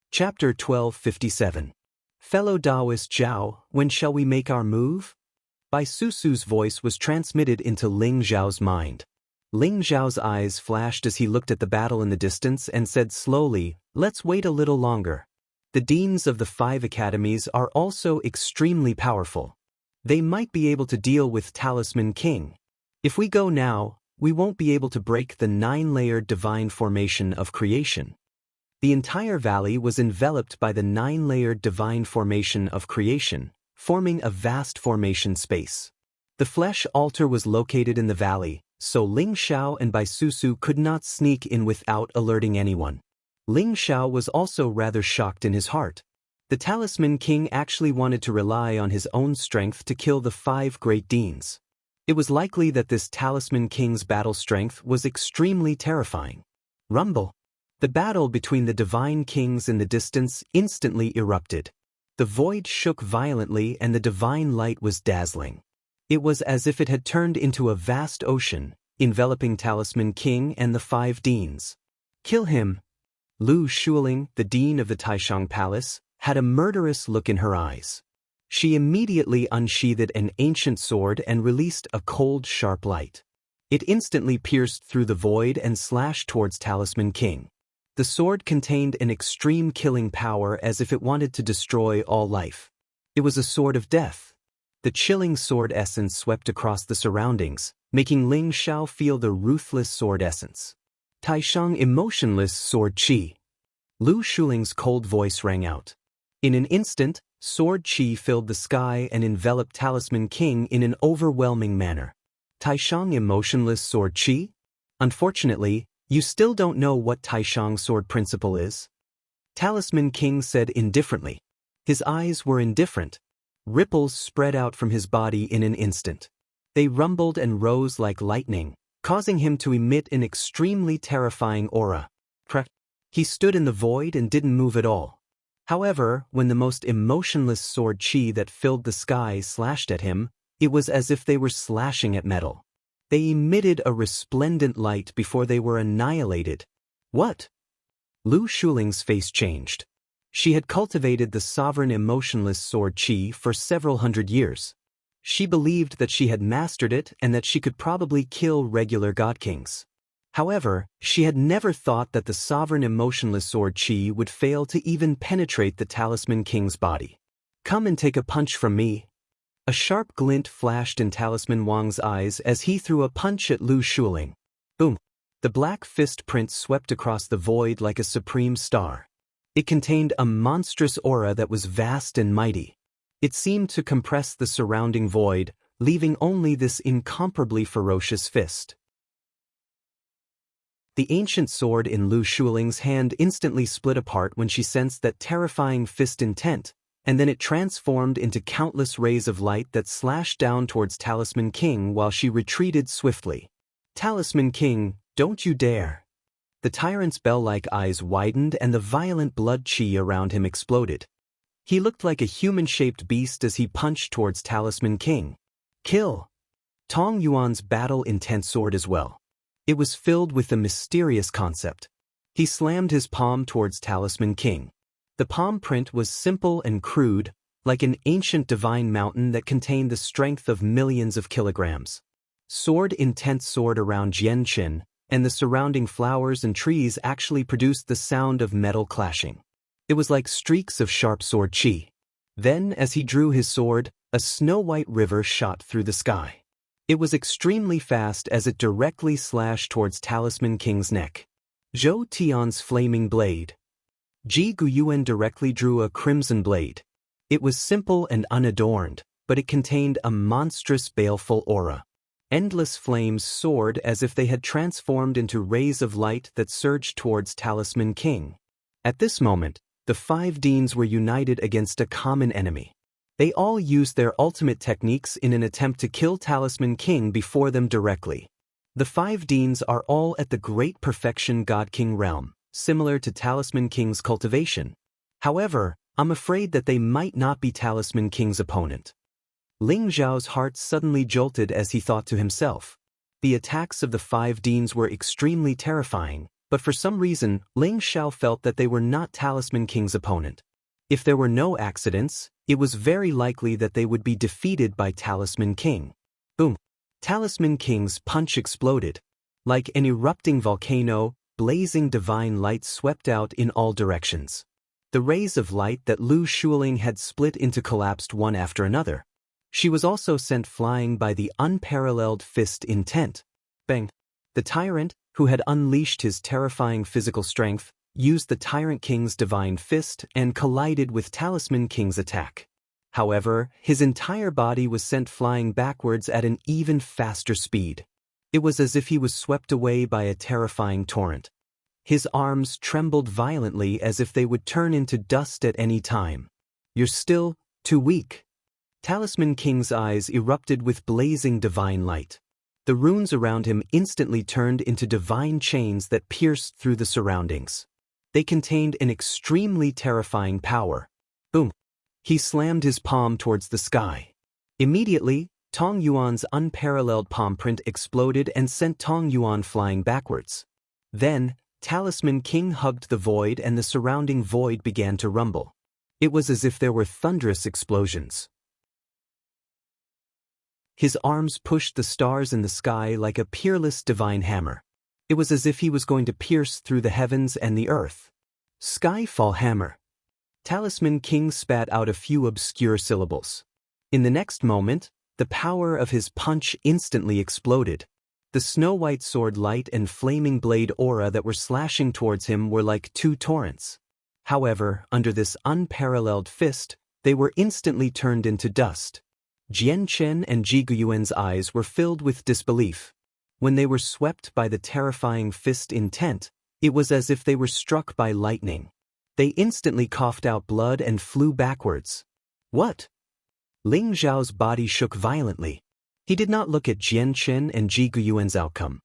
Chapter 1257. Fellow Taoist Zhao, when shall we make our move? Bai Susu's voice was transmitted into Ling Xiao's mind. Ling Xiao's eyes flashed as he looked at the battle in the distance and said slowly, let's wait a little longer. The deans of the 5 academies are also extremely powerful. They might be able to deal with Talisman King. If we go now, we won't be able to break the 9-layered divine formation of creation. The entire valley was enveloped by the 9-layered divine formation of creation, forming a vast formation space. The flesh altar was located in the valley, so Ling Xiao and Bai Susu could not sneak in without alerting anyone. Ling Xiao was also rather shocked in his heart. The Talisman King actually wanted to rely on his own strength to kill the 5 great deans. It was likely that this Talisman King's battle strength was extremely terrifying. Rumble! The battle between the divine kings in the distance instantly erupted. The void shook violently and the divine light was dazzling. It was as if it had turned into a vast ocean, enveloping Talisman King and the 5 deans. Kill him! Lu Shuling, the dean of the Taishang Palace, had a murderous look in her eyes. She immediately unsheathed an ancient sword and released a cold, sharp light. It instantly pierced through the void and slashed towards Talisman King. The sword contained an extreme killing power as if it wanted to destroy all life. It was a sword of death. The chilling sword essence swept across the surroundings, making Ling Xiao feel the ruthless sword essence. Taishang emotionless sword qi. Lu Shuling's cold voice rang out. In an instant, sword qi filled the sky and enveloped Talisman King in an overwhelming manner. Taishang emotionless sword qi? Unfortunately, you still don't know what Taishang sword principle is? Talisman King said indifferently. His eyes were indifferent. Ripples spread out from his body in an instant. They rumbled and rose like lightning, causing him to emit an extremely terrifying aura. He stood in the void and didn't move at all. However, when the most emotionless sword qi that filled the sky slashed at him, it was as if they were slashing at metal. They emitted a resplendent light before they were annihilated. What? Lu Shuling's face changed. She had cultivated the sovereign emotionless sword qi for several hundred years. She believed that she had mastered it and that she could probably kill regular god kings. However, she had never thought that the sovereign emotionless sword qi would fail to even penetrate the Talisman King's body. Come and take a punch from me. A sharp glint flashed in Talisman Wang's eyes as he threw a punch at Lu Shuling. Boom! The black fist print swept across the void like a supreme star. It contained a monstrous aura that was vast and mighty. It seemed to compress the surrounding void, leaving only this incomparably ferocious fist. The ancient sword in Lu Shuling's hand instantly split apart when she sensed that terrifying fist intent, and then it transformed into countless rays of light that slashed down towards Talisman King while she retreated swiftly. Talisman King, don't you dare! The tyrant's bell-like eyes widened and the violent blood qi around him exploded. He looked like a human-shaped beast as he punched towards Talisman King. Kill! Tong Yuan's battle-intent sword as well. It was filled with the mysterious concept. He slammed his palm towards Talisman King. The palm print was simple and crude, like an ancient divine mountain that contained the strength of millions of kilograms. Sword-intent sword around Jianqin, and the surrounding flowers and trees actually produced the sound of metal clashing. It was like streaks of sharp sword qi. Then, as he drew his sword, a snow-white river shot through the sky. It was extremely fast as it directly slashed towards Talisman King's neck. Zhou Tian's flaming blade. Ji Guyuan directly drew a crimson blade. It was simple and unadorned, but it contained a monstrous baleful aura. Endless flames soared as if they had transformed into rays of light that surged towards Talisman King. At this moment, the 5 deans were united against a common enemy. They all used their ultimate techniques in an attempt to kill Talisman King before them directly. The 5 deans are all at the great perfection God King realm, similar to Talisman King's cultivation. However, I'm afraid that they might not be Talisman King's opponent. Ling Zhao's heart suddenly jolted as he thought to himself. The attacks of the 5 deans were extremely terrifying, but for some reason, Ling Xiao felt that they were not Talisman King's opponent. If there were no accidents, it was very likely that they would be defeated by Talisman King. Boom! Talisman King's punch exploded. Like an erupting volcano, blazing divine light swept out in all directions. The rays of light that Lu Shuling had split into collapsed one after another. She was also sent flying by the unparalleled fist intent. Bang! The tyrant, who had unleashed his terrifying physical strength, used the Tyrant King's divine fist and collided with Talisman King's attack. However, his entire body was sent flying backwards at an even faster speed. It was as if he was swept away by a terrifying torrent. His arms trembled violently as if they would turn into dust at any time. You're still too weak. Talisman King's eyes erupted with blazing divine light. The runes around him instantly turned into divine chains that pierced through the surroundings. They contained an extremely terrifying power. Boom! He slammed his palm towards the sky. Immediately, Tong Yuan's unparalleled palm print exploded and sent Tong Yuan flying backwards. Then, Talisman King hugged the void and the surrounding void began to rumble. It was as if there were thunderous explosions. His arms pushed the stars in the sky like a peerless divine hammer. It was as if he was going to pierce through the heavens and the earth. Skyfall hammer. Talisman King spat out a few obscure syllables. In the next moment, the power of his punch instantly exploded. The snow-white sword light and flaming blade aura that were slashing towards him were like two torrents. However, under this unparalleled fist, they were instantly turned into dust. Jian Chen and Ji Guyuan's eyes were filled with disbelief. When they were swept by the terrifying fist intent, it was as if they were struck by lightning. They instantly coughed out blood and flew backwards. What? Ling Zhao's body shook violently. He did not look at Jian Chen and Ji Guyuan's outcome.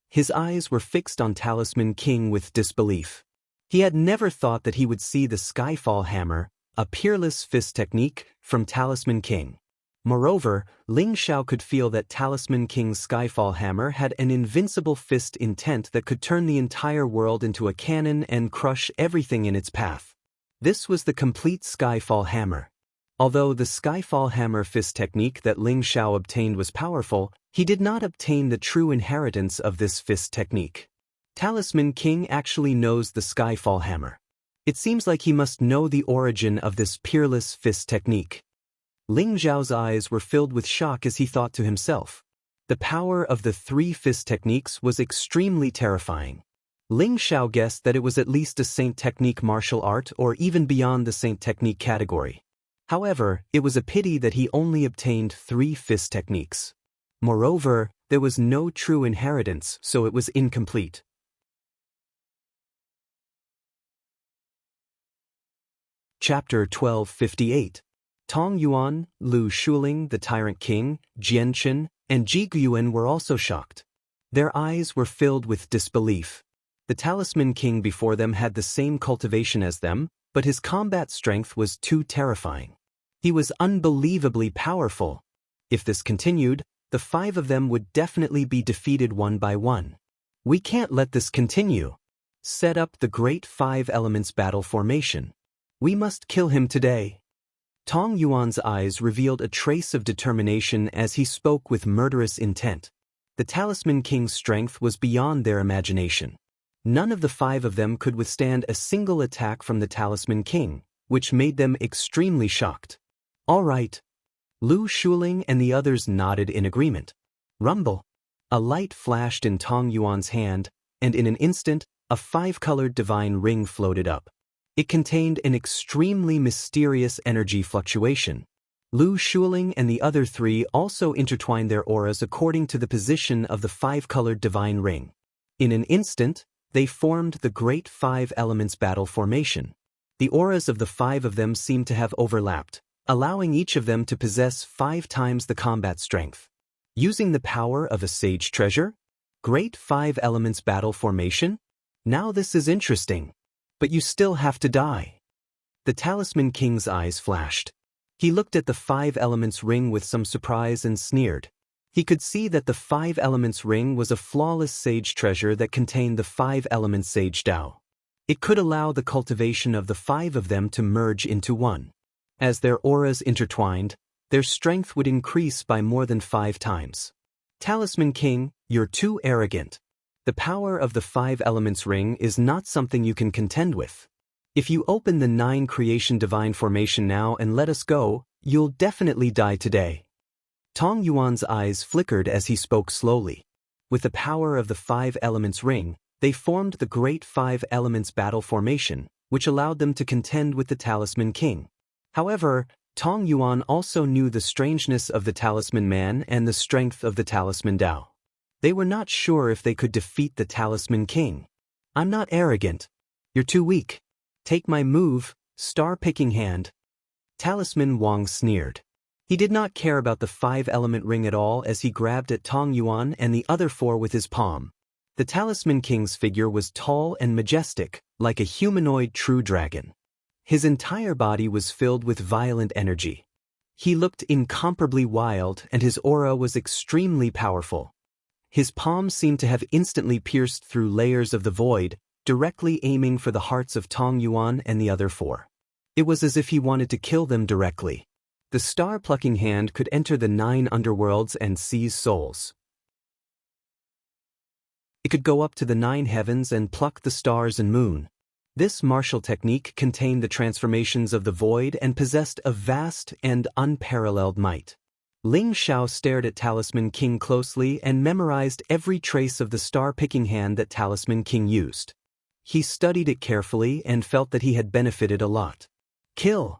His eyes were fixed on Talisman King with disbelief. He had never thought that he would see the Skyfall hammer, a peerless fist technique, from Talisman King. Moreover, Ling Zhao could feel that Talisman King's Skyfall hammer had an invincible fist intent that could turn the entire world into a cannon and crush everything in its path. This was the complete Skyfall hammer. Although the Skyfall hammer fist technique that Ling Zhao obtained was powerful, he did not obtain the true inheritance of this fist technique. Talisman King actually knows the Skyfall hammer. It seems like he must know the origin of this peerless fist technique. Ling Zhao's eyes were filled with shock as he thought to himself. The power of the three fist techniques was extremely terrifying. Ling Zhao guessed that it was at least a saint technique martial art or even beyond the saint technique category. However, it was a pity that he only obtained three fist techniques. Moreover, there was no true inheritance, so it was incomplete. Chapter 1258. Tong Yuan, Lu Shuling, the Tyrant King, Jian Chen, and Ji Guyuan were also shocked. Their eyes were filled with disbelief. The Talisman King before them had the same cultivation as them, but his combat strength was too terrifying. He was unbelievably powerful. If this continued, the five of them would definitely be defeated one by one. We can't let this continue. Set up the Great Five Elements battle formation. We must kill him today. Tong Yuan's eyes revealed a trace of determination as he spoke with murderous intent. The Talisman King's strength was beyond their imagination. None of the five of them could withstand a single attack from the Talisman King, which made them extremely shocked. All right. Lu Shuling and the others nodded in agreement. Rumble. A light flashed in Tong Yuan's hand, and in an instant, a five-colored divine ring floated up. It contained an extremely mysterious energy fluctuation. Lu Shuling and the other three also intertwined their auras according to the position of the five-colored divine ring. In an instant, they formed the Great Five Elements battle formation. The auras of the five of them seemed to have overlapped, allowing each of them to possess 5 times the combat strength. Using the power of a sage treasure? Great Five Elements battle formation? Now this is interesting. But you still have to die. The Talisman King's eyes flashed. He looked at the Five Elements ring with some surprise and sneered. He could see that the Five Elements ring was a flawless sage treasure that contained the Five Elements Sage Dao. It could allow the cultivation of the five of them to merge into one. As their auras intertwined, their strength would increase by more than 5 times. Talisman King, you're too arrogant. The power of the Five Elements ring is not something you can contend with. If you open the 9 creation divine formation now and let us go, you'll definitely die today. Tong Yuan's eyes flickered as he spoke slowly. With the power of the Five Elements ring, they formed the Great Five Elements battle formation, which allowed them to contend with the Talisman King. However, Tong Yuan also knew the strangeness of the Talisman Man and the strength of the Talisman Dao. They were not sure if they could defeat the Talisman King. I'm not arrogant. You're too weak. Take my move, Star-Picking Hand. Talisman Wang sneered. He did not care about the Five-Element ring at all as he grabbed at Tong Yuan and the other 4 with his palm. The Talisman King's figure was tall and majestic, like a humanoid true dragon. His entire body was filled with violent energy. He looked incomparably wild and his aura was extremely powerful. His palm seemed to have instantly pierced through layers of the void, directly aiming for the hearts of Tong Yuan and the other 4. It was as if he wanted to kill them directly. The star-plucking hand could enter the 9 underworlds and seize souls. It could go up to the 9 heavens and pluck the stars and moon. This martial technique contained the transformations of the void and possessed a vast and unparalleled might. Ling Xiao stared at Talisman King closely and memorized every trace of the star-picking hand that Talisman King used. He studied it carefully and felt that he had benefited a lot. Kill!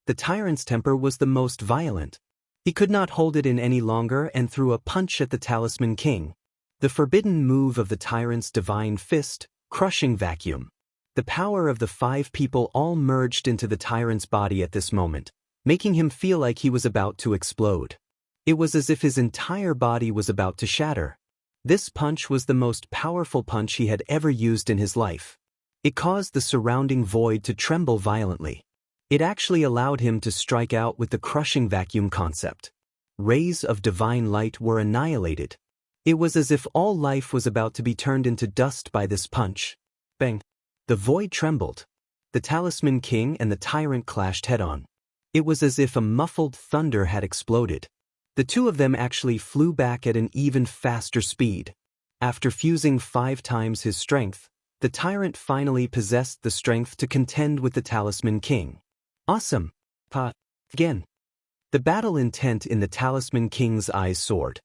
The tyrant's temper was the most violent. He could not hold it in any longer and threw a punch at the Talisman King. The forbidden move of the tyrant's divine fist, crushing vacuum. The power of the 5 people all merged into the tyrant's body at this moment, making him feel like he was about to explode. It was as if his entire body was about to shatter. This punch was the most powerful punch he had ever used in his life. It caused the surrounding void to tremble violently. It actually allowed him to strike out with the crushing vacuum concept. Rays of divine light were annihilated. It was as if all life was about to be turned into dust by this punch. Bang! The void trembled. The Talisman King and the tyrant clashed head-on. It was as if a muffled thunder had exploded. The two of them actually flew back at an even faster speed. After fusing 5 times his strength, the tyrant finally possessed the strength to contend with the Talisman King. Awesome! Again. The battle intent in the Talisman King's eyes soared.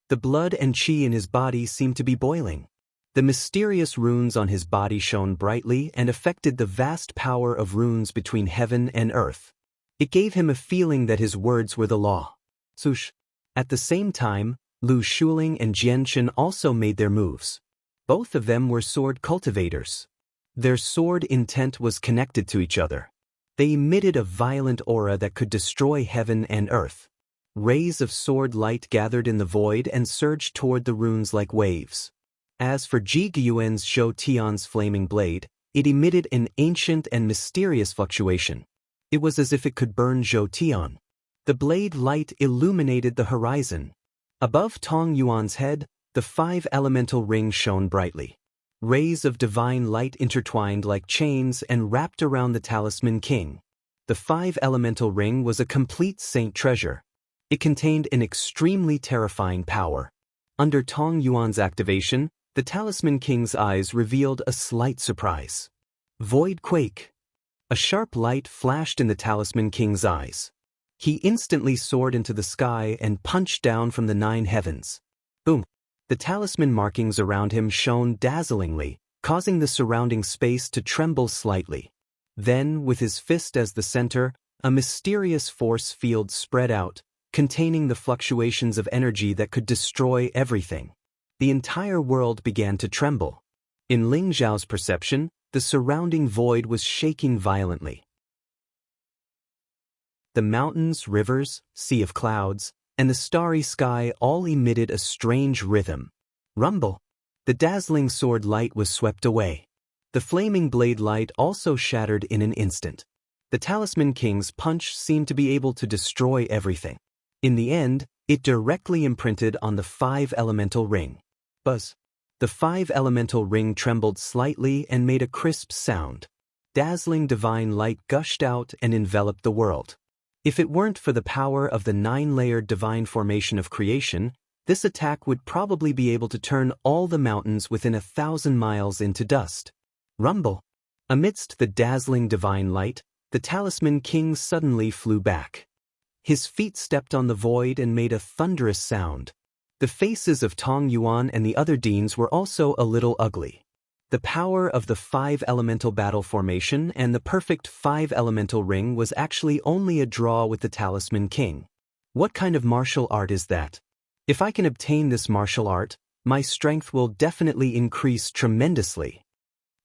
The blood and chi in his body seemed to be boiling. The mysterious runes on his body shone brightly and affected the vast power of runes between heaven and earth. It gave him a feeling that his words were the law. Sush. At the same time, Lu Shuling and Jian Chen also made their moves. Both of them were sword cultivators. Their sword intent was connected to each other. They emitted a violent aura that could destroy heaven and earth. Rays of sword light gathered in the void and surged toward the runes like waves. As for Ji Guan's Zhou Tian's flaming blade, it emitted an ancient and mysterious fluctuation. It was as if it could burn Zhou Tian. The blade light illuminated the horizon. Above Tong Yuan's head, the 5 elemental rings shone brightly. Rays of divine light intertwined like chains and wrapped around the Talisman King. The 5 elemental ring was a complete saint treasure. It contained an extremely terrifying power. Under Tong Yuan's activation, the Talisman King's eyes revealed a slight surprise. Void quake. A sharp light flashed in the Talisman King's eyes. He instantly soared into the sky and punched down from the 9 heavens. Boom! The talisman markings around him shone dazzlingly, causing the surrounding space to tremble slightly. Then, with his fist as the center, a mysterious force field spread out, containing the fluctuations of energy that could destroy everything. The entire world began to tremble. In Ling Zhao's perception, the surrounding void was shaking violently. The mountains, rivers, sea of clouds, and the starry sky all emitted a strange rhythm. Rumble! The dazzling sword light was swept away. The flaming blade light also shattered in an instant. The Talisman King's punch seemed to be able to destroy everything. In the end, it directly imprinted on the 5 elemental ring. Buzz! The 5 elemental ring trembled slightly and made a crisp sound. Dazzling divine light gushed out and enveloped the world. If it weren't for the power of the 9-layered divine formation of creation, this attack would probably be able to turn all the mountains within 1,000 miles into dust. Rumble! Amidst the dazzling divine light, the Talisman King suddenly flew back. His feet stepped on the void and made a thunderous sound. The faces of Tong Yuan and the other deans were also a little ugly. The power of the 5 elemental battle formation and the perfect 5 elemental ring was actually only a draw with the Talisman King. What kind of martial art is that? If I can obtain this martial art, my strength will definitely increase tremendously.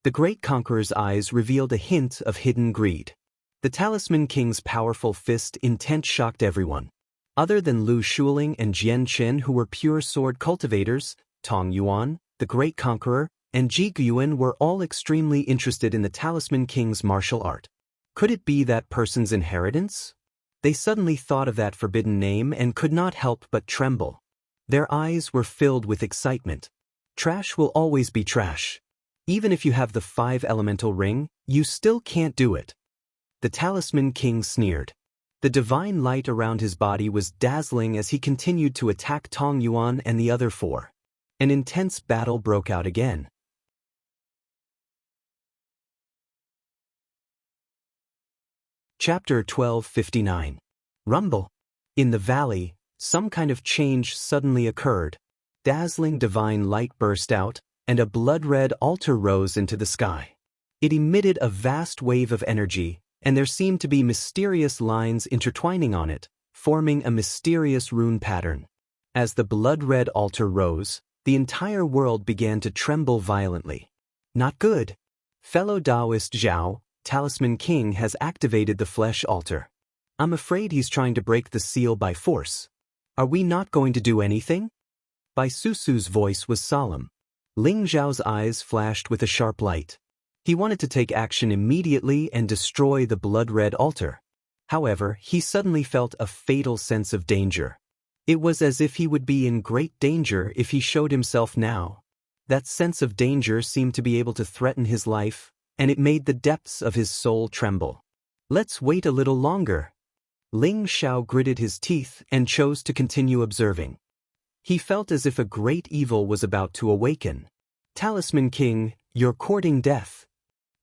The great conqueror's eyes revealed a hint of hidden greed. The Talisman King's powerful fist intent shocked everyone. Other than Lu Shuling and Jian Chen, who were pure sword cultivators, Tong Yuan, the great conqueror, and Ji Guan were all extremely interested in the Talisman King's martial art. Could it be that person's inheritance? They suddenly thought of that forbidden name and could not help but tremble. Their eyes were filled with excitement. Trash will always be trash. Even if you have the 5 elemental ring, you still can't do it. The Talisman King sneered. The divine light around his body was dazzling as he continued to attack Tong Yuan and the other 4. An intense battle broke out again. Chapter 1259. Rumble. In the valley, some kind of change suddenly occurred. Dazzling divine light burst out, and a blood-red altar rose into the sky. It emitted a vast wave of energy, and there seemed to be mysterious lines intertwining on it, forming a mysterious rune pattern. As the blood-red altar rose, the entire world began to tremble violently. Not good. Fellow Taoist Zhao, Talisman King has activated the flesh altar. I'm afraid he's trying to break the seal by force. Are we not going to do anything? Bai Susu's voice was solemn. Ling Zhao's eyes flashed with a sharp light. He wanted to take action immediately and destroy the blood-red altar. However, he suddenly felt a fatal sense of danger. It was as if he would be in great danger if he showed himself now. That sense of danger seemed to be able to threaten his life, and it made the depths of his soul tremble. Let's wait a little longer. Ling Xiao gritted his teeth and chose to continue observing. He felt as if a great evil was about to awaken. Talisman King, you're courting death.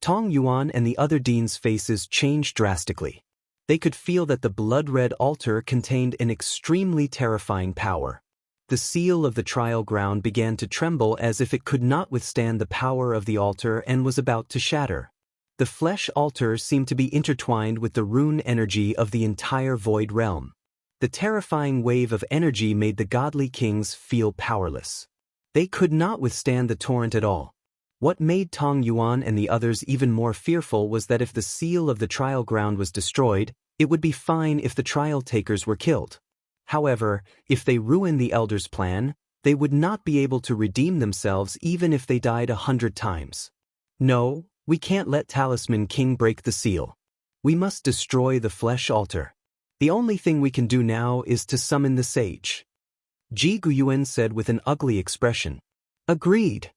Tong Yuan and the other deans' faces changed drastically. They could feel that the blood-red altar contained an extremely terrifying power. The seal of the trial ground began to tremble as if it could not withstand the power of the altar and was about to shatter. The flesh altar seemed to be intertwined with the rune energy of the entire void realm. The terrifying wave of energy made the godly kings feel powerless. They could not withstand the torrent at all. What made Tong Yuan and the others even more fearful was that if the seal of the trial ground was destroyed, it would be fine if the trial takers were killed. However, if they ruined the elders' plan, they would not be able to redeem themselves even if they died 100 times. No, we can't let Talisman King break the seal. We must destroy the flesh altar. The only thing we can do now is to summon the sage. Ji Guyuan said with an ugly expression. Agreed.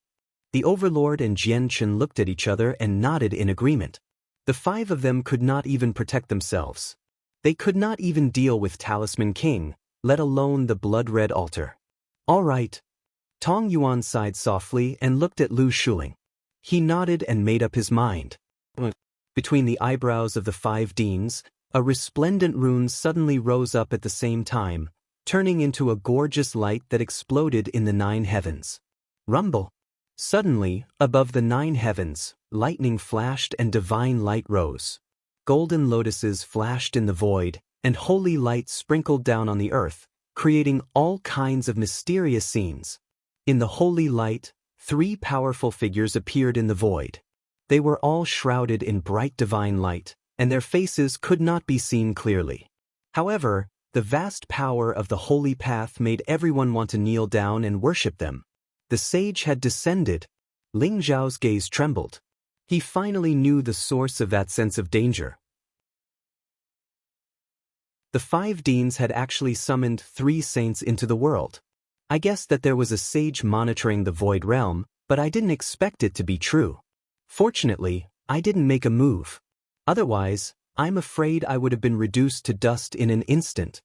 The overlord and Jian Chen looked at each other and nodded in agreement. The 5 of them could not even protect themselves. They could not even deal with Talisman King, let alone the blood-red altar. All right. Tong Yuan sighed softly and looked at Lu Shuling. He nodded and made up his mind. Between the eyebrows of the 5 deans, a resplendent rune suddenly rose up at the same time, turning into a gorgeous light that exploded in the 9 heavens. Rumble. Suddenly, above the 9 heavens, lightning flashed and divine light rose. Golden lotuses flashed in the void, and holy light sprinkled down on the earth, creating all kinds of mysterious scenes. In the holy light, 3 powerful figures appeared in the void. They were all shrouded in bright divine light, and their faces could not be seen clearly. However, the vast power of the holy path made everyone want to kneel down and worship them. The sage had descended. Ling Zhao's gaze trembled. He finally knew the source of that sense of danger. The 5 deans had actually summoned 3 saints into the world. I guessed that there was a sage monitoring the void realm, but I didn't expect it to be true. Fortunately, I didn't make a move. Otherwise, I'm afraid I would have been reduced to dust in an instant.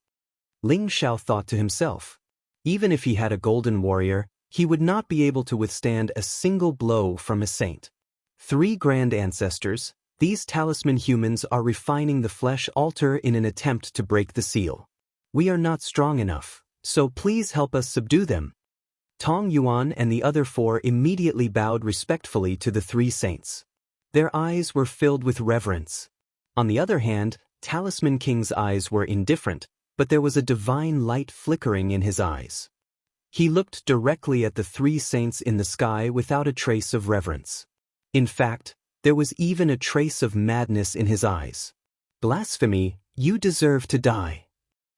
Ling Xiao thought to himself. Even if he had a golden warrior, he would not be able to withstand a single blow from a saint. 3 grand ancestors, these talisman humans are refining the flesh altar in an attempt to break the seal. We are not strong enough, so please help us subdue them. Tong Yuan and the other 4 immediately bowed respectfully to the 3 saints. Their eyes were filled with reverence. On the other hand, Talisman King's eyes were indifferent, but there was a divine light flickering in his eyes. He looked directly at the 3 saints in the sky without a trace of reverence. In fact, there was even a trace of madness in his eyes. Blasphemy, you deserve to die.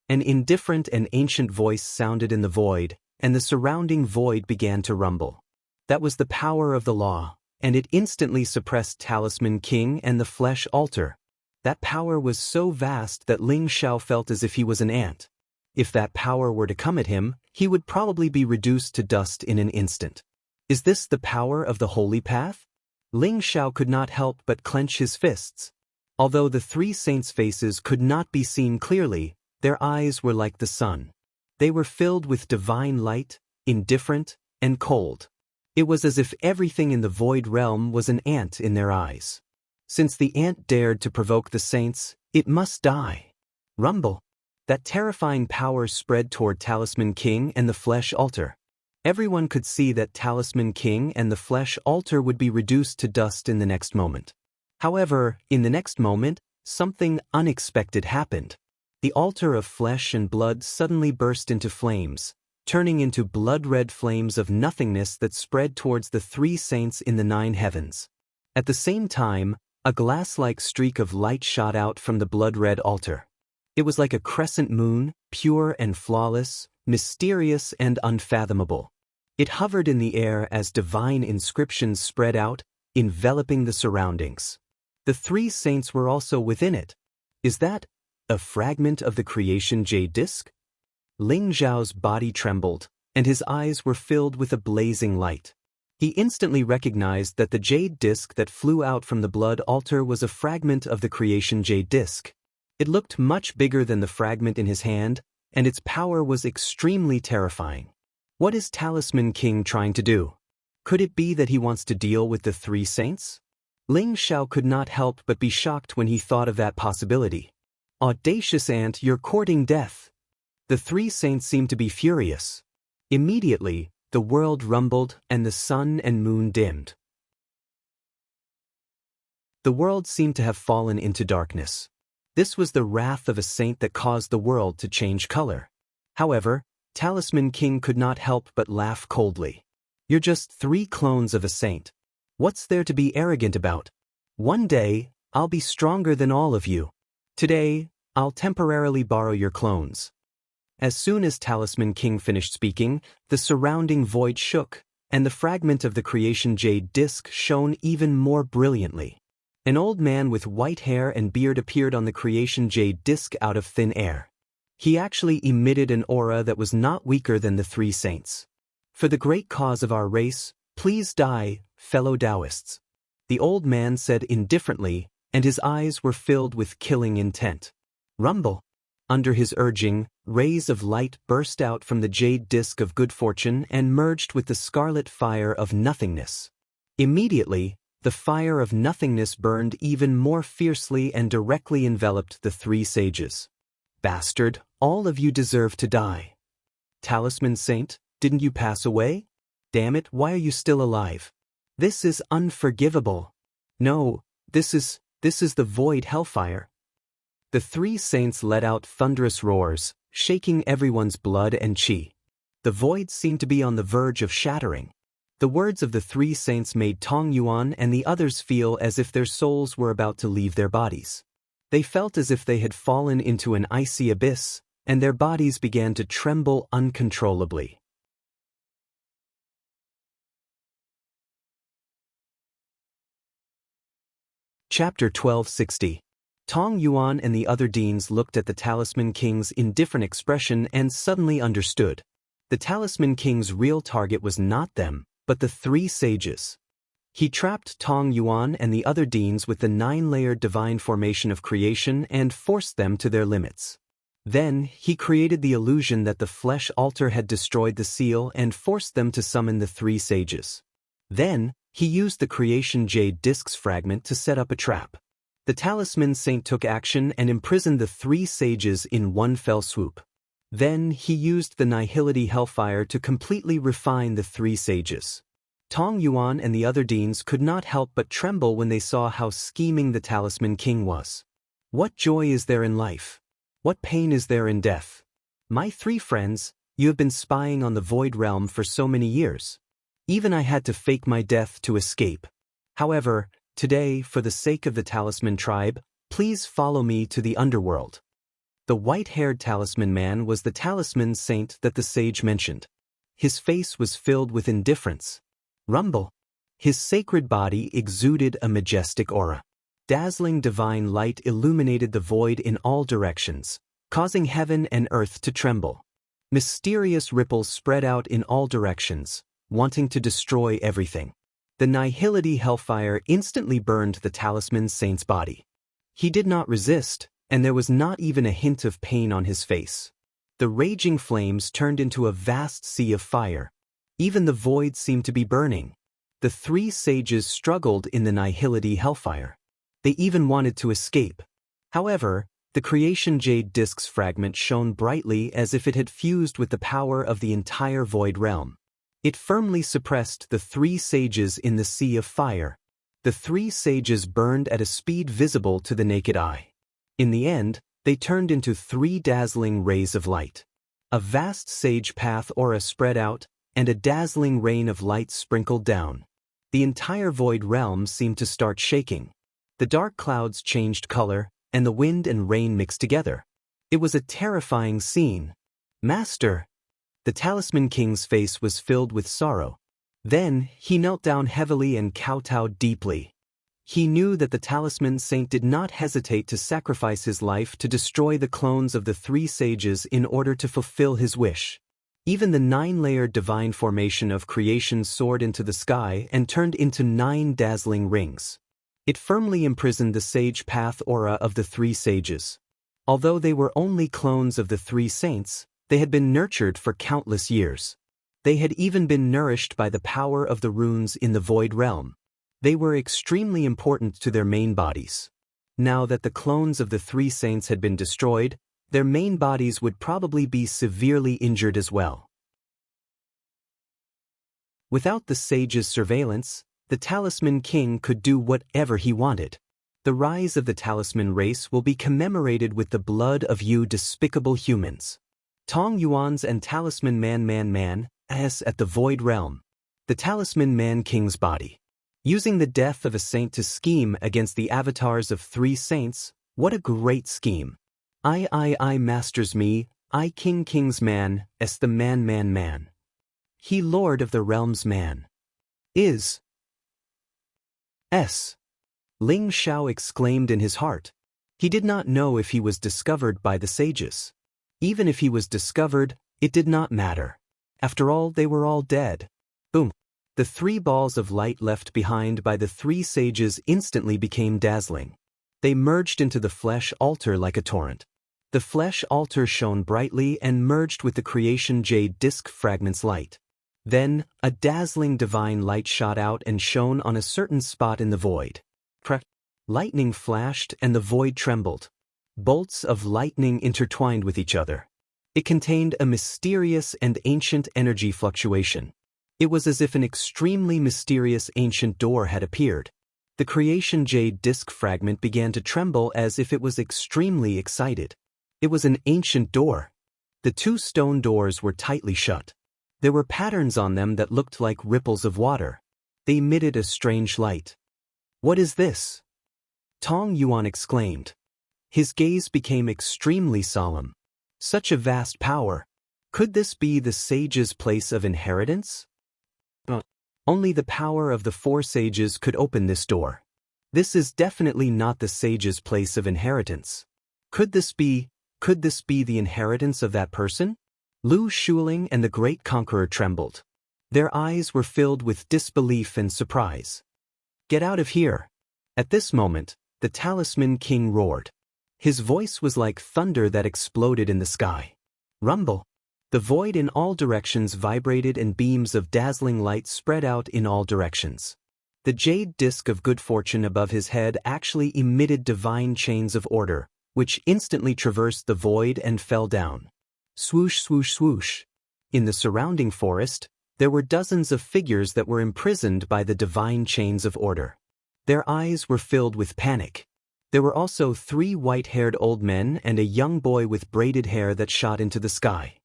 An indifferent and ancient voice sounded in the void, and the surrounding void began to rumble. That was the power of the law, and it instantly suppressed Talisman King and the flesh altar. That power was so vast that Ling Xiao felt as if he was an ant. If that power were to come at him, he would probably be reduced to dust in an instant. Is this the power of the holy path? Ling Xiao could not help but clench his fists. Although the 3 saints' faces could not be seen clearly, their eyes were like the sun. They were filled with divine light, indifferent, and cold. It was as if everything in the void realm was an ant in their eyes. Since the ant dared to provoke the saints, it must die. Rumble. That terrifying power spread toward Talisman King and the Flesh Altar. Everyone could see that Talisman King and the Flesh Altar would be reduced to dust in the next moment. However, in the next moment, something unexpected happened. The altar of flesh and blood suddenly burst into flames, turning into blood-red flames of nothingness that spread towards the three saints in the 9 heavens. At the same time, a glass-like streak of light shot out from the blood-red altar. It was like a crescent moon, pure and flawless, mysterious and unfathomable. It hovered in the air as divine inscriptions spread out, enveloping the surroundings. The three saints were also within it. Is that a fragment of the creation jade disk? Ling Zhao's body trembled, and his eyes were filled with a blazing light. He instantly recognized that the jade disk that flew out from the blood altar was a fragment of the creation jade disk. It looked much bigger than the fragment in his hand, and its power was extremely terrifying. What is Talisman King trying to do? Could it be that he wants to deal with the three saints? Ling Zhao could not help but be shocked when he thought of that possibility. Audacious ant, you're courting death. The three saints seemed to be furious. Immediately, the world rumbled and the sun and moon dimmed. The world seemed to have fallen into darkness. This was the wrath of a saint that caused the world to change color. However, Talisman King could not help but laugh coldly. You're just 3 clones of a saint. What's there to be arrogant about? One day, I'll be stronger than all of you. Today, I'll temporarily borrow your clones. As soon as Talisman King finished speaking, the surrounding void shook, and the fragment of the creation jade disk shone even more brilliantly. An old man with white hair and beard appeared on the creation jade disk out of thin air. He actually emitted an aura that was not weaker than the three saints. For the great cause of our race, please die, fellow Taoists. The old man said indifferently, and his eyes were filled with killing intent. Rumble. Under his urging, rays of light burst out from the jade disk of good fortune and merged with the scarlet fire of nothingness. Immediately, the fire of nothingness burned even more fiercely and directly enveloped the three sages. Bastard, all of you deserve to die. Talisman Saint, didn't you pass away? Damn it, why are you still alive? This is unforgivable. No, this is the void hellfire. The three saints let out thunderous roars, shaking everyone's blood and chi. The void seemed to be on the verge of shattering. The words of the three saints made Tong Yuan and the others feel as if their souls were about to leave their bodies. They felt as if they had fallen into an icy abyss, and their bodies began to tremble uncontrollably. Chapter 1260. Tong Yuan and the other deans looked at the Talisman King's indifferent expression and suddenly understood. The Talisman King's real target was not them, but the three sages. He trapped Tong Yuan and the other deans with the 9-layered divine formation of creation and forced them to their limits. Then, he created the illusion that the flesh altar had destroyed the seal and forced them to summon the three sages. Then, he used the creation jade disk's fragment to set up a trap. The Talisman Saint took action and imprisoned the three sages in one fell swoop. Then, he used the Nihility Hellfire to completely refine the three sages. Tong Yuan and the other deans could not help but tremble when they saw how scheming the Talisman King was. What joy is there in life? What pain is there in death? My three friends, you have been spying on the void realm for so many years. Even I had to fake my death to escape. However, today, for the sake of the Talisman tribe, please follow me to the underworld. The white-haired talisman man was the Talisman Saint that the sage mentioned. His face was filled with indifference. Rumble. His sacred body exuded a majestic aura. Dazzling divine light illuminated the void in all directions, causing heaven and earth to tremble. Mysterious ripples spread out in all directions, wanting to destroy everything. The Nihility Hellfire instantly burned the Talisman Saint's body. He did not resist, and there was not even a hint of pain on his face. The raging flames turned into a vast sea of fire. Even the void seemed to be burning. The three sages struggled in the nihility hellfire. They even wanted to escape. However, the creation jade disk's fragment shone brightly as if it had fused with the power of the entire void realm. It firmly suppressed the three sages in the sea of fire. The three sages burned at a speed visible to the naked eye. In the end, they turned into three dazzling rays of light. A vast sage path aura spread out, and a dazzling rain of light sprinkled down. The entire void realm seemed to start shaking. The dark clouds changed color, and the wind and rain mixed together. It was a terrifying scene. "Master!" The Talisman King's face was filled with sorrow. Then, he knelt down heavily and kowtowed deeply. He knew that the Talisman Saint did not hesitate to sacrifice his life to destroy the clones of the three sages in order to fulfill his wish. Even the 9-layered divine formation of creation soared into the sky and turned into 9 dazzling rings. It firmly imprisoned the sage path aura of the three sages. Although they were only clones of the three saints, they had been nurtured for countless years. They had even been nourished by the power of the runes in the void realm. They were extremely important to their main bodies. Now that the clones of the three saints had been destroyed, their main bodies would probably be severely injured as well. Without the sage's surveillance, the Talisman King could do whatever he wanted. The rise of the Talisman race will be commemorated with the blood of you despicable humans. Tong Yuan's and Talisman Man at the Void Realm. The Talisman Man King's body. Using the death of a saint to scheme against the avatars of three saints, what a great scheme. I masters me, I King's man, the man. He Lord of the Realm's man. Is. Ling Xiao exclaimed in his heart. He did not know if he was discovered by the sages. Even if he was discovered, it did not matter. After all, they were all dead. Boom. The 3 balls of light left behind by the 3 sages instantly became dazzling. They merged into the flesh altar like a torrent. The flesh altar shone brightly and merged with the creation jade disk fragment's light. Then, a dazzling divine light shot out and shone on a certain spot in the void. Lightning flashed and the void trembled. Bolts of lightning intertwined with each other. It contained a mysterious and ancient energy fluctuation. It was as if an extremely mysterious ancient door had appeared. The creation jade disk fragment began to tremble as if it was extremely excited. It was an ancient door. The 2 stone doors were tightly shut. There were patterns on them that looked like ripples of water. They emitted a strange light. "What is this?" Tong Yuan exclaimed. His gaze became extremely solemn. Such a vast power. Could this be the sage's place of inheritance? Only the power of the 4 sages could open this door. This is definitely not the sage's place of inheritance. Could this be the inheritance of that person? Lu Shuling and the great conqueror trembled. Their eyes were filled with disbelief and surprise. "Get out of here!" At this moment, the Talisman King roared. His voice was like thunder that exploded in the sky. Rumble. The void in all directions vibrated and beams of dazzling light spread out in all directions. The jade disk of good fortune above his head actually emitted divine chains of order, which instantly traversed the void and fell down. Swoosh, swoosh, swoosh. In the surrounding forest, there were dozens of figures that were imprisoned by the divine chains of order. Their eyes were filled with panic. There were also 3 white-haired old men and a young boy with braided hair that shot into the sky.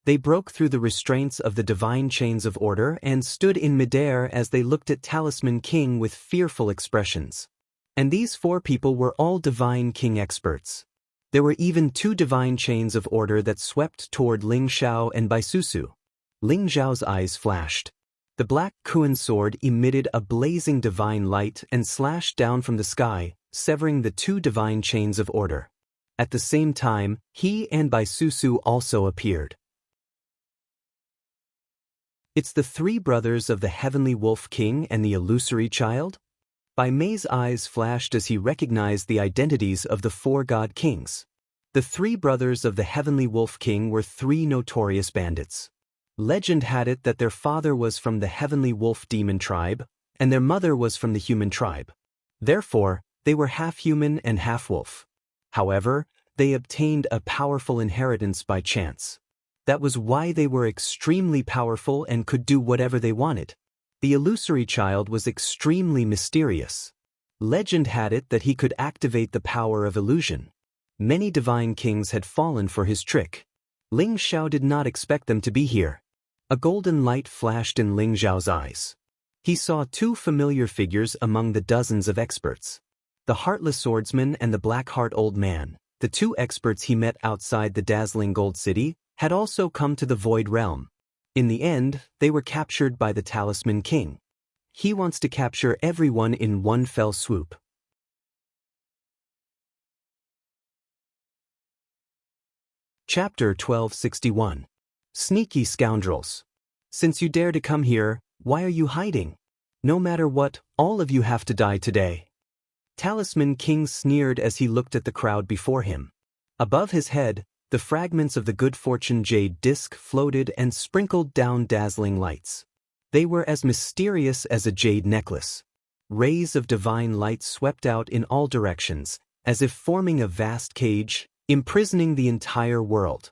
They broke through the restraints of the divine chains of order and stood in midair as they looked at Talisman King with fearful expressions. And these 4 people were all Divine King experts. There were even 2 divine chains of order that swept toward Ling Xiao and Baisusu. Ling Xiao's eyes flashed. The black Kuan sword emitted a blazing divine light and slashed down from the sky, severing the 2 divine chains of order. At the same time, he and Baisusu also appeared. It's the 3 brothers of the Heavenly Wolf King and the Illusory Child? Bai Mei's eyes flashed as he recognized the identities of the 4 God Kings. The 3 brothers of the Heavenly Wolf King were 3 notorious bandits. Legend had it that their father was from the heavenly wolf demon tribe, and their mother was from the human tribe. Therefore, they were half human and half wolf. However, they obtained a powerful inheritance by chance. That was why they were extremely powerful and could do whatever they wanted. The illusory child was extremely mysterious. Legend had it that he could activate the power of illusion. Many divine kings had fallen for his trick. Ling Xiao did not expect them to be here. A golden light flashed in Ling Xiao's eyes. He saw two familiar figures among the dozens of experts. The heartless swordsman and the black-heart old man, the two experts he met outside the dazzling gold city, had also come to the Void Realm. In the end, they were captured by the Talisman King. He wants to capture everyone in one fell swoop. Chapter 1261. Sneaky Scoundrels. Since you dare to come here, why are you hiding? No matter what, all of you have to die today. Talisman King sneered as he looked at the crowd before him. Above his head, the fragments of the good fortune jade disc floated and sprinkled down dazzling lights. They were as mysterious as a jade necklace. Rays of divine light swept out in all directions, as if forming a vast cage, imprisoning the entire world.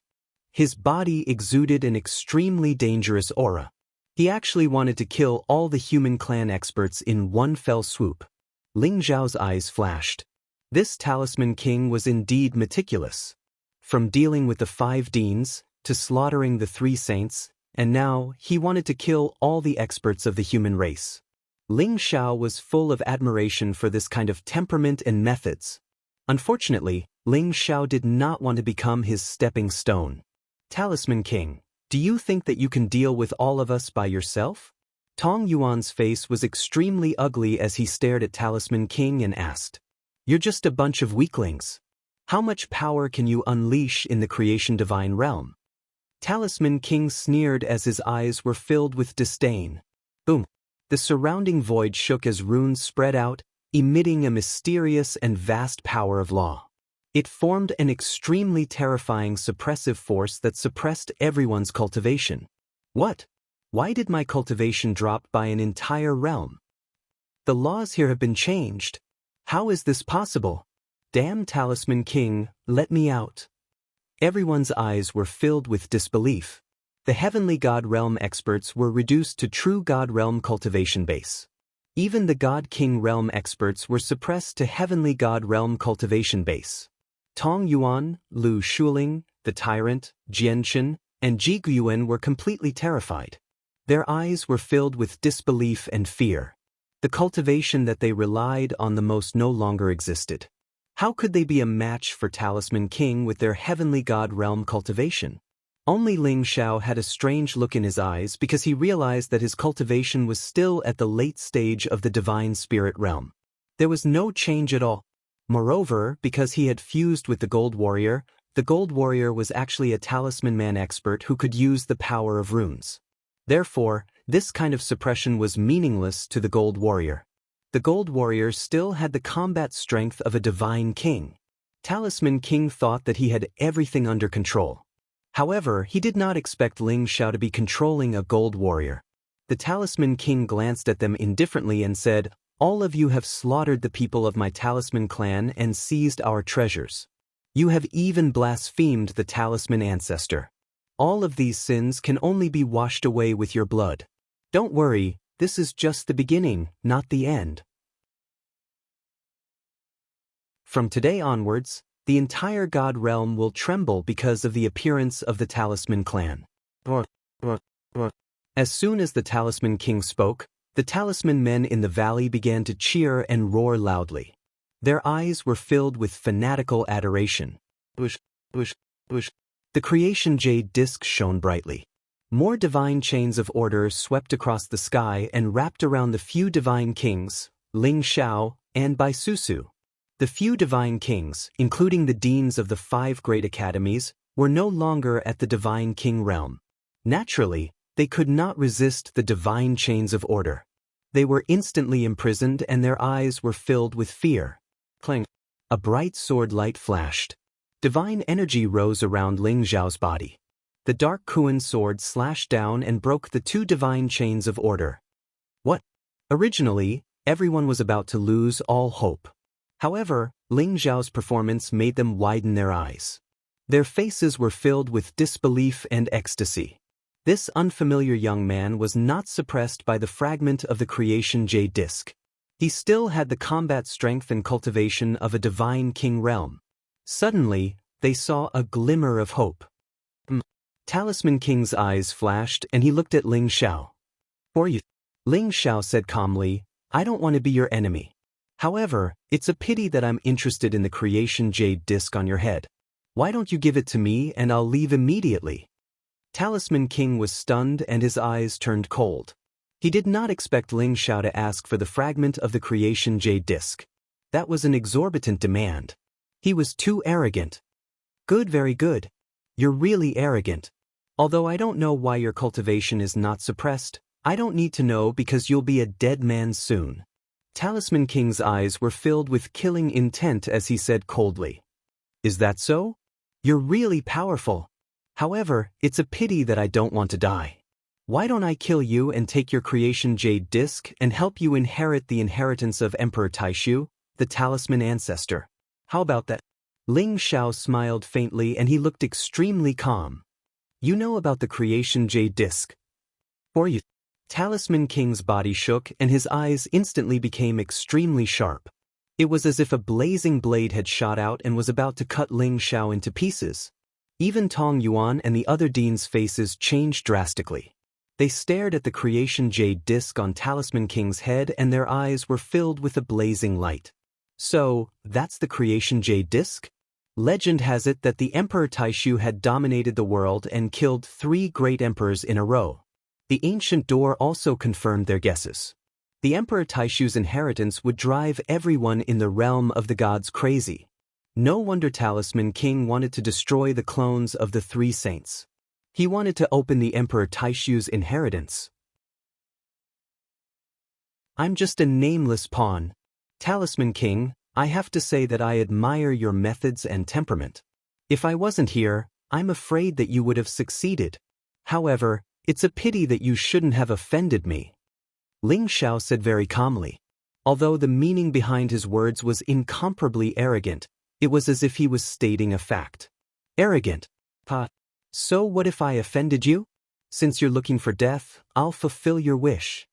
His body exuded an extremely dangerous aura. He actually wanted to kill all the human clan experts in one fell swoop. Ling Xiao's eyes flashed. This Talisman King was indeed meticulous. From dealing with the 5 deans, to slaughtering the 3 saints, and now he wanted to kill all the experts of the human race. Ling Xiao was full of admiration for this kind of temperament and methods. Unfortunately, Ling Xiao did not want to become his stepping stone. Talisman King, do you think that you can deal with all of us by yourself? Tong Yuan's face was extremely ugly as he stared at Talisman King and asked, "You're just a bunch of weaklings. How much power can you unleash in the creation divine realm?" Talisman King sneered as his eyes were filled with disdain. Boom! The surrounding void shook as runes spread out, emitting a mysterious and vast power of law. It formed an extremely terrifying suppressive force that suppressed everyone's cultivation. What? Why did my cultivation drop by an entire realm? The laws here have been changed. How is this possible? Damn Talisman King, let me out. Everyone's eyes were filled with disbelief. The Heavenly God Realm experts were reduced to true God Realm cultivation base. Even the God King Realm experts were suppressed to Heavenly God Realm cultivation base. Tong Yuan, Lu Shuling, the Tyrant, Jianchen, and Ji Guiyuan were completely terrified. Their eyes were filled with disbelief and fear. The cultivation that they relied on the most no longer existed. How could they be a match for Talisman King with their Heavenly God Realm cultivation? Only Ling Xiao had a strange look in his eyes because he realized that his cultivation was still at the late stage of the Divine Spirit Realm. There was no change at all. Moreover, because he had fused with the Gold Warrior was actually a Talisman Man expert who could use the power of runes. Therefore, this kind of suppression was meaningless to the Gold Warrior. The Gold Warrior still had the combat strength of a divine king. Talisman King thought that he had everything under control. However, he did not expect Ling Xiao to be controlling a Gold Warrior. The Talisman King glanced at them indifferently and said, "All of you have slaughtered the people of my Talisman clan and seized our treasures. You have even blasphemed the Talisman ancestor. All of these sins can only be washed away with your blood. Don't worry, this is just the beginning, not the end." From today onwards, the entire God realm will tremble because of the appearance of the Talisman clan. As soon as the Talisman King spoke, the Talisman men in the valley began to cheer and roar loudly. Their eyes were filled with fanatical adoration. The creation jade disc shone brightly. More divine chains of order swept across the sky and wrapped around the few divine kings, Ling Xiao and Bai Susu. The few divine kings, including the deans of the 5 great academies, were no longer at the divine king realm. Naturally, they could not resist the divine chains of order. They were instantly imprisoned and their eyes were filled with fear. Clang! A bright sword light flashed. Divine energy rose around Ling Xiao's body. The dark Kuan sword slashed down and broke the two divine chains of order. What? Originally, everyone was about to lose all hope. However, Ling Zhao's performance made them widen their eyes. Their faces were filled with disbelief and ecstasy. This unfamiliar young man was not suppressed by the fragment of the creation jade disc. He still had the combat strength and cultivation of a divine king realm. Suddenly, they saw a glimmer of hope. Talisman King's eyes flashed and he looked at Ling Xiao. For you, Ling Xiao said calmly, I don't want to be your enemy. However, it's a pity that I'm interested in the creation jade disc on your head. Why don't you give it to me and I'll leave immediately? Talisman King was stunned and his eyes turned cold. He did not expect Ling Xiao to ask for the fragment of the creation jade disc. That was an exorbitant demand. He was too arrogant. Good, very good. You're really arrogant. Although I don't know why your cultivation is not suppressed, I don't need to know because you'll be a dead man soon. Talisman King's eyes were filled with killing intent as he said coldly. Is that so? You're really powerful. However, it's a pity that I don't want to die. Why don't I kill you and take your creation jade disc and help you inherit the inheritance of Emperor Taishu, the talisman ancestor? How about that? Ling Xiao smiled faintly and he looked extremely calm. You know about the creation jade disc? For you. Talisman King's body shook and his eyes instantly became extremely sharp. It was as if a blazing blade had shot out and was about to cut Ling Xiao into pieces. Even Tong Yuan and the other deans' faces changed drastically. They stared at the creation jade disc on Talisman King's head and their eyes were filled with a blazing light. So, that's the creation jade disc? Legend has it that the Emperor Taishu had dominated the world and killed 3 great emperors in a row. The ancient door also confirmed their guesses. The Emperor Taishu's inheritance would drive everyone in the realm of the gods crazy. No wonder Talisman King wanted to destroy the clones of the 3 saints. He wanted to open the Emperor Taishu's inheritance. I'm just a nameless pawn. Talisman King, I have to say that I admire your methods and temperament. If I wasn't here, I'm afraid that you would have succeeded. However, it's a pity that you shouldn't have offended me. Ling Xiao said very calmly. Although the meaning behind his words was incomparably arrogant, it was as if he was stating a fact. Arrogant? So what if I offended you? Since you're looking for death, I'll fulfill your wish.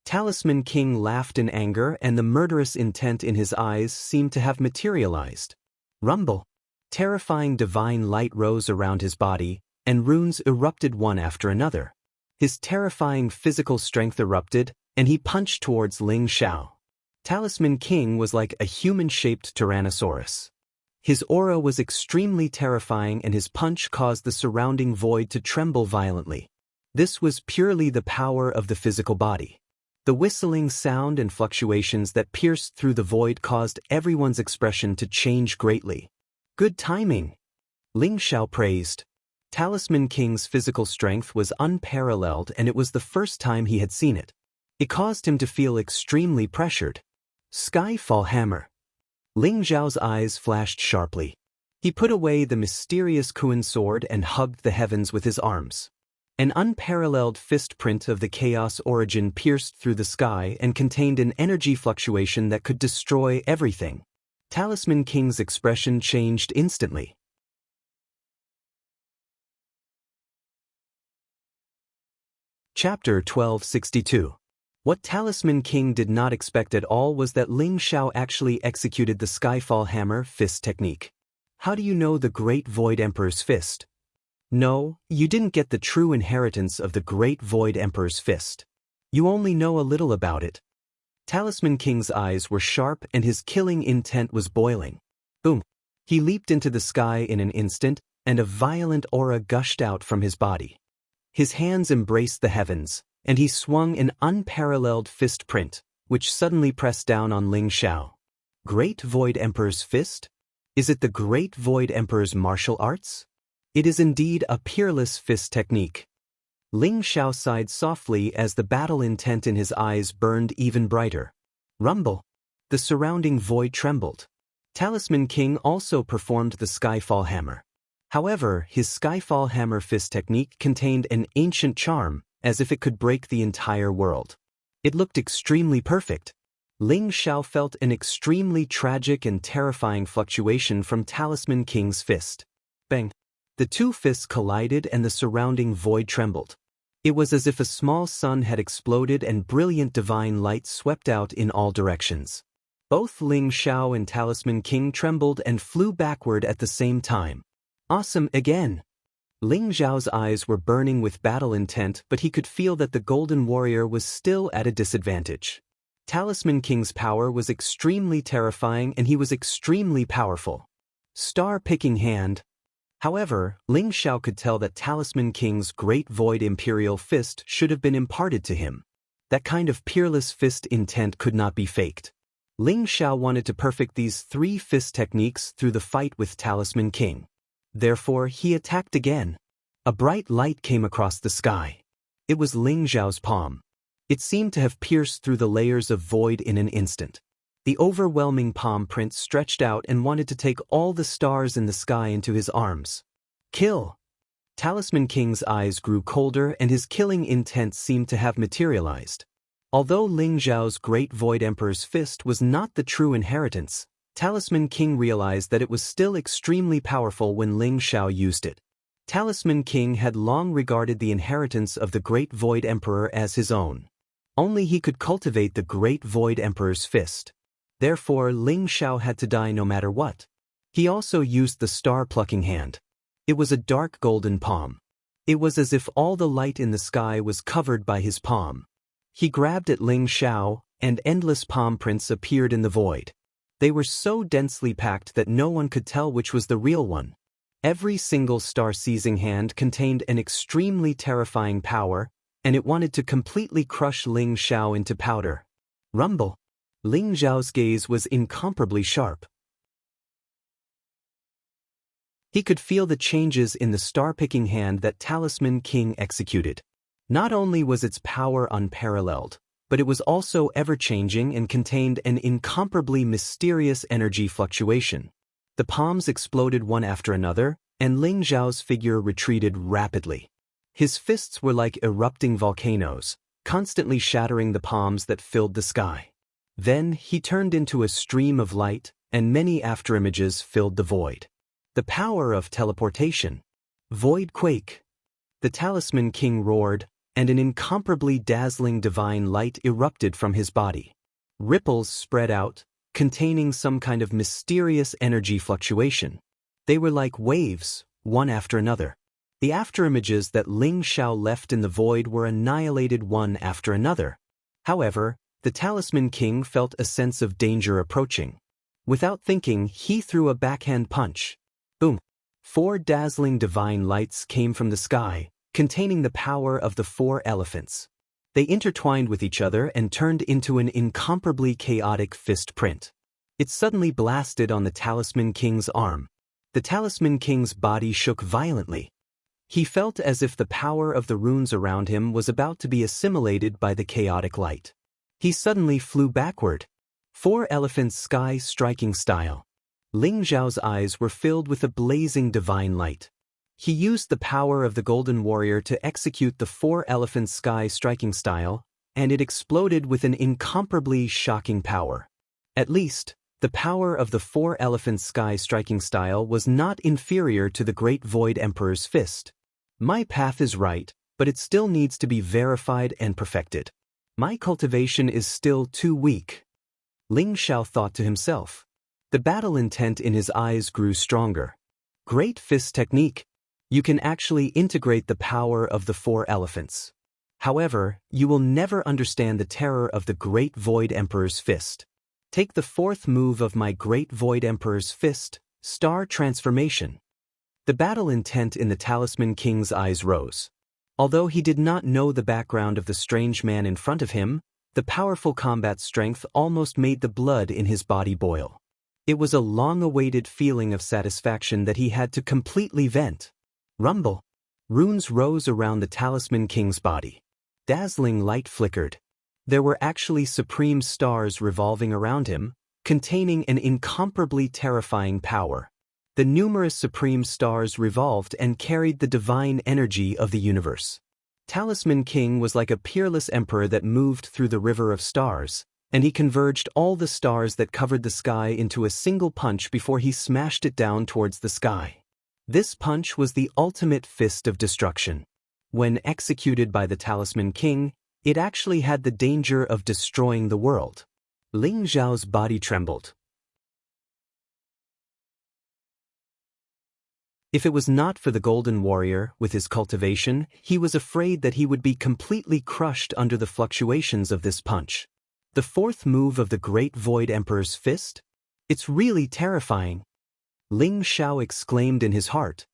Talisman King laughed in anger and the murderous intent in his eyes seemed to have materialized. Rumble. Terrifying divine light rose around his body, and runes erupted one after another. His terrifying physical strength erupted, and he punched towards Ling Xiao. Talisman King was like a human-shaped Tyrannosaurus. His aura was extremely terrifying and his punch caused the surrounding void to tremble violently. This was purely the power of the physical body. The whistling sound and fluctuations that pierced through the void caused everyone's expression to change greatly. Good timing. Ling Xiao praised. Talisman King's physical strength was unparalleled and it was the first time he had seen it. It caused him to feel extremely pressured. Skyfall Hammer. Ling Zhao's eyes flashed sharply. He put away the mysterious Kuan sword and hugged the heavens with his arms. An unparalleled fist print of the chaos origin pierced through the sky and contained an energy fluctuation that could destroy everything. Talisman King's expression changed instantly. Chapter 1262. What Talisman King did not expect at all was that Ling Xiao actually executed the Skyfall Hammer fist technique. How do you know the Great Void Emperor's fist? No, you didn't get the true inheritance of the Great Void Emperor's fist. You only know a little about it. Talisman King's eyes were sharp and his killing intent was boiling. Boom! He leaped into the sky in an instant, and a violent aura gushed out from his body. His hands embraced the heavens, and he swung an unparalleled fist print, which suddenly pressed down on Ling Xiao. Great Void Emperor's fist? Is it the Great Void Emperor's martial arts? It is indeed a peerless fist technique. Ling Xiao sighed softly as the battle intent in his eyes burned even brighter. Rumble. The surrounding void trembled. Talisman King also performed the Skyfall Hammer. However, his Skyfall Hammer Fist technique contained an ancient charm, as if it could break the entire world. It looked extremely perfect. Ling Xiao felt an extremely tragic and terrifying fluctuation from Talisman King's fist. Bang! The two fists collided and the surrounding void trembled. It was as if a small sun had exploded and brilliant divine light swept out in all directions. Both Ling Xiao and Talisman King trembled and flew backward at the same time. Awesome again! Ling Xiao's eyes were burning with battle intent, but he could feel that the Golden Warrior was still at a disadvantage. Talisman King's power was extremely terrifying and he was extremely powerful. Star-picking hand. However, Ling Xiao could tell that Talisman King's Great Void Imperial Fist should have been imparted to him. That kind of peerless fist intent could not be faked. Ling Xiao wanted to perfect these three fist techniques through the fight with Talisman King. Therefore, he attacked again. A bright light came across the sky. It was Ling Xiao's palm. It seemed to have pierced through the layers of void in an instant. The overwhelming palm print stretched out and wanted to take all the stars in the sky into his arms. Kill! Talisman King's eyes grew colder and his killing intent seemed to have materialized. Although Ling Xiao's Great Void Emperor's fist was not the true inheritance, Talisman King realized that it was still extremely powerful when Ling Xiao used it. Talisman King had long regarded the inheritance of the Great Void Emperor as his own. Only he could cultivate the Great Void Emperor's fist. Therefore, Ling Xiao had to die no matter what. He also used the star-plucking hand. It was a dark golden palm. It was as if all the light in the sky was covered by his palm. He grabbed at Ling Xiao, and endless palm prints appeared in the void. They were so densely packed that no one could tell which was the real one. Every single star-seizing hand contained an extremely terrifying power, and it wanted to completely crush Ling Xiao into powder. Rumble! Ling Xiao's gaze was incomparably sharp. He could feel the changes in the star-picking hand that Talisman King executed. Not only was its power unparalleled, but it was also ever-changing and contained an incomparably mysterious energy fluctuation. The palms exploded one after another, and Ling Xiao's figure retreated rapidly. His fists were like erupting volcanoes, constantly shattering the palms that filled the sky. Then he turned into a stream of light, and many afterimages filled the void. The power of teleportation. Void quake. The Talisman King roared, and an incomparably dazzling divine light erupted from his body. Ripples spread out, containing some kind of mysterious energy fluctuation. They were like waves, one after another. The afterimages that Ling Xiao left in the void were annihilated one after another. However, the Talisman King felt a sense of danger approaching. Without thinking, he threw a backhand punch. Boom! 4 dazzling divine lights came from the sky, containing the power of the 4 elephants. They intertwined with each other and turned into an incomparably chaotic fist print. It suddenly blasted on the Talisman King's arm. The Talisman King's body shook violently. He felt as if the power of the runes around him was about to be assimilated by the chaotic light. He suddenly flew backward. 4 elephants sky striking style. Ling Xiao's eyes were filled with a blazing divine light. He used the power of the Golden Warrior to execute the 4 elephants sky striking style, and it exploded with an incomparably shocking power. At least, the power of the 4 elephants sky striking style was not inferior to the Great Void Emperor's fist. My path is right, but it still needs to be verified and perfected. My cultivation is still too weak. Ling Xiao thought to himself. The battle intent in his eyes grew stronger. Great fist technique. You can actually integrate the power of the 4 elephants. However, you will never understand the terror of the Great Void Emperor's fist. Take the 4th move of my Great Void Emperor's fist, Star Transformation. The battle intent in the Talisman King's eyes rose. Although he did not know the background of the strange man in front of him, the powerful combat strength almost made the blood in his body boil. It was a long-awaited feeling of satisfaction that he had to completely vent. Rumble. Runes rose around the Talisman King's body. Dazzling light flickered. There were actually supreme stars revolving around him, containing an incomparably terrifying power. The numerous supreme stars revolved and carried the divine energy of the universe. Talisman King was like a peerless emperor that moved through the river of stars, and he converged all the stars that covered the sky into a single punch before he smashed it down towards the sky. This punch was the ultimate fist of destruction. When executed by the Talisman King, it actually had the danger of destroying the world. Ling Zhao's body trembled. If it was not for the Golden Warrior, with his cultivation, he was afraid that he would be completely crushed under the fluctuations of this punch. The fourth move of the Great Void Emperor's fist? It's really terrifying. Ling Zhao exclaimed in his heart.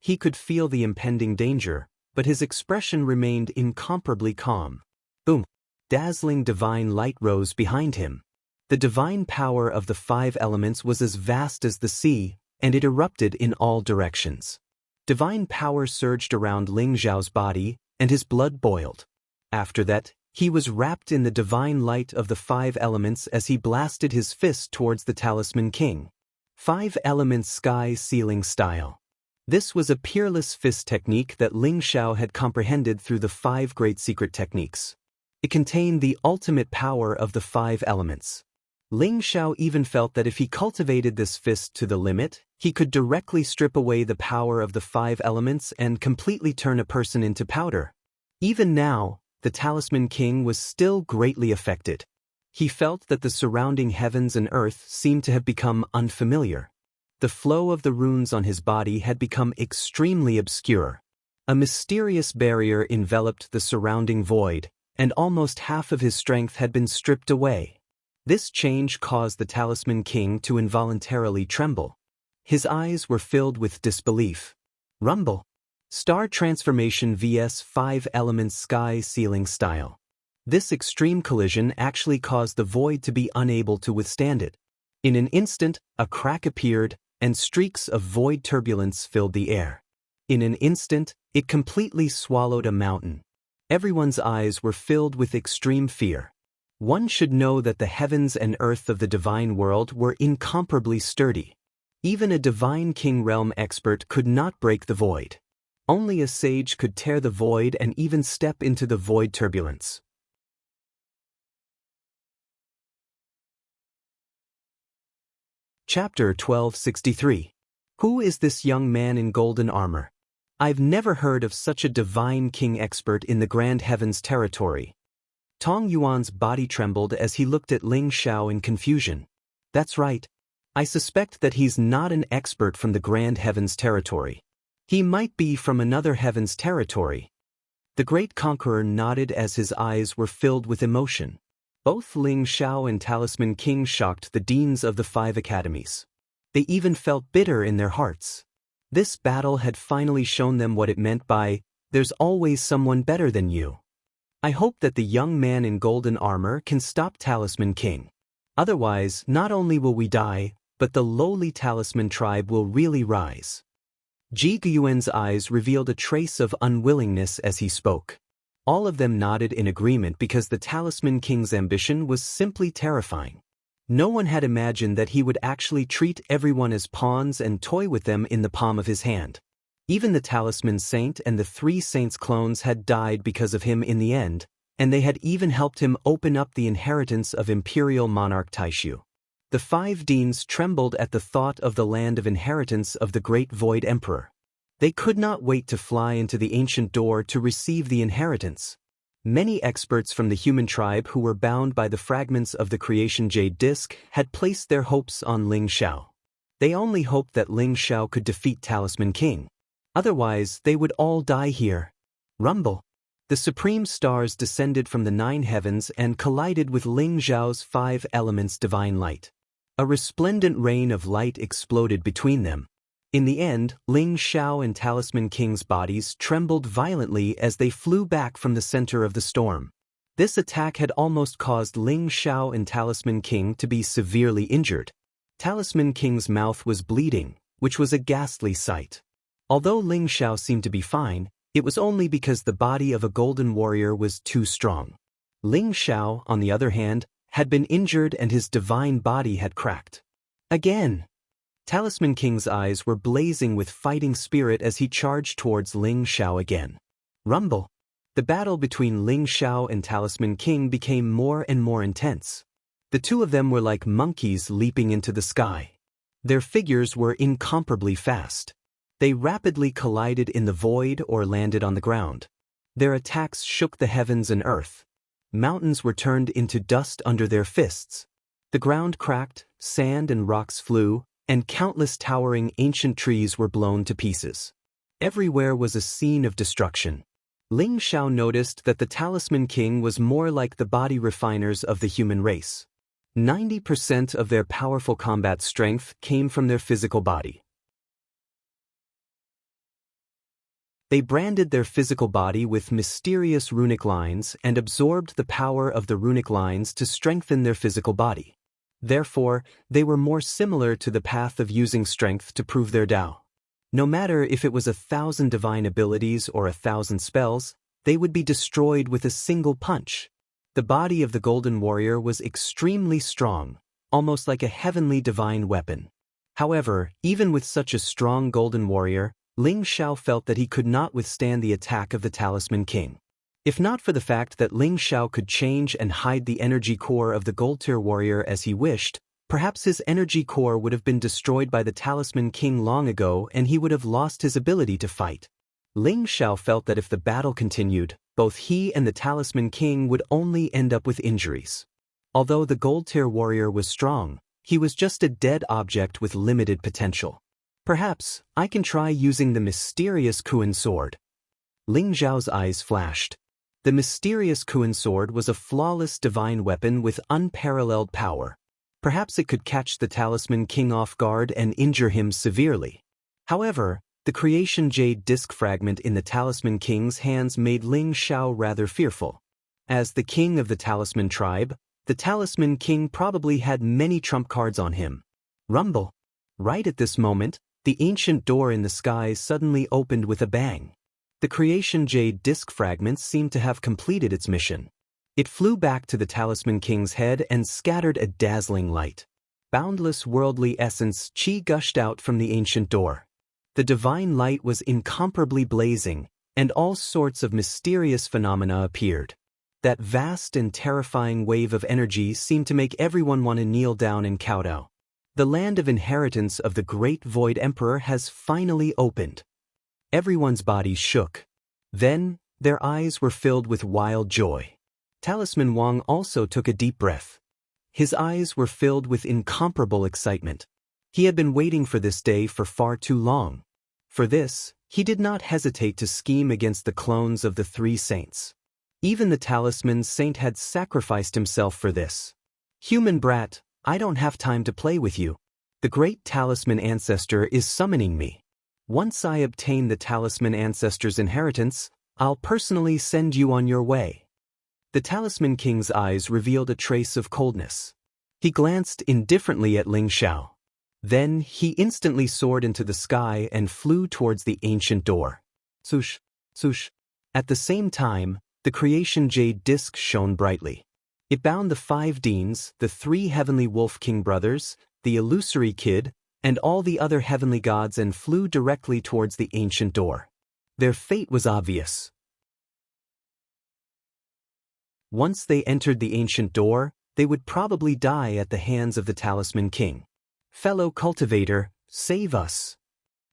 He could feel the impending danger, but his expression remained incomparably calm. Boom! Dazzling divine light rose behind him. The divine power of the 5 elements was as vast as the sea, and it erupted in all directions. Divine power surged around Ling Zhao's body, and his blood boiled. After that, he was wrapped in the divine light of the 5 elements as he blasted his fist towards the Talisman King. 5 elements sky ceiling style. This was a peerless fist technique that Ling Zhao had comprehended through the 5 great secret techniques. It contained the ultimate power of the 5 elements. Ling Zhao even felt that if he cultivated this fist to the limit, he could directly strip away the power of the 5 elements and completely turn a person into powder. Even now, the Talisman King was still greatly affected. He felt that the surrounding heavens and earth seemed to have become unfamiliar. The flow of the runes on his body had become extremely obscure. A mysterious barrier enveloped the surrounding void, and almost half of his strength had been stripped away. This change caused the Talisman King to involuntarily tremble. His eyes were filled with disbelief. Rumble. Star transformation vs 5 elements sky ceiling style. This extreme collision actually caused the void to be unable to withstand it. In an instant, a crack appeared, and streaks of void turbulence filled the air. In an instant, it completely swallowed a mountain. Everyone's eyes were filled with extreme fear. One should know that the heavens and earth of the divine world were incomparably sturdy. Even a divine king realm expert could not break the void. Only a sage could tear the void and even step into the void turbulence. Chapter 1263. Who is this young man in golden armor? I've never heard of such a divine king expert in the grand heavens territory. Tong Yuan's body trembled as he looked at Ling Zhao in confusion. That's right. I suspect that he's not an expert from the grand heavens territory. He might be from another heavens territory. The great conqueror nodded as his eyes were filled with emotion. Both Ling Zhao and Talisman King shocked the deans of the 5 academies. They even felt bitter in their hearts. This battle had finally shown them what it meant by, "There's always someone better than you." I hope that the young man in golden armor can stop Talisman King. Otherwise, not only will we die, but the lowly Talisman tribe will really rise. Ji Guyuan's eyes revealed a trace of unwillingness as he spoke. All of them nodded in agreement because the Talisman King's ambition was simply terrifying. No one had imagined that he would actually treat everyone as pawns and toy with them in the palm of his hand. Even the Talisman Saint and the 3 Saints clones had died because of him in the end, and they had even helped him open up the inheritance of Imperial Monarch Taishu. The 5 deans trembled at the thought of the land of inheritance of the Great Void Emperor. They could not wait to fly into the ancient door to receive the inheritance. Many experts from the human tribe who were bound by the fragments of the creation jade disc had placed their hopes on Ling Zhao. They only hoped that Ling Zhao could defeat Talisman King. Otherwise, they would all die here. Rumble. The supreme stars descended from the 9 heavens and collided with Ling Zhao's 5 elements divine light. A resplendent rain of light exploded between them. In the end, Ling Zhao and Talisman King's bodies trembled violently as they flew back from the center of the storm. This attack had almost caused Ling Zhao and Talisman King to be severely injured. Talisman King's mouth was bleeding, which was a ghastly sight. Although Ling Zhao seemed to be fine, it was only because the body of a golden warrior was too strong. Ling Zhao, on the other hand, had been injured and his divine body had cracked. Again! Talisman King's eyes were blazing with fighting spirit as he charged towards Ling Xiao again. Rumble. The battle between Ling Xiao and Talisman King became more and more intense. The two of them were like monkeys leaping into the sky. Their figures were incomparably fast. They rapidly collided in the void or landed on the ground. Their attacks shook the heavens and earth. Mountains were turned into dust under their fists. The ground cracked, sand and rocks flew, and countless towering ancient trees were blown to pieces. Everywhere was a scene of destruction. Ling Xiao noticed that the Talisman King was more like the body refiners of the human race. 90% of their powerful combat strength came from their physical body. They branded their physical body with mysterious runic lines and absorbed the power of the runic lines to strengthen their physical body. Therefore, they were more similar to the path of using strength to prove their Tao. No matter if it was 1,000 divine abilities or 1,000 spells, they would be destroyed with a single punch. The body of the Golden Warrior was extremely strong, almost like a heavenly divine weapon. However, even with such a strong Golden Warrior, Ling Xiao felt that he could not withstand the attack of the Talisman King. If not for the fact that Ling Xiao could change and hide the energy core of the Gold-tier warrior as he wished, perhaps his energy core would have been destroyed by the Talisman King long ago and he would have lost his ability to fight. Ling Xiao felt that if the battle continued, both he and the Talisman King would only end up with injuries. Although the Gold-tier warrior was strong, he was just a dead object with limited potential. Perhaps I can try using the mysterious Kuan sword. Ling Xiao's eyes flashed. The mysterious Kuan sword was a flawless divine weapon with unparalleled power. Perhaps it could catch the Talisman King off guard and injure him severely. However, the creation jade disc fragment in the Talisman King's hands made Ling Xiao rather fearful. As the king of the Talisman tribe, the Talisman King probably had many trump cards on him. Rumble. Right at this moment, the ancient door in the skies suddenly opened with a bang. The creation jade disc fragment seemed to have completed its mission. It flew back to the Talisman King's head and scattered a dazzling light. Boundless worldly essence chi gushed out from the ancient door. The divine light was incomparably blazing, and all sorts of mysterious phenomena appeared. That vast and terrifying wave of energy seemed to make everyone want to kneel down and kowtow. The land of inheritance of the great Void Emperor has finally opened. Everyone's bodies shook. Then, their eyes were filled with wild joy. Talisman Wang also took a deep breath. His eyes were filled with incomparable excitement. He had been waiting for this day for far too long. For this, he did not hesitate to scheme against the clones of the three saints. Even the Talisman Saint had sacrificed himself for this. Human brat, I don't have time to play with you. The great Talisman Ancestor is summoning me. Once I obtain the Talisman Ancestor's inheritance, I'll personally send you on your way. The Talisman King's eyes revealed a trace of coldness. He glanced indifferently at Ling Xiao. Then he instantly soared into the sky and flew towards the ancient door. Swoosh, swoosh. At the same time, the creation jade disc shone brightly. It bound the 5 Deans, the 3 heavenly Wolf King brothers, the illusory kid, and all the other heavenly gods and flew directly towards the ancient door. Their fate was obvious. Once they entered the ancient door, they would probably die at the hands of the Talisman King. Fellow cultivator, save us.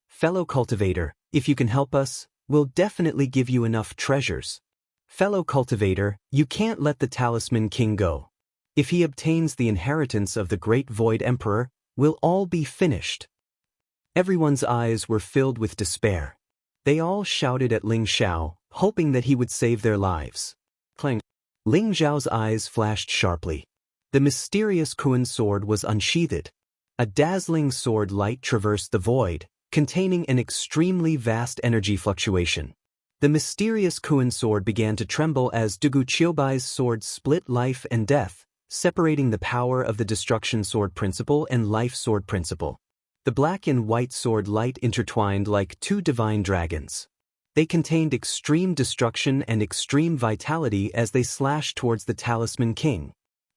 Fellow cultivator, if you can help us, we'll definitely give you enough treasures. Fellow cultivator, you can't let the Talisman King go. If he obtains the inheritance of the great Void Emperor, we'll all be finished. Everyone's eyes were filled with despair. They all shouted at Ling Xiao, hoping that he would save their lives. Clang. Ling Xiao's eyes flashed sharply. The mysterious Kuan sword was unsheathed. A dazzling sword light traversed the void, containing an extremely vast energy fluctuation. The mysterious Kuan sword began to tremble as Dugu Qiubai's sword split life and death, separating the power of the destruction sword principle and life sword principle. The black and white sword light intertwined like 2 divine dragons. They contained extreme destruction and extreme vitality as they slashed towards the Talisman King.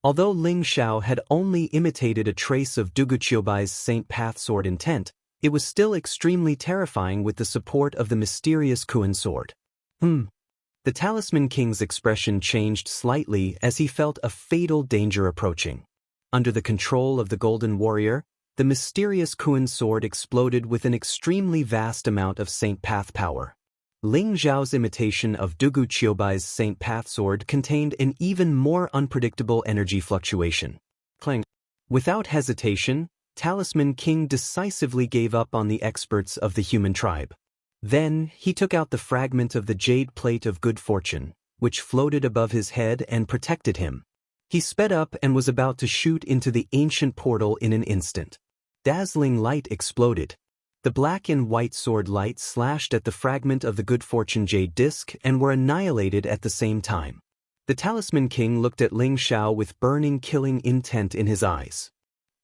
Although Ling Xiao had only imitated a trace of Duguqiubai's Saint Path sword intent, it was still extremely terrifying with the support of the mysterious Kuan sword. The Talisman King's expression changed slightly as he felt a fatal danger approaching. Under the control of the Golden Warrior, the mysterious Kuan sword exploded with an extremely vast amount of Saint Path power. Ling Zhao's imitation of Duguqiubai's Saint Path sword contained an even more unpredictable energy fluctuation. Clang. Without hesitation, Talisman King decisively gave up on the experts of the human tribe. Then, he took out the fragment of the jade plate of good fortune, which floated above his head and protected him. He sped up and was about to shoot into the ancient portal in an instant. Dazzling light exploded. The black and white sword light slashed at the fragment of the good fortune jade disc and were annihilated at the same time. The Talisman King looked at Ling Xiao with burning killing intent in his eyes.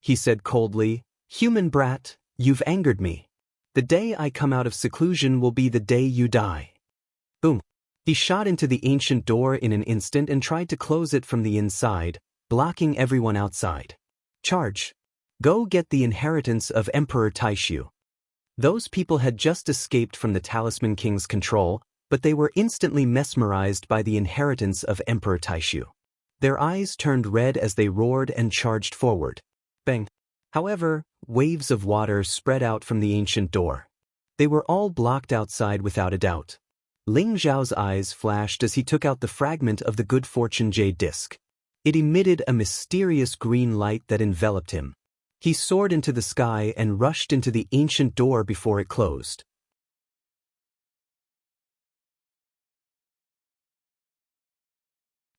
He said coldly, "Human brat, you've angered me. The day I come out of seclusion will be the day you die." Boom. He shot into the ancient door in an instant and tried to close it from the inside, blocking everyone outside. Charge. Go get the inheritance of Emperor Taishu. Those people had just escaped from the Talisman King's control, but they were instantly mesmerized by the inheritance of Emperor Taishu. Their eyes turned red as they roared and charged forward. Bang. However, waves of water spread out from the ancient door. They were all blocked outside without a doubt. Ling Zhao's eyes flashed as he took out the fragment of the good fortune jade disc. It emitted a mysterious green light that enveloped him. He soared into the sky and rushed into the ancient door before it closed.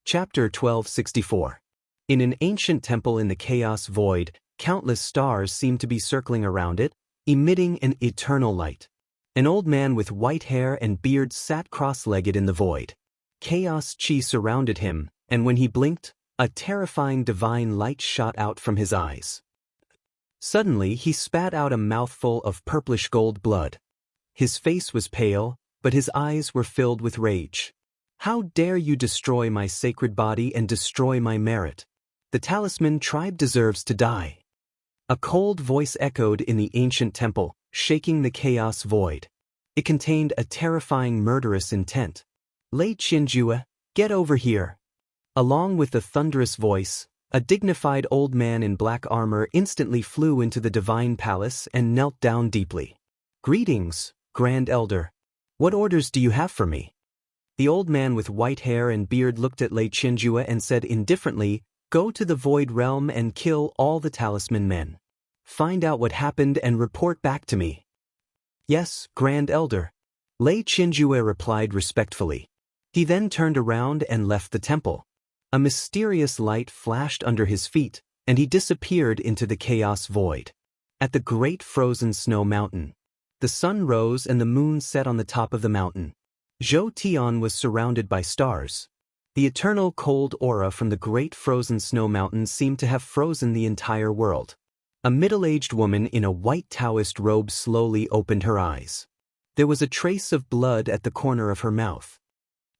Chapter 1264. In an ancient temple in the chaos void, countless stars seemed to be circling around it, emitting an eternal light. An old man with white hair and beard sat cross-legged in the void. Chaos chi surrounded him, and when he blinked, a terrifying divine light shot out from his eyes. Suddenly he spat out a mouthful of purplish gold blood. His face was pale, but his eyes were filled with rage. "How dare you destroy my sacred body and destroy my merit? The Talisman tribe deserves to die." A cold voice echoed in the ancient temple, shaking the chaos void. It contained a terrifying murderous intent. "Lei Qianjue, get over here." Along with the thunderous voice, a dignified old man in black armor instantly flew into the divine palace and knelt down deeply. "Greetings, Grand Elder. What orders do you have for me?" The old man with white hair and beard looked at Lei Qianjue and said indifferently, "Go to the Void Realm and kill all the Talisman men. Find out what happened and report back to me." "Yes, Grand Elder," Lei Qianjue replied respectfully. He then turned around and left the temple. A mysterious light flashed under his feet, and he disappeared into the chaos void. At the great frozen snow mountain, the sun rose and the moon set on the top of the mountain. Zhou Tian was surrounded by stars. The eternal cold aura from the great frozen snow mountain seemed to have frozen the entire world. A middle-aged woman in a white Taoist robe slowly opened her eyes. There was a trace of blood at the corner of her mouth.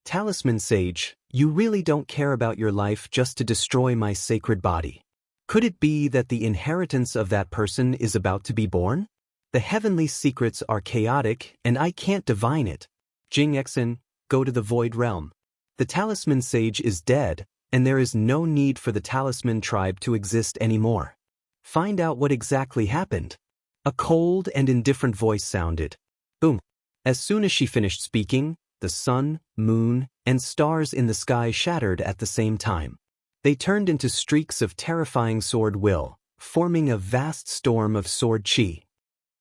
"Talisman Sage, you really don't care about your life just to destroy my sacred body. Could it be that the inheritance of that person is about to be born? The heavenly secrets are chaotic and I can't divine it. Jing Exen, go to the Void Realm. The Talisman Sage is dead, and there is no need for the Talisman tribe to exist anymore. Find out what exactly happened." A cold and indifferent voice sounded. Boom. As soon as she finished speaking, the sun, moon, and stars in the sky shattered at the same time. They turned into streaks of terrifying sword will, forming a vast storm of sword chi.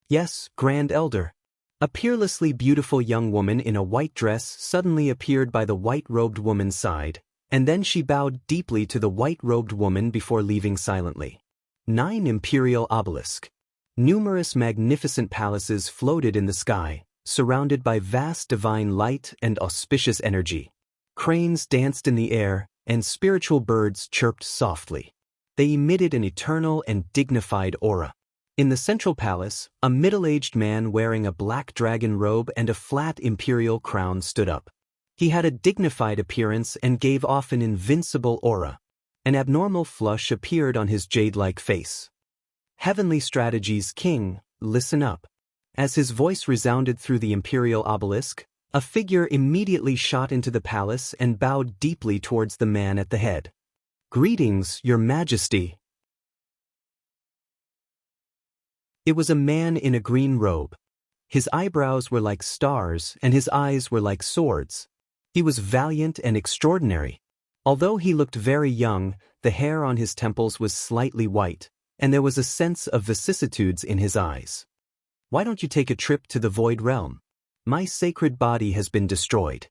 "Yes, Grand Elder." A peerlessly beautiful young woman in a white dress suddenly appeared by the white-robed woman's side, and then she bowed deeply to the white-robed woman before leaving silently. 9 Imperial Obelisk. Numerous magnificent palaces floated in the sky, surrounded by vast divine light and auspicious energy. Cranes danced in the air, and spiritual birds chirped softly. They emitted an eternal and dignified aura. In the central palace, a middle-aged man wearing a black dragon robe and a flat imperial crown stood up. He had a dignified appearance and gave off an invincible aura. An abnormal flush appeared on his jade-like face. Heavenly Strategies King, listen up. As his voice resounded through the imperial obelisk, a figure immediately shot into the palace and bowed deeply towards the man at the head. Greetings, Your Majesty. It was a man in a green robe. His eyebrows were like stars and his eyes were like swords. He was valiant and extraordinary. Although he looked very young, the hair on his temples was slightly white, and there was a sense of vicissitudes in his eyes. Why don't you take a trip to the Void Realm? My sacred body has been destroyed.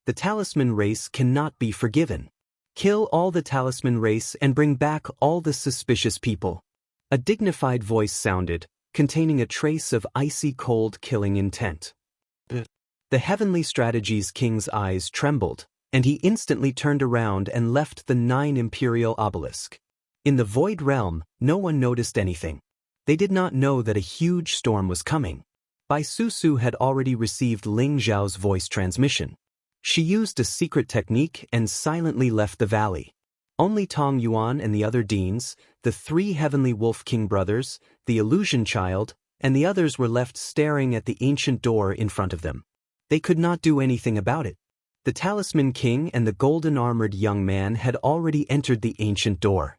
The Talisman race cannot be forgiven. Kill all the Talisman race and bring back all the suspicious people. A dignified voice sounded, containing a trace of icy cold killing intent. The Heavenly Strategies King's eyes trembled, and he instantly turned around and left the 9 imperial obelisk. In the Void Realm, no one noticed anything. They did not know that a huge storm was coming. Bai Susu had already received Ling Zhao's voice transmission. She used a secret technique and silently left the valley. Only Tong Yuan and the other deans, the 3 Heavenly Wolf King brothers, the Illusion Child, and the others were left staring at the ancient door in front of them. They could not do anything about it. The Talisman King and the golden-armored young man had already entered the ancient door.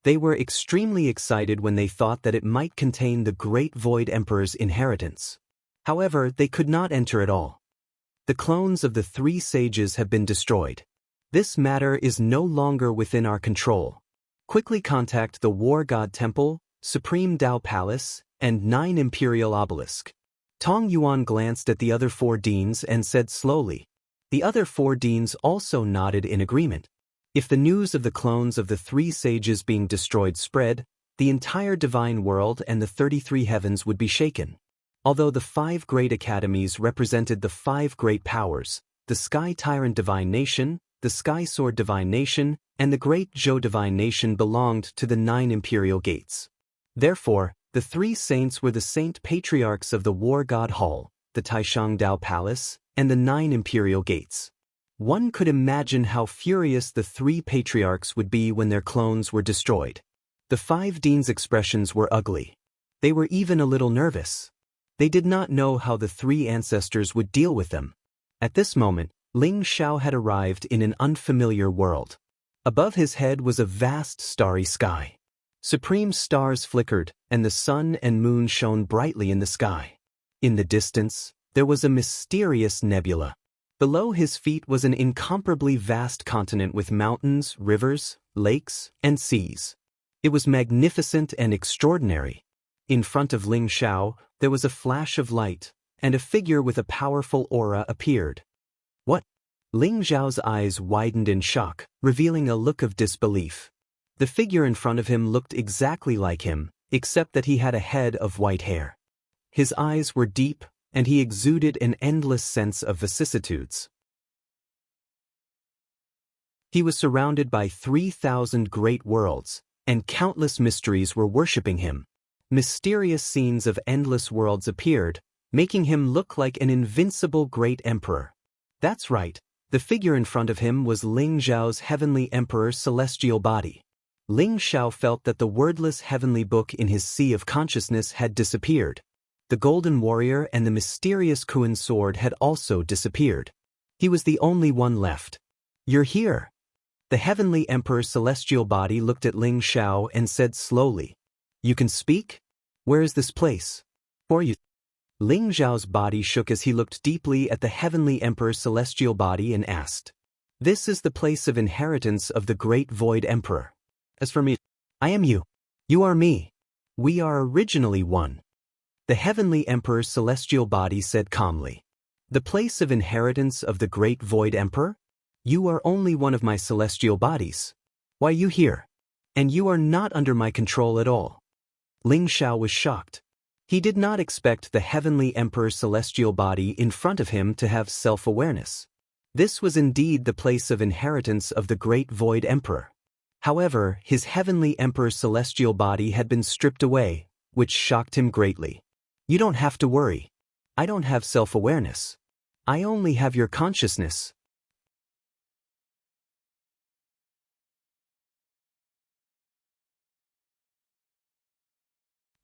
They were extremely excited when they thought that it might contain the Great Void Emperor's inheritance. However, they could not enter at all. The clones of the 3 sages have been destroyed. This matter is no longer within our control. Quickly contact the War God Temple, Supreme Tao Palace, and 9 Imperial Obelisk. Tong Yuan glanced at the other 4 deans and said slowly. The other 4 deans also nodded in agreement. If the news of the clones of the 3 sages being destroyed spread, the entire divine world and the 33 heavens would be shaken. Although the 5 great academies represented the 5 great powers, the Sky Tyrant Divine Nation, the Sky Sword Divine Nation, and the Great Zhou Divine Nation belonged to the 9 imperial gates. Therefore, the 3 saints were the saint patriarchs of the War God Hall, the Taishang Dao Palace, and the 9 imperial gates. One could imagine how furious the 3 patriarchs would be when their clones were destroyed. The 5 deans' expressions were ugly. They were even a little nervous. They did not know how the 3 ancestors would deal with them. At this moment, Ling Xiao had arrived in an unfamiliar world. Above his head was a vast starry sky. Supreme stars flickered, and the sun and moon shone brightly in the sky. In the distance, there was a mysterious nebula. Below his feet was an incomparably vast continent with mountains, rivers, lakes, and seas. It was magnificent and extraordinary. In front of Ling Xiao, there was a flash of light, and a figure with a powerful aura appeared. What? Ling Xiao's eyes widened in shock, revealing a look of disbelief. The figure in front of him looked exactly like him, except that he had a head of white hair. His eyes were deep, and he exuded an endless sense of vicissitudes. He was surrounded by 3,000 great worlds, and countless mysteries were worshipping him. Mysterious scenes of endless worlds appeared, making him look like an invincible great emperor. That's right, the figure in front of him was Ling Zhao's Heavenly Emperor's celestial body. Ling Xiao felt that the wordless heavenly book in his sea of consciousness had disappeared. The Golden Warrior and the mysterious Kuan sword had also disappeared. He was the only one left. You're here. The Heavenly Emperor's celestial body looked at Ling Xiao and said slowly, You can speak? Where is this place? For you. Ling Zhao's body shook as he looked deeply at the Heavenly Emperor's celestial body and asked, This is the place of inheritance of the Great Void Emperor. As for me, I am you. You are me. We are originally one. The Heavenly Emperor's celestial body said calmly, The place of inheritance of the Great Void Emperor? You are only one of my celestial bodies. Why you here? And you are not under my control at all. Ling Xiao was shocked. He did not expect the Heavenly Emperor's celestial body in front of him to have self-awareness. This was indeed the place of inheritance of the Great Void Emperor. However, his Heavenly Emperor's celestial body had been stripped away, which shocked him greatly. You don't have to worry. I don't have self-awareness. I only have your consciousness.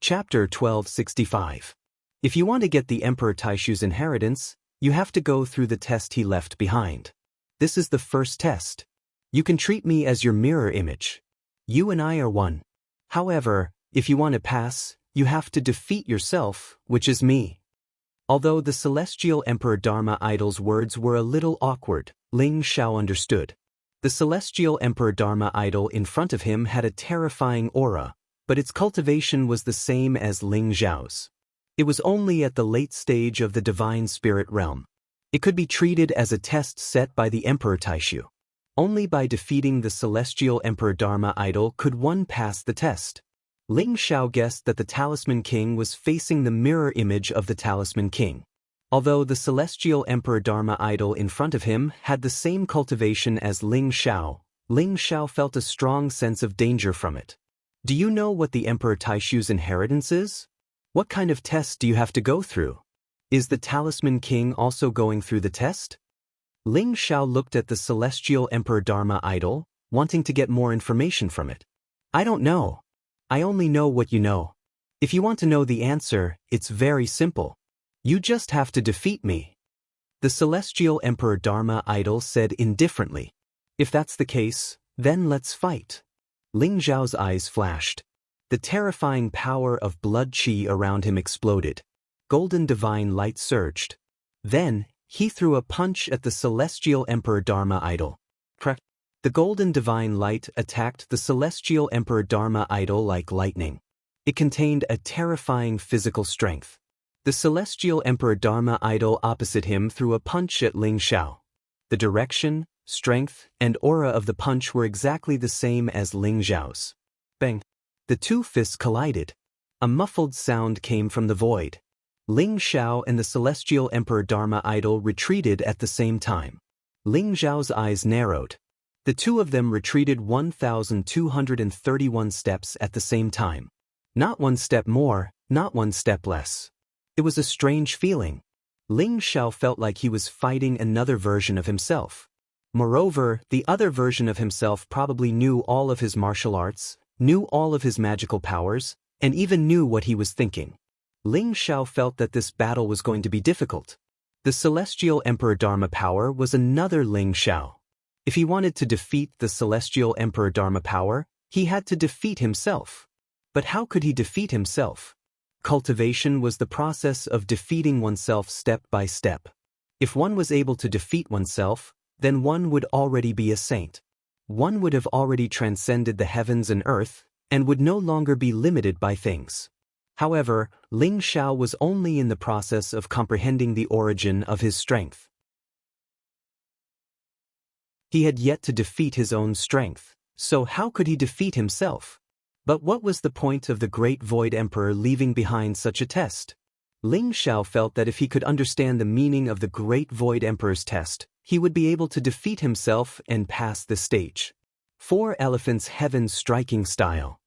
Chapter 1265. If you want to get the Emperor Taishu's inheritance, you have to go through the test he left behind. This is the first test. You can treat me as your mirror image. You and I are one. However, if you want to pass, you have to defeat yourself, which is me. Although the celestial Emperor Dharma idol's words were a little awkward, Ling Xiao understood. The celestial Emperor Dharma idol in front of him had a terrifying aura, but its cultivation was the same as Ling Xiao's. It was only at the late stage of the divine spirit realm. It could be treated as a test set by the Emperor Taishu. Only by defeating the celestial Emperor Dharma idol could one pass the test. Ling Xiao guessed that the Talisman King was facing the mirror image of the Talisman King. Although the celestial Emperor Dharma idol in front of him had the same cultivation as Ling Xiao felt a strong sense of danger from it. Do you know what the Emperor Taishu's inheritance is? What kind of test do you have to go through? Is the Talisman King also going through the test? Ling Xiao looked at the celestial Emperor Dharma idol, wanting to get more information from it. I don't know. I only know what you know. If you want to know the answer, it's very simple. You just have to defeat me. The celestial Emperor Dharma idol said indifferently. If that's the case, then let's fight. Ling Xiao's eyes flashed. The terrifying power of blood qi around him exploded. Golden divine light surged. Then, he threw a punch at the celestial Emperor Dharma idol. Crack! The golden divine light attacked the celestial Emperor Dharma idol like lightning. It contained a terrifying physical strength. The celestial Emperor Dharma idol opposite him threw a punch at Ling Xiao. The direction, strength, and aura of the punch were exactly the same as Ling Xiao's. Bang! The two fists collided. A muffled sound came from the void. Ling Xiao and the celestial Emperor Dharma idol retreated at the same time. Ling Xiao's eyes narrowed. The two of them retreated 1,231 steps at the same time. Not one step more, not one step less. It was a strange feeling. Ling Xiao felt like he was fighting another version of himself. Moreover, the other version of himself probably knew all of his martial arts, knew all of his magical powers, and even knew what he was thinking. Ling Xiao felt that this battle was going to be difficult. The celestial Emperor Dharma power was another Ling Xiao. If he wanted to defeat the celestial Emperor Dharma power, he had to defeat himself. But how could he defeat himself? Cultivation was the process of defeating oneself step by step. If one was able to defeat oneself, then one would already be a saint. One would have already transcended the heavens and earth, and would no longer be limited by things. However, Ling Xiao was only in the process of comprehending the origin of his strength. He had yet to defeat his own strength, so how could he defeat himself? But what was the point of the Great Void Emperor leaving behind such a test? Ling Xiao felt that if he could understand the meaning of the Great Void Emperor's test, he would be able to defeat himself and pass the stage. 4 Elephants Heaven Striking Style.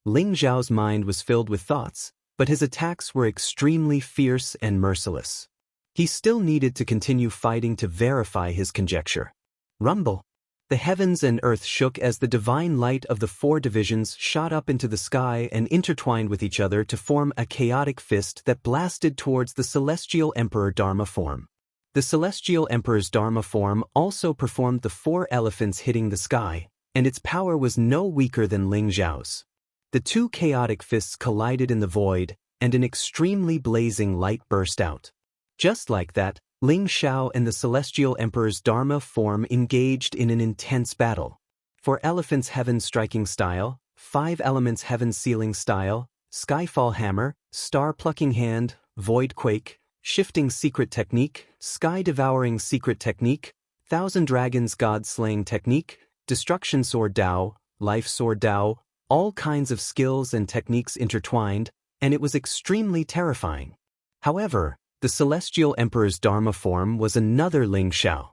Ling Xiao's mind was filled with thoughts, but his attacks were extremely fierce and merciless. He still needed to continue fighting to verify his conjecture. Rumble. The heavens and earth shook as the divine light of the 4 divisions shot up into the sky and intertwined with each other to form a chaotic fist that blasted towards the celestial Emperor Dharma form. The celestial Emperor's Dharma form also performed the 4 elephants hitting the sky, and its power was no weaker than Ling Xiao's. The 2 chaotic fists collided in the void, and an extremely blazing light burst out. Just like that, Ling Xiao and the celestial Emperor's Dharma form engaged in an intense battle. 4 Elephants Heaven Striking Style, 5 Elements Heaven Sealing Style, Skyfall Hammer, Star Plucking Hand, Void Quake, Shifting Secret Technique, Sky Devouring Secret Technique, Thousand Dragons God Slaying Technique, Destruction Sword Dao, Life Sword Dao, all kinds of skills and techniques intertwined, and it was extremely terrifying. However, the celestial Emperor's Dharma form was another Ling Xiao.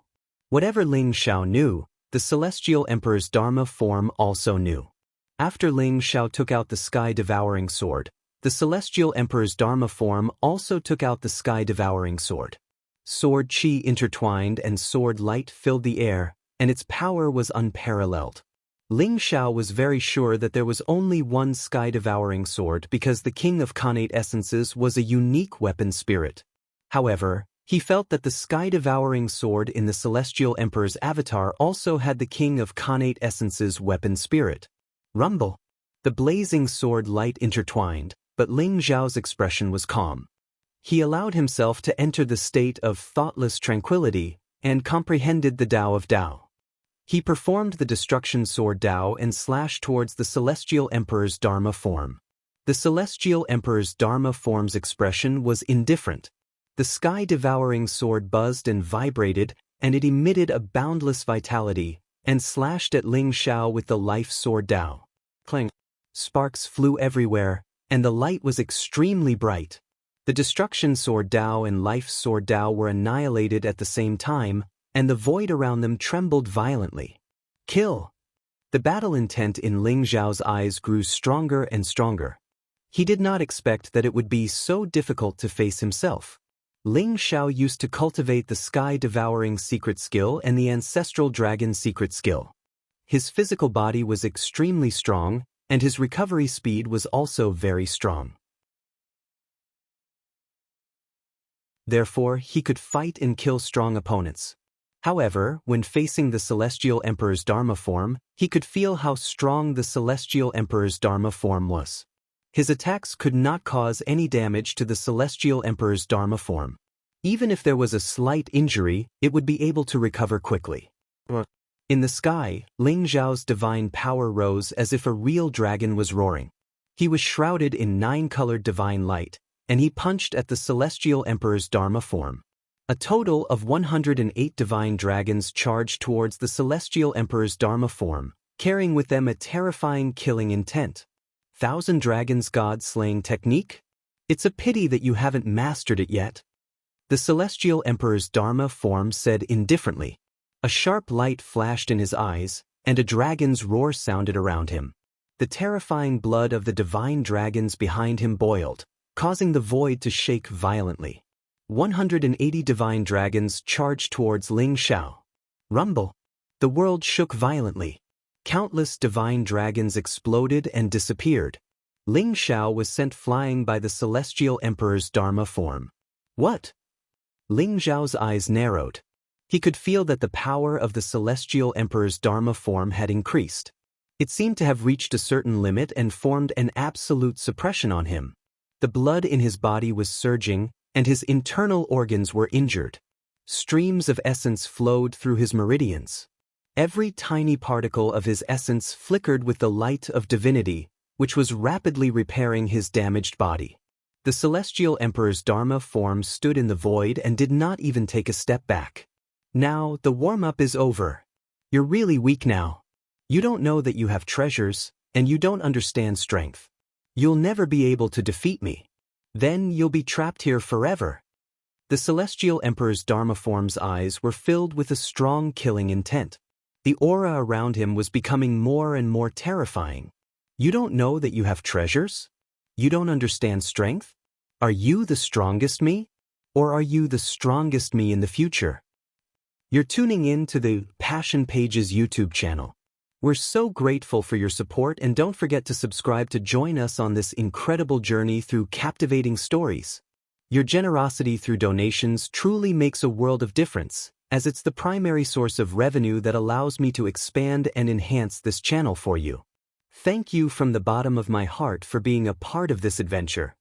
Whatever Ling Xiao knew, the celestial Emperor's Dharma form also knew. After Ling Xiao took out the sky-devouring sword, the celestial Emperor's Dharma form also took out the sky-devouring sword. Sword qi intertwined and sword light filled the air, and its power was unparalleled. Ling Xiao was very sure that there was only one sky-devouring sword because the king of Khanate essences was a unique weapon spirit. However, he felt that the sky-devouring sword in the Celestial Emperor's avatar also had the king of Khanate essence's weapon spirit. Rumble. The blazing sword light intertwined, but Ling Xiao's expression was calm. He allowed himself to enter the state of thoughtless tranquility and comprehended the Tao of Tao. He performed the destruction sword Tao and slashed towards the Celestial Emperor's Dharma form. The Celestial Emperor's Dharma form's expression was indifferent. The sky-devouring sword buzzed and vibrated, and it emitted a boundless vitality, and slashed at Ling Xiao with the life sword Tao. Clang! Sparks flew everywhere, and the light was extremely bright. The destruction sword Tao and life sword Tao were annihilated at the same time, and the void around them trembled violently. Kill! The battle intent in Ling Xiao's eyes grew stronger and stronger. He did not expect that it would be so difficult to face himself. Ling Xiao used to cultivate the sky-devouring secret skill and the ancestral dragon secret skill. His physical body was extremely strong, and his recovery speed was also very strong. Therefore, he could fight and kill strong opponents. However, when facing the Celestial Emperor's Dharma form, he could feel how strong the Celestial Emperor's Dharma form was. His attacks could not cause any damage to the Celestial Emperor's Dharma form. Even if there was a slight injury, it would be able to recover quickly. In the sky, Ling Xiao's divine power rose as if a real dragon was roaring. He was shrouded in 9-colored divine light, and he punched at the Celestial Emperor's Dharma form. A total of 108 divine dragons charged towards the Celestial Emperor's Dharma form, carrying with them a terrifying killing intent. 1,000 dragons god-slaying technique? It's a pity that you haven't mastered it yet. The Celestial Emperor's Dharma form said indifferently. A sharp light flashed in his eyes, and a dragon's roar sounded around him. The terrifying blood of the divine dragons behind him boiled, causing the void to shake violently. 180 divine dragons charged towards Ling Xiao. Rumble! The world shook violently. Countless divine dragons exploded and disappeared. Ling Xiao was sent flying by the Celestial Emperor's Dharma form. What? Ling Xiao's eyes narrowed. He could feel that the power of the Celestial Emperor's Dharma form had increased. It seemed to have reached a certain limit and formed an absolute suppression on him. The blood in his body was surging, and his internal organs were injured. Streams of essence flowed through his meridians. Every tiny particle of his essence flickered with the light of divinity, which was rapidly repairing his damaged body. The Celestial Emperor's Dharma form stood in the void and did not even take a step back. Now, the warm-up is over. You're really weak now. You don't know that you have treasures, and you don't understand strength. You'll never be able to defeat me. Then you'll be trapped here forever. The Celestial Emperor's Dharma form's eyes were filled with a strong killing intent. The aura around him was becoming more and more terrifying. You don't know that you have treasures? You don't understand strength? Are you the strongest me? Or are you the strongest me in the future? You're tuning in to the Passion Pages YouTube channel. We're so grateful for your support, and don't forget to subscribe to join us on this incredible journey through captivating stories. Your generosity through donations truly makes a world of difference, as it's the primary source of revenue that allows me to expand and enhance this channel for you. Thank you from the bottom of my heart for being a part of this adventure.